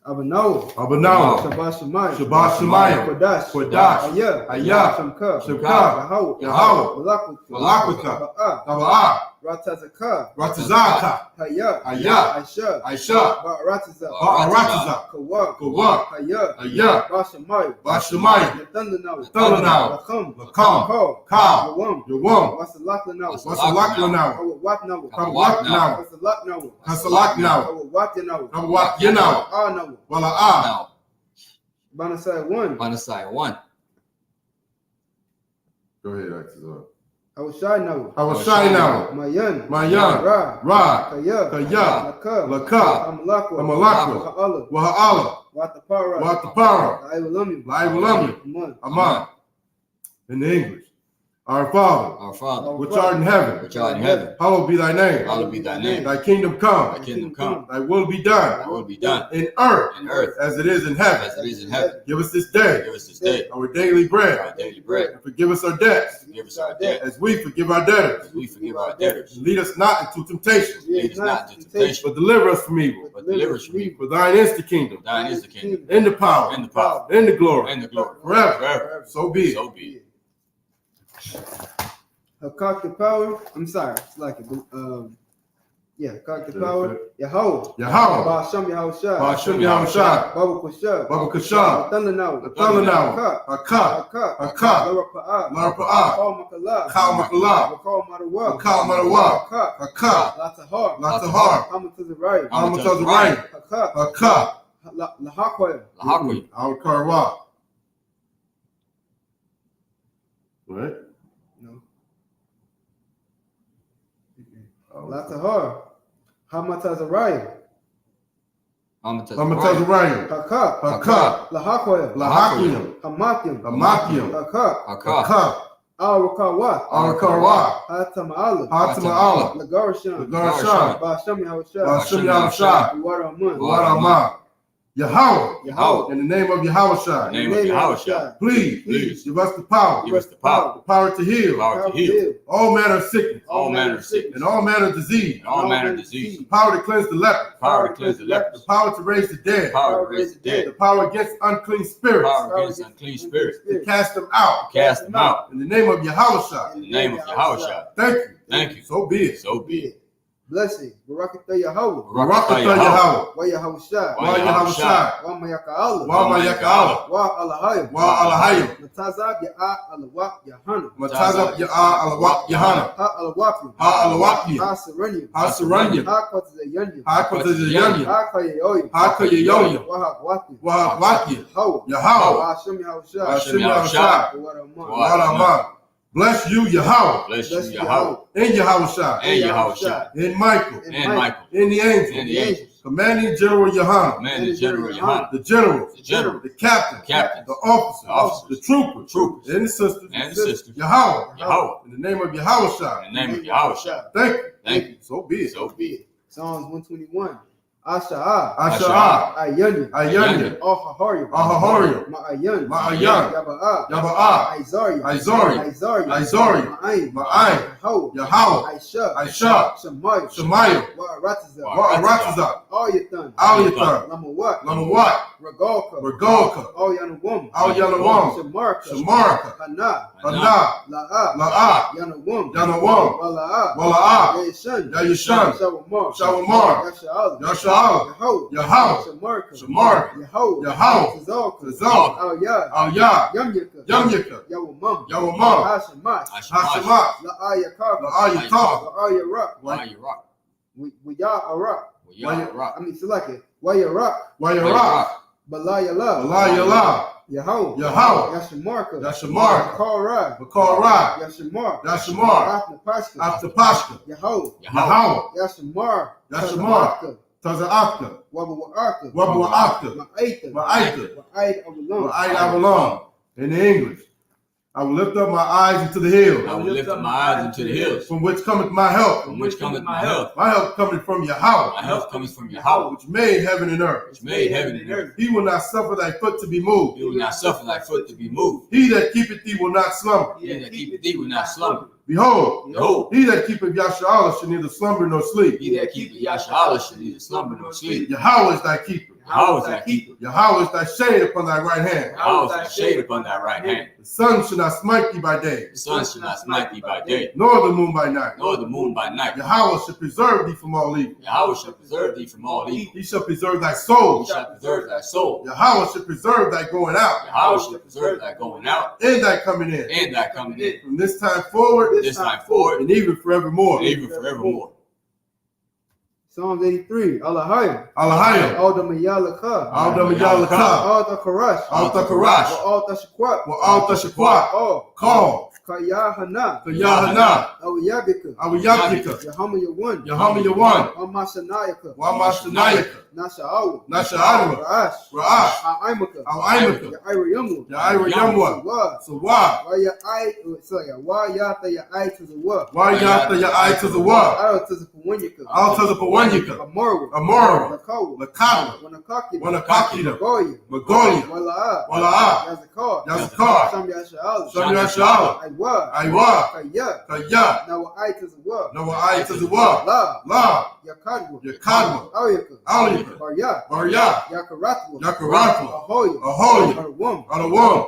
Abanaw. Shabbat Shemayim. Shabbat Shemayim. Kodash. Kodash. I.S.U.P.K. Yahweh. BLACKWATCH. Taba'ah. Ratazaka. Ratazaka. I.S.U.P.K. I.S.U.P.K. Ba'ratazah. Kawak. I.S.U.P.K. Bashamayim. Nathanaw. Lakam. Kal. Yawam. Wasalakanaw. Wasalakanaw. Kawatnaw. Kawaknaw. Kasalaknaw. Kasalaknaw. Kawatnaw. Kawaknaw. Wala'ah. Banasai 1. Manasai 1. Go ahead, Axel. Hawashai Hawashai Mayan. Ra. Kaya. Laka. Amalakwa. Waha'ala. Watapara. La'ibulami. Aman. In the English. Our Father, which art in heaven, hallowed be thy name. Thy kingdom come. Thy will be done. In earth, as it is in heaven. Give us this day our daily bread. And forgive us our debts, as we forgive our debtors. And lead us not into temptation, but deliver us from evil. For thine is the kingdom, and the power, and the glory, forever. So be it. Cock the power. I'm sorry. It's like it. Cock the power. Yahweh. Ba'asham Yahushai. Baba Kashab. Nathanaw. Hakah. Larapa'ah. Kal Makalah. Kal Marawa. Hakah. Latahar. Hamatazarayim. Hakah. Lahakwaya. Our Karwa. Right? No. Latahar. Hamatazarayim. Hamatazarayim. Hakah. Lahakwaya. Hamakim. Hakah. Our Hatama'ala. Lagarashan. Ba'asham Yahushai. Waraman. Yahweh. In the name of Yahushai. Please give us the power. The power to heal. All manner of sickness. And all manner of disease. The power to cleanse the leper. The power to raise the dead. The power against unclean spirits. To cast them out. In the name of Yahushai. Thank you. So be it. Blessing. Barakatah Yahweh. Wa Yahushai. Wa Mayaka'ala. Wa Alahayim. Matazab YAHANNA. Ha Alawaki. Ha Serenium. Ha Kwatazayanya. Ha Kayayoya. Wahawaki. Yahweh. Hashem Yahushai. Waraman. Bless you, Yahweh. In Yahushai. In Michael. In the angels. Commanding General YAHANNA. Commanding General YAHANNA. The generals. The general. The captains. Captains. The officers. The troopers. Troopers. And the sisters. And the sisters. Yahweh. Yahweh. In the name of Yahawashi. In the name of Yahawashi. Thank you. Thank you. So be it. So be it. Psalms 121. Asha'a. Asha'a. Ayanya. Ayanya. Ahahariya. Ahahariya. Ma'ayan. Ma'ayan. Yaba'a. Yaba'a. Isaiah. Isaiah. Isaiah. Ma'ayin. Yahweh. Yahweh. I.S.U.P.K. I.S.H.A.P. Shemaiah. Shemaiah. Wa'aratazah. Wa'aratazah. Al-Yathan. Al-Yathan. Lamawat. Lamawat. Regalka. Regalka. Al-Yanawam. Al-Yanawam. Shamarka. Shamarka. Hana. Hana. La'a. La'a. Yanawam. Yanawam. Wala'a. Wala'a. Yeshan. Yeshan. Shawamar. Shawamar. Yasha'al. Yasha'al. Yahweh. Yahweh. Shamarka. Shamarka. Yahweh. Yahweh. Tazalka. Tazalka. Al-Yad. Al-Yah. Yamyaka. Yamyaka. Yawamam. Yawamam. Hashemat. Hashemat. La'ayakaka. La'ayatah. La'ayarak. Why Wa'yarak. Rock? I mean, select it. Wa'yarak. Wa'yarak. Balayala. Balayala. Yahweh. Yahweh. Yashamarka. Yashamarka. Karra. Bakar. Yashamar. Yashamar. After After Pashka. Yahweh. Yahweh. Yashamar. Yashamar. Taza'aka. Wabawa'aka. Wabawa'aka. Ma'aita. Ma'aita. Wa'aid Avalon. Wa'aid Avalon. In the English. I will lift up my eyes into the hills. I will lift up my eyes into the hills. From which cometh my help. From which cometh my help. My help cometh from Yahweh. My help cometh from Yahweh, which made heaven and earth. which made heaven and earth. He will not suffer thy foot to be moved. He will not suffer thy foot to be moved. He that keepeth thee will not slumber. He that keepeth thee will not slumber. Behold, Behold, he that keepeth Yahshua shall neither slumber nor sleep. he that keepeth Yahshua shall neither slumber nor sleep. Yahweh is thy keeper. Yahweh is thy keeper. Yahweh is thy shade upon thy right hand. Yahweh is thy shade upon thy right hand. The sun shall not smite thee by day, The sun shall not smite thee by day, nor the moon by night. nor the moon by night. Yahweh shall preserve thee from all evil. Yahweh shall preserve thee from all evil. He shall preserve thy He soul. shall preserve thy soul. Yahweh shall preserve thy going out Yahweh shall preserve thy going out and thy coming in. and thy coming in. From this time forward This time forward and even forevermore. and even forevermore. Psalms 83. Alahayim. Alahayim. Aldamayalaka. Al-Damayalaka. Aldakarash. Al-Takarash. Aldashakwat. Al-Tashakwat. Call. Kayahana. Yahana. Awiyabika. Awiyabika. Yahamayawan. Yahamayawan. Amashanayaka. Wamashanayaka. Nasha'awa. Nasha'awa. Ra'ash. Ra'ash. A'imaka. Al-Aimaka. Ya'irayamu. Ya'ira Yamwa. Wa. Sawah. Wa yata ya'ai to the wa. Why yafta ya eye to the wall? Out to the Pawanyaka. Out to the Pawanyaka. Amorwa. Amora. Lakawa. Lakawa. Wanakaki. Wanakakita. Goya. Magolia. Wala'a. Wala'a. Yazakar. Yazakar. Sham Yasha'ala. Sham Yasha'ala. Aywa. Aywa. Kaya. Kaya. Now I to the wa. No eye to the wall. La. La. Yakadwa. Yakadwa. Auyaka. Auyaka. Barya. Barya. Yakaratwa. Yakaratwa. Ahoya. Ahoya. Arwam. Alawam.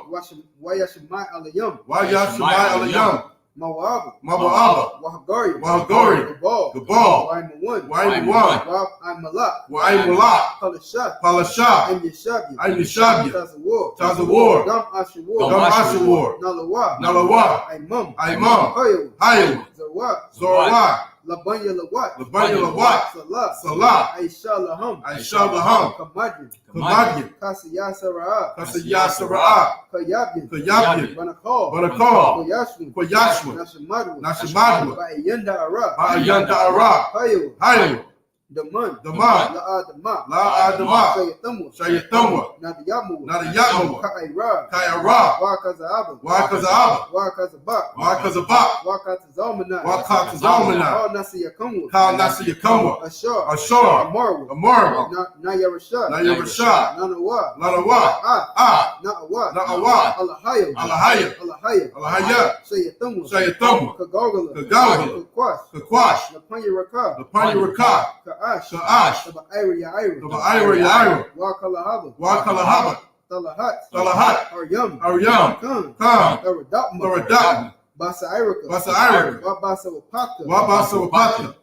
Wayashimai alayam. Why yashmai alayam? Mawaba. Mababa. Wahagari. Wahagari. Gabal. Gabal. Waimawan. Why one? Wab Imalak. Why mulak? Palashat. Palasha. Im Yashabia. Im Yashabia. Tazawar. Tazawar. Gam Ashawar. Gam Ashawar. Nalawa. Nalawa. Imam. Imam. Hoyo. Hayim. Zawat. Zorawat. Labanya Lawat. Labanya Lawat. Salah. Salah. Aisha Laham. Aisha Laham. Kamadri. Kamadyan. Kasiyasara. Kasiyasara'ah. Kayabin. Kayabyan. Banakal. Banakal. Koyashwin. Koyashwin. Nashamadwa. Nashamadwa. Ba'ayanda Ara. Ba'ayanta Ara. Hoyo. Hayim. Daman. Daman. La'adama. La'adama. Shayatamu. Shayatamwa. Nadiyamu. Nadiyamu. Ka'ira. Kayara. Wakaza'aba. Wakaza'aba. Wakazabak. Wakazabak. Wakatazalmanai. Wakatazalmanai. Kal Nasiyakamwa. Kal Nasiyakamwa. Ashar. Ashar. Amarwa. Amarwa. Nayarashad. Nayarashad. Nanawa. Lanawa. Ah. Na'awa. Na'awa. Alahayim. Alahayim. Alahayim. Alahayah. Shayatamwa. Shayatamwa. Kagogala. Kagogala. Kakwash. Kakwash. Lapanyaraka. Lapanyaraka. Ka'ash. Ka'ash. Taba'ira Ya'ira. Taba'ira Ya'ira. Wakalahaba. Wakalahaba. Talahat. Talahat. Aryam. Aryam. Khan. Khan. Taradapma. Taradapma. Basa Irika. Basa Irika. Wabasa Wapaka. Wabasa Wapaka.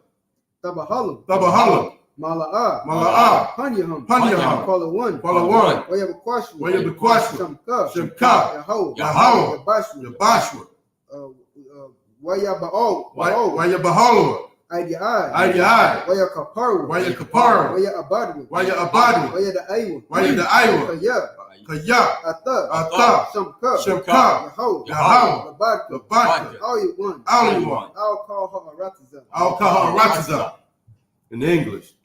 Tabahalam. Tabahalam. Mala'a. Mala'a. Panyaham. Panyaham. Kalawan. Kalawan. Wayabakwashwa. Wayabakwashwa. Shamka. Shemka. Yahweh. Yahweh. Yabashwa. Yabashwa. Wayaba'al. Wayabahalwa. Aidi'ai. Aidi'ai. Wayakaparu. Wayakaparu. Wayabadwa. Wayabadwa. Wayada'aywa. Wayada'aywa. Kaya. Kaya. Ata. Ata. Shamka. Shemka. Yahweh. Yahweh. Labadka. Labadka. Al-Yawan. Al-Yawan. Al-Kaharatatza. Al-Kaharatatza. In English.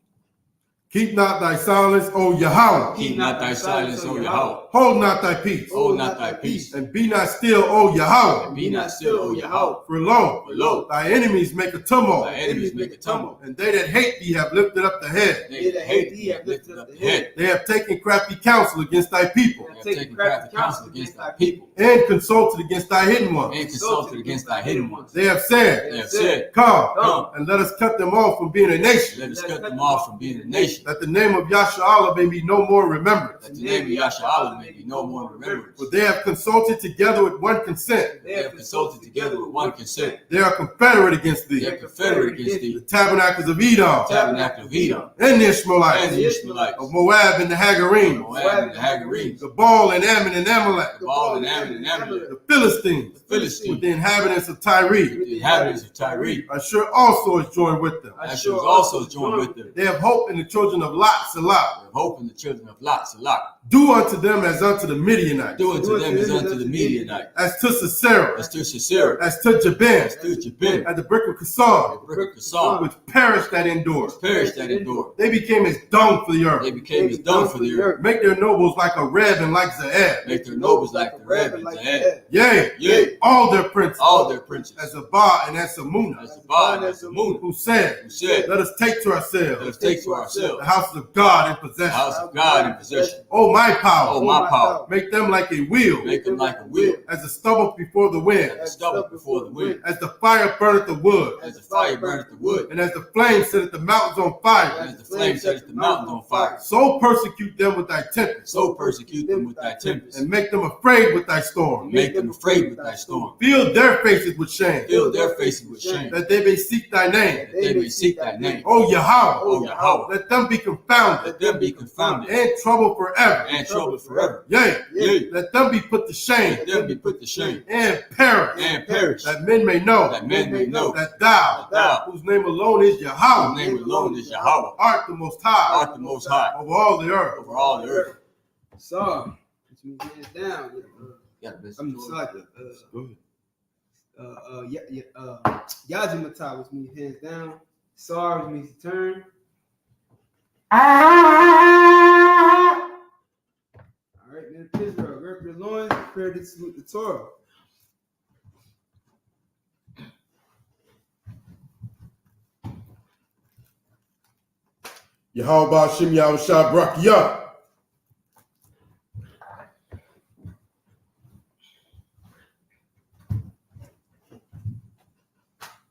Keep not thy silence, O Yahweh. Keep not thy silence, O Yahweh. Hold not thy peace. Hold not thy peace. And be not still, O Yahweh. Be not still, O Yahweh. For lo, For lo, thy enemies make a tumult, thy enemies make a tumult. and they that hate thee have lifted up the head. They that hate thee have lifted up the head. They have taken crafty counsel against thy people, They have taken crafty counsel against thy people. and consulted against thy hidden ones. And consulted against thy hidden ones. They have said, They have said, Come, and let us cut them off from being a nation, let us cut them off from being a nation. that the name of Yahshua may be no more remembered. That the name of Yahshua may be no more remembered. For they have consulted together with one consent. They have consulted together with one consent. They are confederate against They thee, are confederate against the thee. tabernacles of Edom, Tabernacle of Edom. and the And Ishmaelites, the Ishmaelites. of Moab and the Hagarenes, Moab and the Hagarenes. the Baal and Ammon and Amalek, Baal and Ammon and Amalek. the Philistines, The Philistines. with the inhabitants of Tyre. The inhabitants of Tyre. Ashur also is joined with them. Ashur also joined with them. They have hope in the children of Lot, Salah. Of hope in the children of Lot, Salah. Do unto them as unto the Midianites, Do unto them as unto the Midianites. as to Sisera, As to Sisera. as to Jabin, As to Jabin. at the brick of Kasar, The brick of Kasar. which perished that endures. Perished that endured. They became as dung for the They earth. became as dung for the earth. Make their nobles like a Reb and like Zaeb. Make their nobles like the Reb and Zahed. Yea, Yea, all their princes, all their princes. as Zabah and as Samunah, As Sabbath and as the moon. who said, Who said, let us take to let ourselves us take to the ourselves houses of God in the possession. house of God in possession. Oh, my power, Oh, my power. make them like a wheel, Make them like a wheel. as the stubble before the wind, As stubble before the wind. as the fire burneth the wood, As the fire burneth the wood. and as the flame setteth the mountains on fire. As the flame setteth the mountains on fire. So persecute them with thy tempest, So persecute them with thy tempest. and make them afraid with thy storm. Make them afraid with thy storm. Fill their faces with shame, Fill their faces with shame. that they may seek thy name. That they may seek thy name. O Yahweh, O Yahweh. let them be confounded Let them be confounded and troubled forever. and troubled forever. Yea, Yea, let them be put to shame let them be put to shame and perish, and perish. that men may know That men may know that thou, Thou, whose name alone is whose Yahweh, name alone is Yahweh, art the most high art the most high over all the earth. over all the earth. So, which means hands down. I'm sorry. Yajimata, which means hands down. Sar, which means turn. All right, men of Israel, gird your loins, prepare to salute the Torah. Yahweh Ba'Shem Yahushua Brakiyah.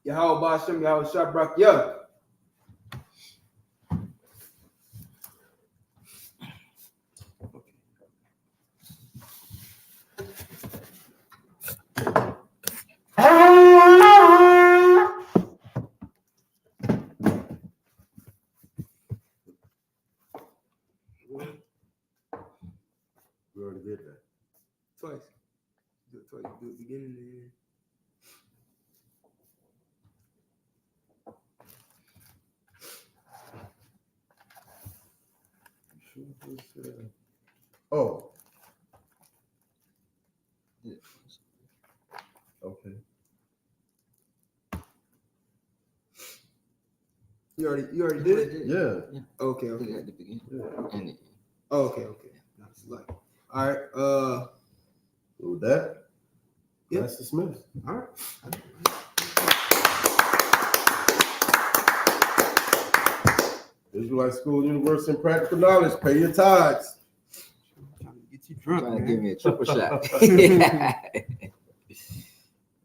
Yahweh Ba'Shem Yahweh Shabrak Yah. We already did that. Twice. Do it twice. Do it beginning and end. Oh. Okay. You already did it? Yeah. Okay. At the beginning. And the Oh, okay. Nice. Like, all right. With that, Yeah. that's dismissed. All right. Israelite School, University, and Practical Knowledge. Pay your tithes. I'm trying to get you drunk, Trying to man. give me a triple shot.